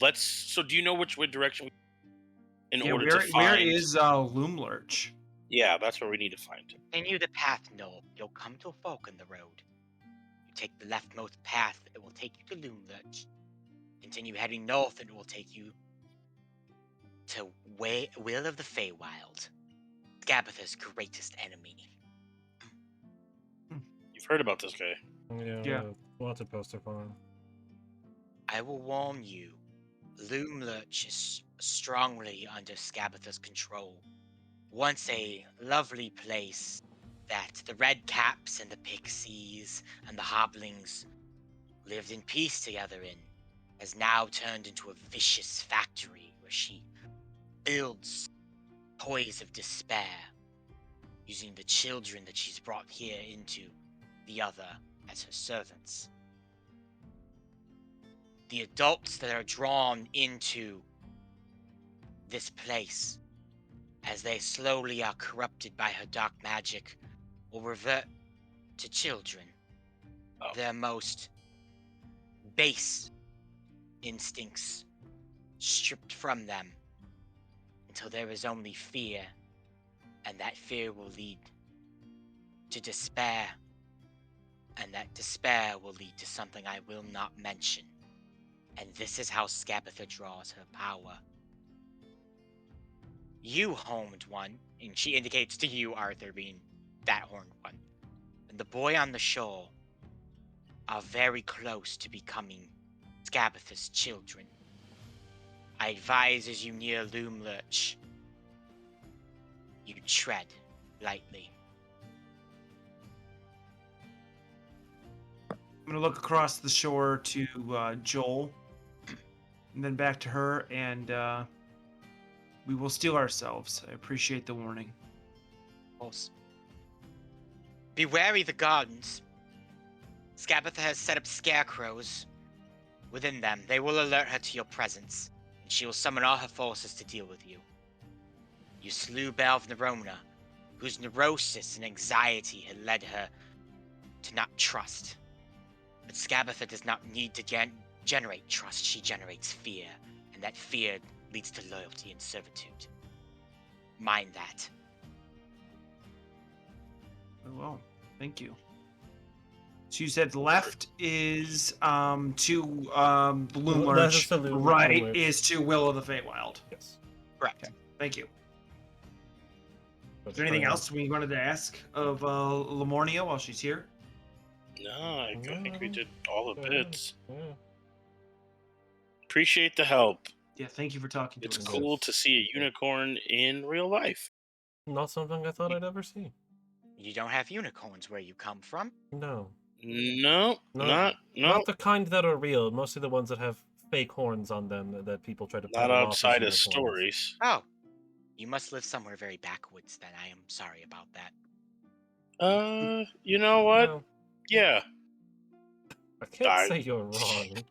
let's. So, do you know which way direction? In Yeah, order where to find. is Loomlurch? Yeah, that's where we need to find. Continue the path north. You'll come to a fork in the road. You take the leftmost path, it will take you to Loomlurch. Continue heading north, and it will take you to Will of the Faewild, Scabatha's greatest enemy. You've heard about this guy. Yeah. Wanted poster for him. I will warn you, Loomlurch is strongly under Scabatha's control. Once a lovely place that the Red Caps and the Pixies and the Hoblings lived in peace together in, has now turned into a vicious factory where she builds toys of despair, using the children that she's brought here into the other as her servants. The adults that are drawn into this place, as they slowly are corrupted by her dark magic, will revert to children. Oh. Their most base instincts stripped from them until there is only fear, and that fear will lead to despair. And that despair will lead to something I will not mention. And this is how Scabatha draws her power. You, Horned One, and she indicates to you, Arthur, being that Horned One, and the boy on the shore are very close to becoming Scabatha's children. I advise as you near Loom Lurch, you tread lightly. I'm gonna look across the shore to Joel, and then back to her, and we will steel ourselves. I appreciate the warning. Of course. Be wary the gardens. Scabatha has set up scarecrows. Within them, they will alert her to your presence, and she will summon all her forces to deal with you. You slew Belv Nerona, whose neurosis and anxiety had led her to not trust. But Scabatha does not need to generate trust, she generates fear, and that fear leads to loyalty and servitude. Mind that. Well, thank you. So you said left is to the Loom Left Lurch, is to Loom right Lurch. is to Will of the Faewild. Yes. Correct. Thank you. Is there anything else we wanted to ask of Lamornia while she's here? No, I think we No. did all the Yeah. bits. Yeah. Appreciate the help. Yeah, thank you for talking to It's us. cool to see a unicorn in real life. Not something I thought I'd ever see. You don't have unicorns where you come from? No. No, No, no, Not the kind that are real. Mostly the ones that have fake horns on them that people try to not peddle off as outside of unicorns. stories. Oh. You must live somewhere very backwoods then. I am sorry about that. You know what? Well, Yeah, I can't I- say you're wrong.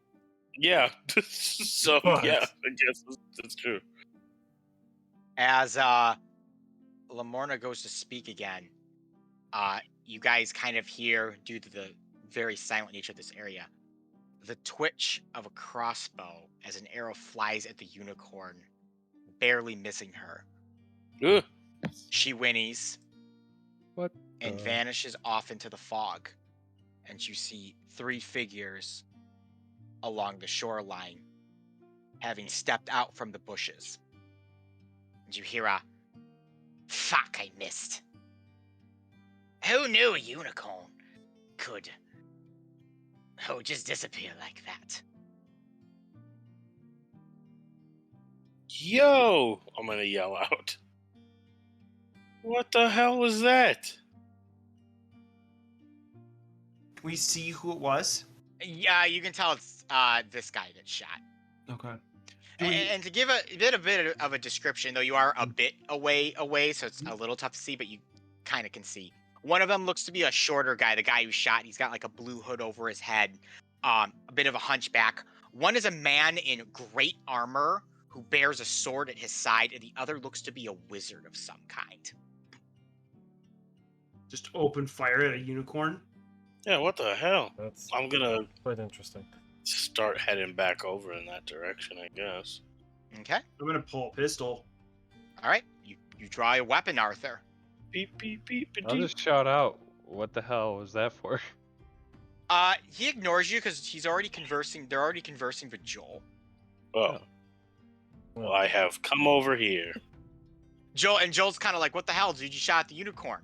yeah. So But- yeah, I guess that's true. As Lamorna goes to speak again, you guys kind of hear, due to the very silent nature of this area, the twitch of a crossbow as an arrow flies at the unicorn, barely missing her. Ugh. She whinnies What and the- vanishes off into the fog, and you see 3 figures along the shoreline, having stepped out from the bushes. And you hear a, "Fuck, I missed. Who knew a unicorn could, just disappear like that?" Yo! I'm gonna yell out. What the hell was that? Can we see who it was? Yeah, you can tell it's this guy that shot. Okay. And to give a bit of a description, though you are a bit away, so it's a little tough to see, but you kind of can see. One of them looks to be a shorter guy, the guy who shot. He's got like a blue hood over his head, a bit of a hunchback. One is a man in great armor who bears a sword at his side, and the other looks to be a wizard of some kind. Just open fire at a unicorn? Yeah, what the hell? That's I'm gonna quite interesting. start heading back over in that direction, I guess. Okay, I'm gonna pull a pistol. all right. You draw a weapon, Arthur. Beep, beep, beep, I'll just shout out, what the hell was that for? He ignores you because he's already conversing. They're already conversing with Joel. Oh. Well, I have come over here. Joel's kind of like, "What the hell, dude? You shot the unicorn."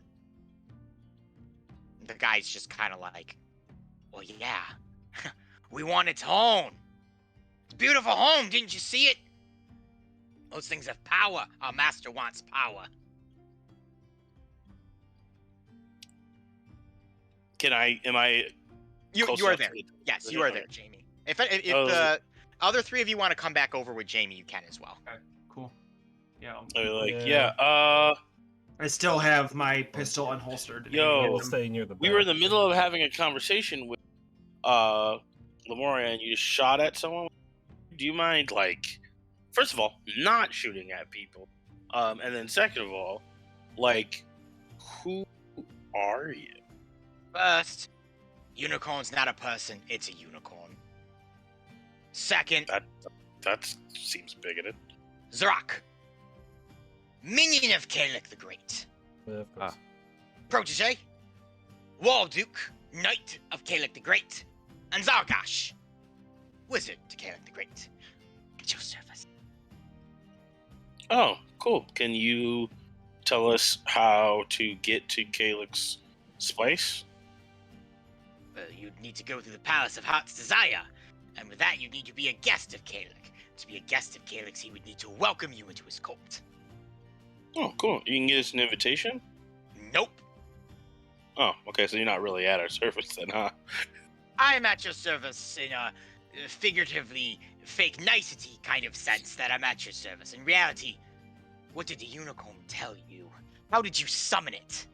The guy's just kind of like, "Well, yeah, we want its home. It's a beautiful home, didn't you see it? Those things have power. Our master wants power." Am I You close are enough there. to the- Yes, the you are gentleman? there, Jamie. If Oh, the other 3 of you want to come back over with Jamie, you can as well. Cool. Yeah. They're like, Yeah. I still have my pistol unholstered. and Yo. I aiming will at them. stay near the we were in back. the middle of having a conversation with Lemoria, and you just shot at someone. Do you mind, like, first of all, not shooting at people, and then second of all, like, who are you? First, unicorn's not a person, it's a unicorn. Second, That seems bigoted. Zrak, minion of Kalek the Great. Yeah, of course. Protege, Warduke, Knight of Kalek the Great, and Zargash, Wizard to Kalek the Great. At your service. Oh, cool. Can you tell us how to get to Calyx's place? Well, you'd need to go through the Palace of Heart's Desire, and with that, you'd need to be a guest of Kalek. To be a guest of Kalek's, he would need to welcome you into his court. Oh, cool. You can get us an invitation? Nope. Oh, okay, so you're not really at our service then, huh? I am at your service in a figuratively fake nicety kind of sense that I'm at your service. In reality, what did the unicorn tell you? How did you summon it?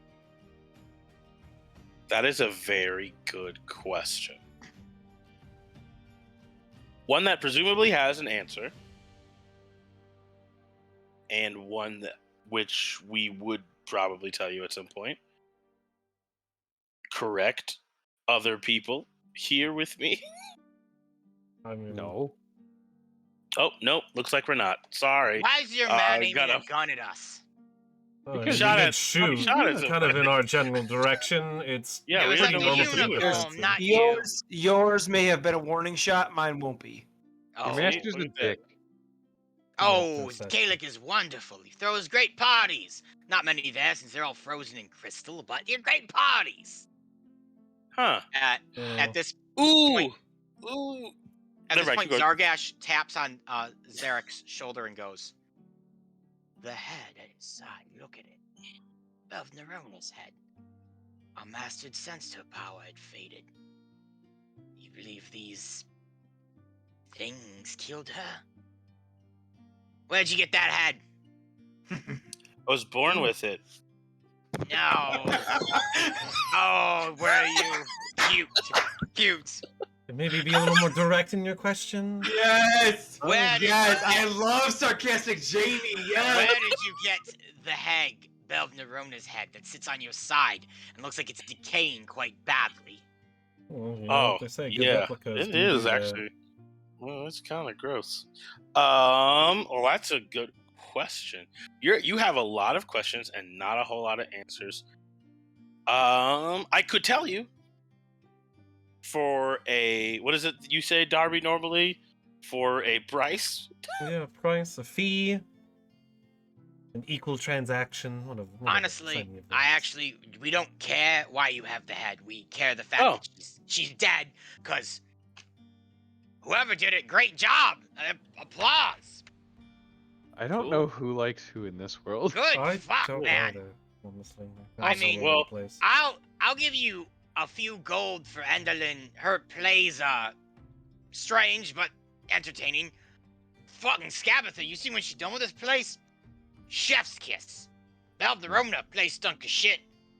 That is a very good question. One that presumably has an answer, and one that which we would probably tell you at some point. Correct other people here with me? I mean, No. Oh, nope. Looks like we're not. Sorry. Why is your man aiming gotta- a gun at us? Oh, Because you shot can at- shoot shot at kind of in our general direction. It's Yeah, it we was didn't like know the what to do with that. unicorn, not you. Yours may have been a warning shot. Mine won't be. Oh, Your See? master's Look a at that. dick. oh, that's that. Kalek is wonderful. He throws great parties. Not many there since they're all frozen in crystal, but they're great parties. Huh. At this Ooh. Wait. Ooh. At Never this mind, point, keep going. Zargash taps on Zarek's shoulder and goes, "The head at his side, look at it. Of Nerona's head. Our master sensed her power had faded. You believe these things killed her? Where'd you get that head? I was born with it. No. Oh, where are you? Cute. Cute. Maybe be a little more direct in your question. Yes. Where did Yes, you I get, love sarcastic Jamie. Yes. where did you get the head, Belv Nerona's head, that sits on your side and looks like it's decaying quite badly? Well, you know Oh, what they say, good yeah. replicas It do is do that. actually. Well, it's kind of gross. Well, that's a good question. You have a lot of questions and not a whole lot of answers. I could tell you for a what is it you say, Darby? Normally, for a price. Yeah, price, a fee, an equal transaction. One of Honestly, plenty of I those. we don't care why you have the head. We care the fact Oh. that she's dead, because whoever did it, great job. Applause. I don't Cool. know who likes who in this world. Good I fuck, don't man. either, honestly. I That's all mean- over the well, place. I'll give you a few gold for Enderlin. Her plays strange but entertaining. Fucking Scabatha, you see when she's done with this place? Chef's kiss. Belverona plays stunk as shit.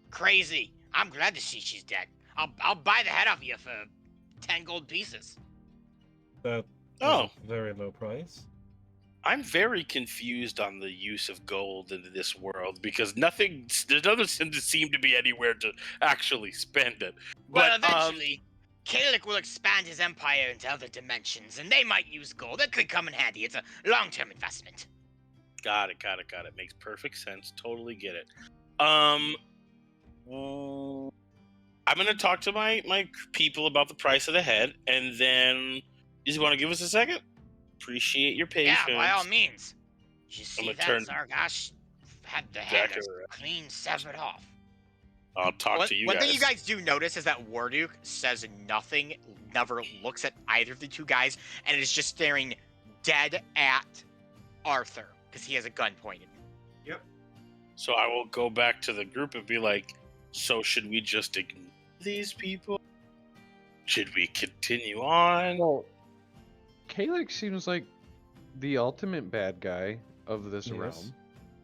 Crazy. I'm glad to see she's dead. I'll buy the head off you for 10 gold pieces. That is Oh. a very low price. I'm very confused on the use of gold in this world because there doesn't seem to be anywhere to actually spend it. Well, But eventually, Kalek will expand his empire into other dimensions, and they might use gold. That could come in handy. It's a long-term investment. got it. Makes perfect sense. Totally get it. I'm gonna talk to my people about the price of the head, and then you want to give us a second? Appreciate your patience. Yeah, by all means. You see gonna that turn- Zargash had the head Exactly right. clean severed off. I'll talk One, to you one guys. thing you guys do notice is that Warduke says nothing, never looks at either of the two guys, and is just staring dead at Arthur because he has a gun pointed. So I will go back to the group and be like, so should we just ignore these people? Should we continue on? Well, Kalek seems like the ultimate bad guy of this Yes. realm.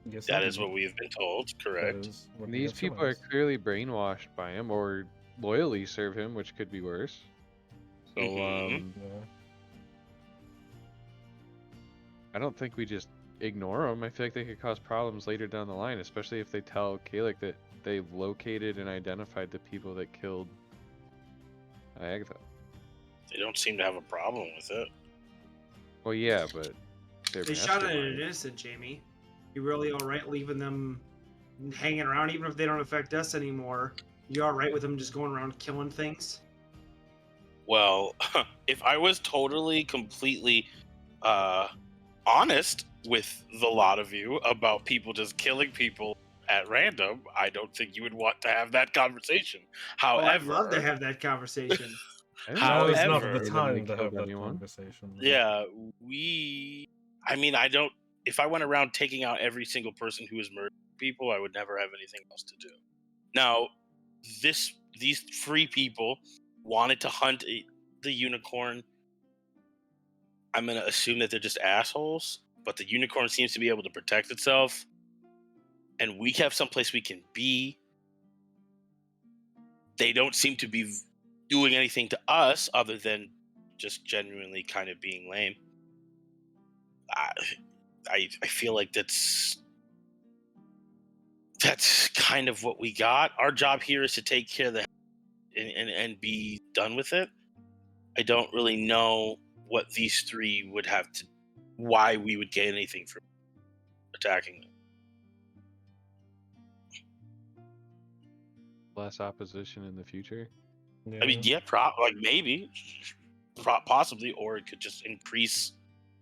Yes, That indeed. is what we have been told, That correct? is what And we these have people shown are us. clearly brainwashed by him or loyally serve him, which could be worse. So, Mhm. Yeah. I don't think we just ignore them. I feel like they could cause problems later down the line, especially if they tell Kalek that they've located and identified the people that killed Agatha. They don't seem to have a problem with it. Well, yeah, but they're They shot at an masterminds. innocent, Jamie. You really all right leaving them hanging around, even if they don't affect us anymore? You all right with them just going around killing things? Well, if I was totally, completely honest with the lot of you about people just killing people at random, I don't think you would want to have that conversation. Oh, However, I'd love to have that conversation. I didn't Now know is they not However- the randomly time to killed have that anyone. conversation. yeah, I mean, I don't. If I went around taking out every single person who was murdering people, I would never have anything else to do. Now, these 3 people wanted to hunt the unicorn. I'm gonna assume that they're just assholes, but the unicorn seems to be able to protect itself, and we have someplace we can be. They don't seem to be doing anything to us other than just genuinely kind of being lame. I feel like that's kind of what we got. Our job here is to take care of the and be done with it. I don't really know what these 3 would have to, why we would get anything from attacking them. Less opposition in the future. I mean, yeah, like maybe, possibly, or it could just increase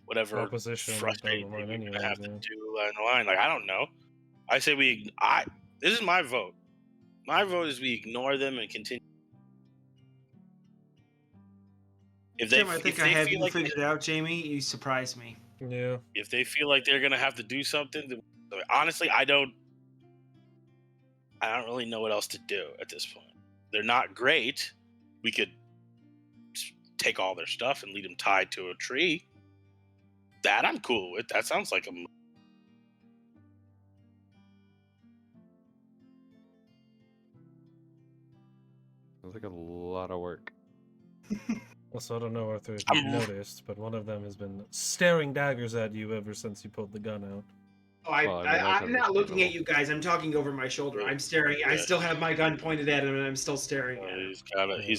whatever Opposition frustrating down the thing line we're gonna have to anyways, do in the line. Like, I don't know. I say this is my vote. My vote is we ignore them and continue. If they, Tim, I if think they I have feel you like figured out, Jamie. You surprised me. Yeah. if they feel like they're gonna have to do something, honestly, I don't really know what else to do at this point. They're not great. We could take all their stuff and lead them tied to a tree. That I'm cool with. That sounds like a. Sounds like a lot of work. Also, I don't know, Arthur, if I'm- you've noticed, but one of them has been staring daggers at you ever since you pulled the gun out. Oh, Well, I mean, that's I'm not looking at understandable. you guys. I'm talking over my shoulder. I'm staring. I Yeah. still have my gun pointed at him, and I'm still staring at him. He's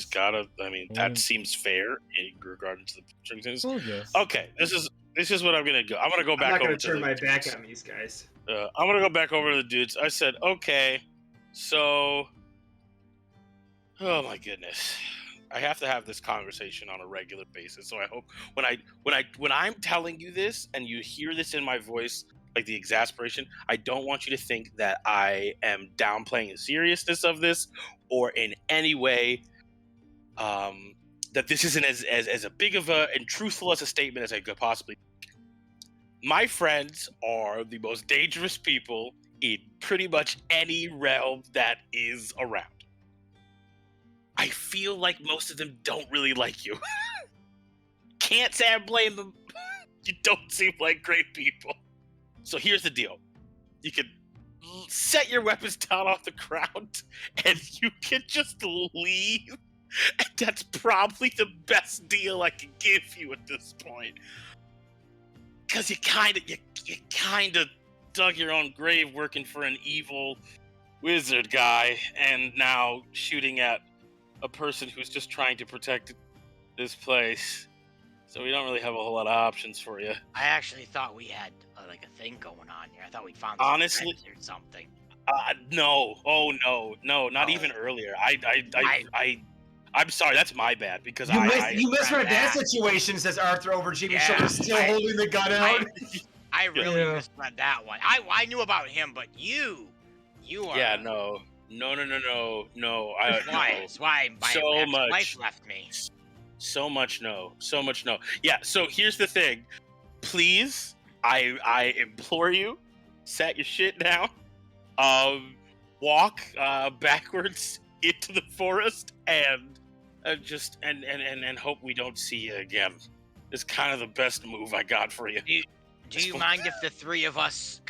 Yes. gotta. I mean, that Mm. seems fair in regard to the circumstances. Oh, yes. Okay, this is what I'm gonna go. I'm gonna go I'm back not over going to to turn the my back dudes. on these guys. I'm gonna go back over to the dudes. I said, okay, so, oh my goodness, I have to have this conversation on a regular basis. So I hope when I'm telling you this and you hear this in my voice, like the exasperation, I don't want you to think that I am downplaying the seriousness of this or in any way that this isn't as a big of a and truthful as a statement as I could possibly. My friends are the most dangerous people in pretty much any realm that is around. I feel like most of them don't really like you. Can't say I blame them. You don't seem like great people. So here's the deal. You can set your weapons down off the ground and you can just leave. And that's probably the best deal I can give you at this point. Because you kind of dug your own grave working for an evil wizard guy and now shooting at a person who's just trying to protect this place. So we don't really have a whole lot of options for you. I actually thought we had like a thing going on here. I thought we found Honestly- some friends or something. No. Oh no, not Oh. even earlier. I'm sorry, that's my bad because You misread that that. situation, says Arthur over Jimmy's Yeah, shoulder, still I- holding the gun out. I really Yeah. misread that one. I knew about him, but you are. Yeah, no. That's why my So ex-wife much. left me. So much no. Yeah, so here's the thing. Please, I implore you, set your shit down. Walk backwards into the forest and just hope we don't see you again. It's kind of the best move I got for you. Do you mind if the 3 of us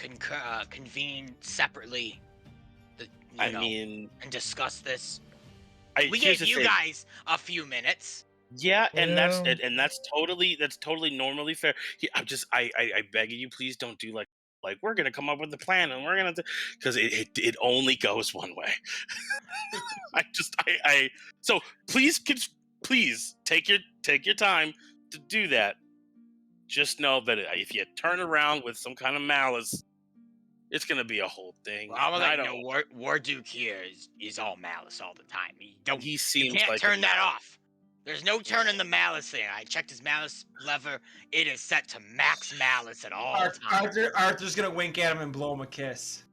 convene separately? I mean, and discuss this. here's We gave the you thing. guys a few minutes. Yeah, and Yeah. that's totally normally fair. I beg you, please don't do like we're gonna come up with a plan and we're gonna because it only goes one way. So please take your time to do that. Just know that if you turn around with some kind of malice, It's gonna be a whole thing. Well, I'm gonna I let you don't. know, War Duke here is all malice all the time. He You seems can't like turn a that mal- off. There's no turning the malice thing. I checked his malice lever. It is set to max malice at all times. Arthur's gonna wink at him and blow him a kiss.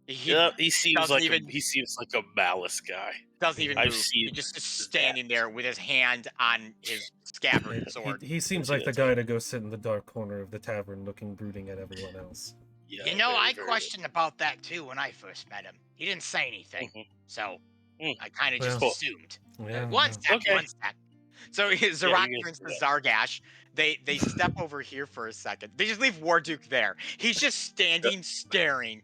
He Yep, he seems doesn't like even- he seems like a malice guy. doesn't even I've move. seen He just is standing there with his hand on his scabbard sword. He seems like the guy to go sit in the dark corner of the tavern, looking brooding at everyone else. Yeah, You know, very, I very questioned about that too when I first met him. He didn't say anything, Mhm. so Mm. I kind of just Well, assumed. Yeah. One sec, Okay. one sec. So Zarak you turns to guys Zargash. They step over here for a second. They just leave Warduke there. He's just standing, staring.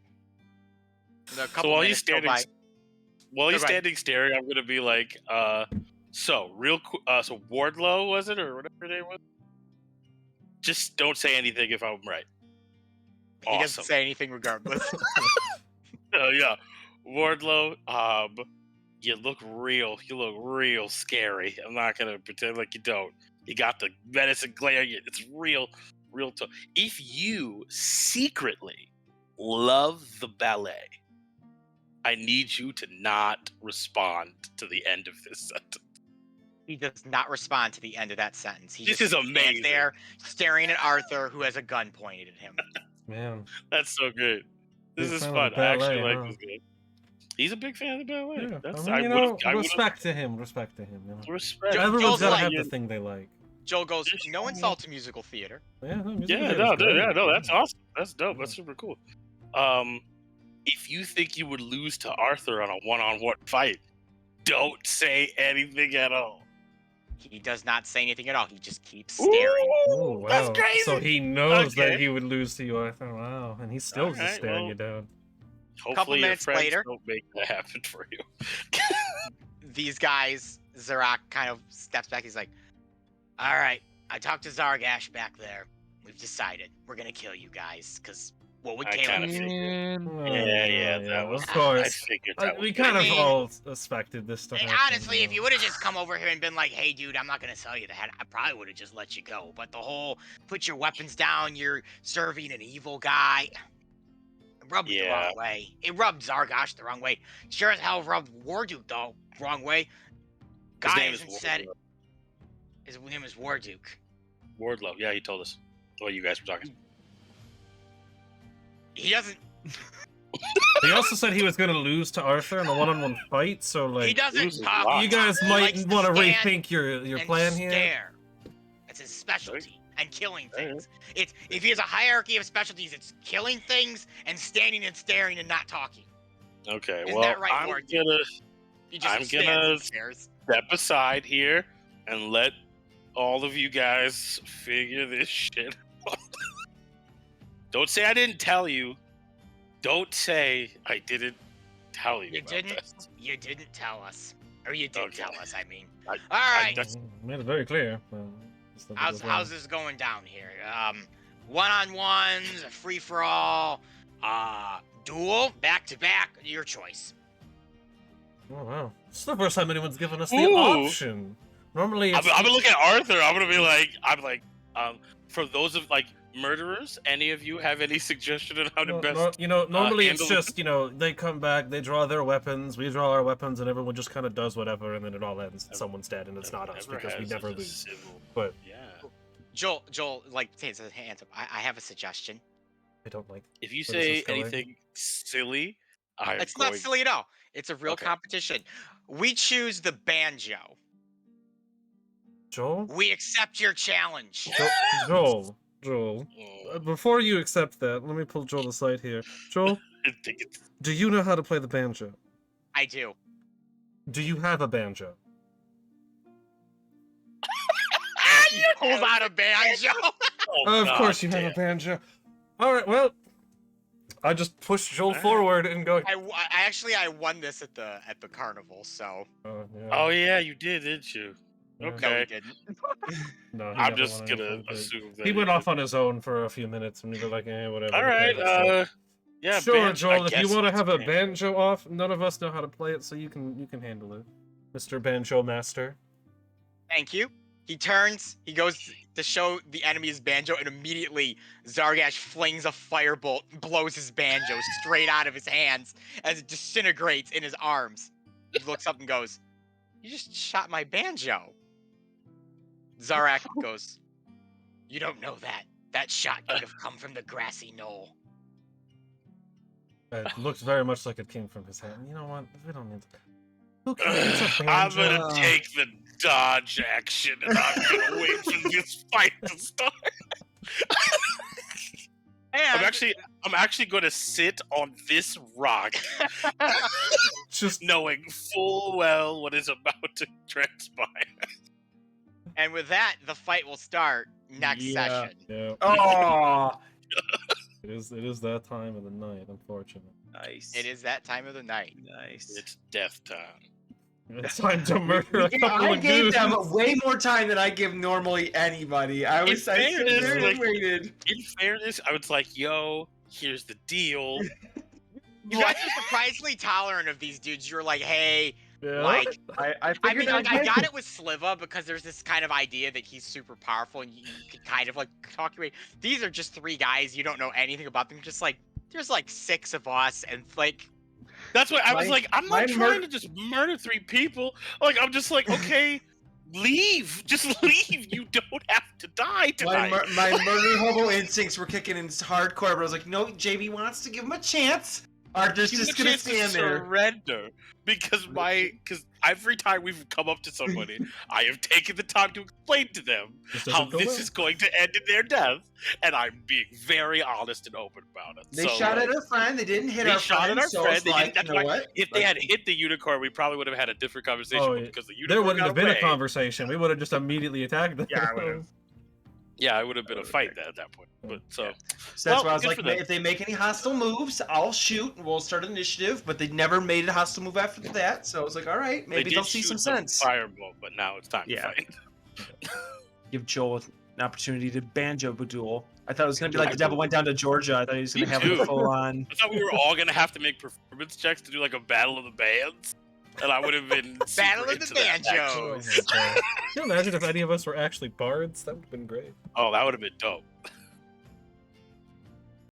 A couple So while he's minutes go standing, by. while he's Go ahead. standing staring, I'm gonna be like, so Wardlow was it or whatever name was? Just don't say anything if I'm right. He doesn't Awesome. say anything regardless. Yeah, Wardlow. You look real scary. I'm not gonna pretend like you don't. You got the medicine glare. It's real tough. If you secretly love the ballet, I need you to not respond to the end of this sentence. He does not respond to the end of that sentence. He This just is stands amazing. there staring at Arthur, who has a gun pointed at him. Man. That's so good. This Big is fan of fun. the I actually ballet, like huh? this game. He's a big fan of the ballet. Yeah. That's, I mean, you would've- know, would've- respect to him. Respect to him. You know? respect. Joe- Everyone's Joel's gotta like- have the thing they like. Joel goes, Just- no insult to musical theater. Yeah, no, music Yeah, video's no, dude, great. yeah, no, that's awesome. That's dope. Yeah. That's super cool. If you think you would lose to Arthur on a one-on-one fight, don't say anything at all. He does not say anything at all. He just keeps staring. Oh, wow. That's crazy. So he knows Okay. that he would lose to you, Arthur. Wow. And he's still just Alright, staring well. you down. Hopefully your minutes friends later- don't make that happen for you. These guys, Zarak kind of steps back. He's like, all right, I talked to Zargash back there. We've decided we're going to kill you guys because what would I Caleb kinda do? figured. Oh, Yeah, that was. Of I course. figured that We was kind of I mean- all expected this to And happen. honestly, if you would have just come over here and been like, hey, dude, I'm not going to sell you that, I probably would have just let you go. But the whole put your weapons down, you're serving an evil guy, it rubbed me the Yeah. wrong way. It rubbed Zargash the wrong way. Sure as hell rubbed Warduke the wrong way. His Guy name is hasn't said it. Wardlow. His name is Warduke. Wardlow. Yeah, he told us. Well, you guys were talking. He doesn't. He also said he was going to lose to Arthur in a one-on-one fight, so He like doesn't loses a talk. lot. you guys He might likes to want to stand rethink your and plan here. stare. That's his specialty. And killing Okay. things. It's if he has a hierarchy of specialties, it's killing things and standing and staring and not talking. Okay, Isn't well, that right, I'm Ward? gonna He just I'm stands gonna- and stares. step aside here and let all of you guys figure this shit out. Don't say I didn't tell you. Don't say I didn't tell you. You about didn't? this. You didn't tell us. Or you did Okay. tell us, I mean. I- Alright. That's- Made it very clear. Just let it How's go down. how's this going down here? One-on-ones, free-for-all, duel, back-to-back, your choice. Oh wow! This is the first time anyone's given us the Ooh. option. Normally, I'm it's gonna look at Arthur. I'm gonna be like, for those of like murderers, any of you have any suggestion on how to best? normally it's handle just they come back, they draw their weapons, we draw our weapons, and everyone just kind of does whatever, and then it all ends. Someone's dead, and it's not us Never because we had never such a lose. civil- But yeah, Joel, like, takes his hands up. I have a suggestion. I don't like. if you Where is say this going? anything silly, I'm It's going. not silly at all. It's a real Okay. competition. We choose the banjo. Joel. We accept your challenge. Joel. Joel. Mm, Before you accept that, let me pull Joel aside here. Joel, I think it's- do you know how to play the banjo? I do. Do you have a banjo? Hold on a banjo. Oh, Of course God you have damn. a banjo. All right, well, I just push Joel Alright. forward and go. I won this at the carnival, so Oh yeah. Oh yeah, you did, didn't you? Yeah. no, Okay. we didn't. No, he I'm never just won gonna anything, but assume that He went you off on his own for a few minutes, and we were like, whatever. All we right. played it, so- Yeah. sure, banjo, I Joel. If you guess want to it's have a banjo off, none of us know how to play it, so you can handle it, Mr. Banjo Master. Thank you. He turns. He goes to show the enemy his banjo, and immediately Zargash flings a firebolt, blows his banjo straight out of his hands as it disintegrates in his arms. He looks up and goes, "You just shot my banjo." Zarak goes, "You don't know that. That shot could have come from the grassy knoll." It looks very much like it came from his hand. You know what? We don't need to... Who cares? It's a I'm banjo. gonna take the dodge action, and I'm gonna wait for this fight to start. And I'm actually gonna sit on this rock, Just knowing full well what is about to transpire. and with that, the fight will start next Yeah. session. yeah. Oh, It is that time of the night, unfortunately. Nice. It is that time of the night. Nice. It's death time. It's time to murder a couple I of gave them goons. way more time than I give normally anybody. I In sat fairness, there and like- waited. In fairness, I was like, "Yo, here's the deal." You guys are surprisingly tolerant of these dudes. You're like, hey, Yeah. like, I I figured mean, like, I I'd got it with Sliva because there's this kind of idea that he's super powerful and you can kind of like talk your way. These are just three guys. You don't know anything about them. Just like, there's like 6 of us, and like, That's what I was My- like. I'm my not trying to just murder 3 people. Like, I'm just like, okay, leave. Just leave. You don't have to die My, tonight. my murder hobo instincts were kicking in hardcore, but I was like, no, JB wants to give him a chance. Arthur's Give me just a gonna chance to stand there. surrender because every time we've come up to somebody, I have taken the time to explain to them This how doesn't go this well. is going to end in their death, and I'm being very honest and open about it. They So, shot like, at our friend. They didn't hit they our shot friend. at our so friend, it's they like, didn't- that's you know why- what? if they had hit the unicorn, we probably would have had a different conversation. Oh, but yeah. because the unicorn There wouldn't got have been a away, conversation. We would have just immediately attacked them. Yeah, I would've. Yeah, it would have been a fight at that point. But so So that's Well, why I was good like, for them. if they make any hostile moves, I'll shoot and we'll start an initiative. But they never made a hostile move after that. So I was like, all right, they maybe did they'll see shoot some the sense. fireball, but now it's time Yeah. to fight. Give Joel an opportunity to banjo duel. I thought it was gonna be like I the devil went down to Georgia. I thought he was gonna Me have too. a full on. I thought we were all gonna have to make performance checks to do like a battle of the bands, and I would have been super Battle of the into that, actually. Banjos. Oh my God. Can you imagine if any of us were actually bards? That would have been great. Oh, that would have been dope.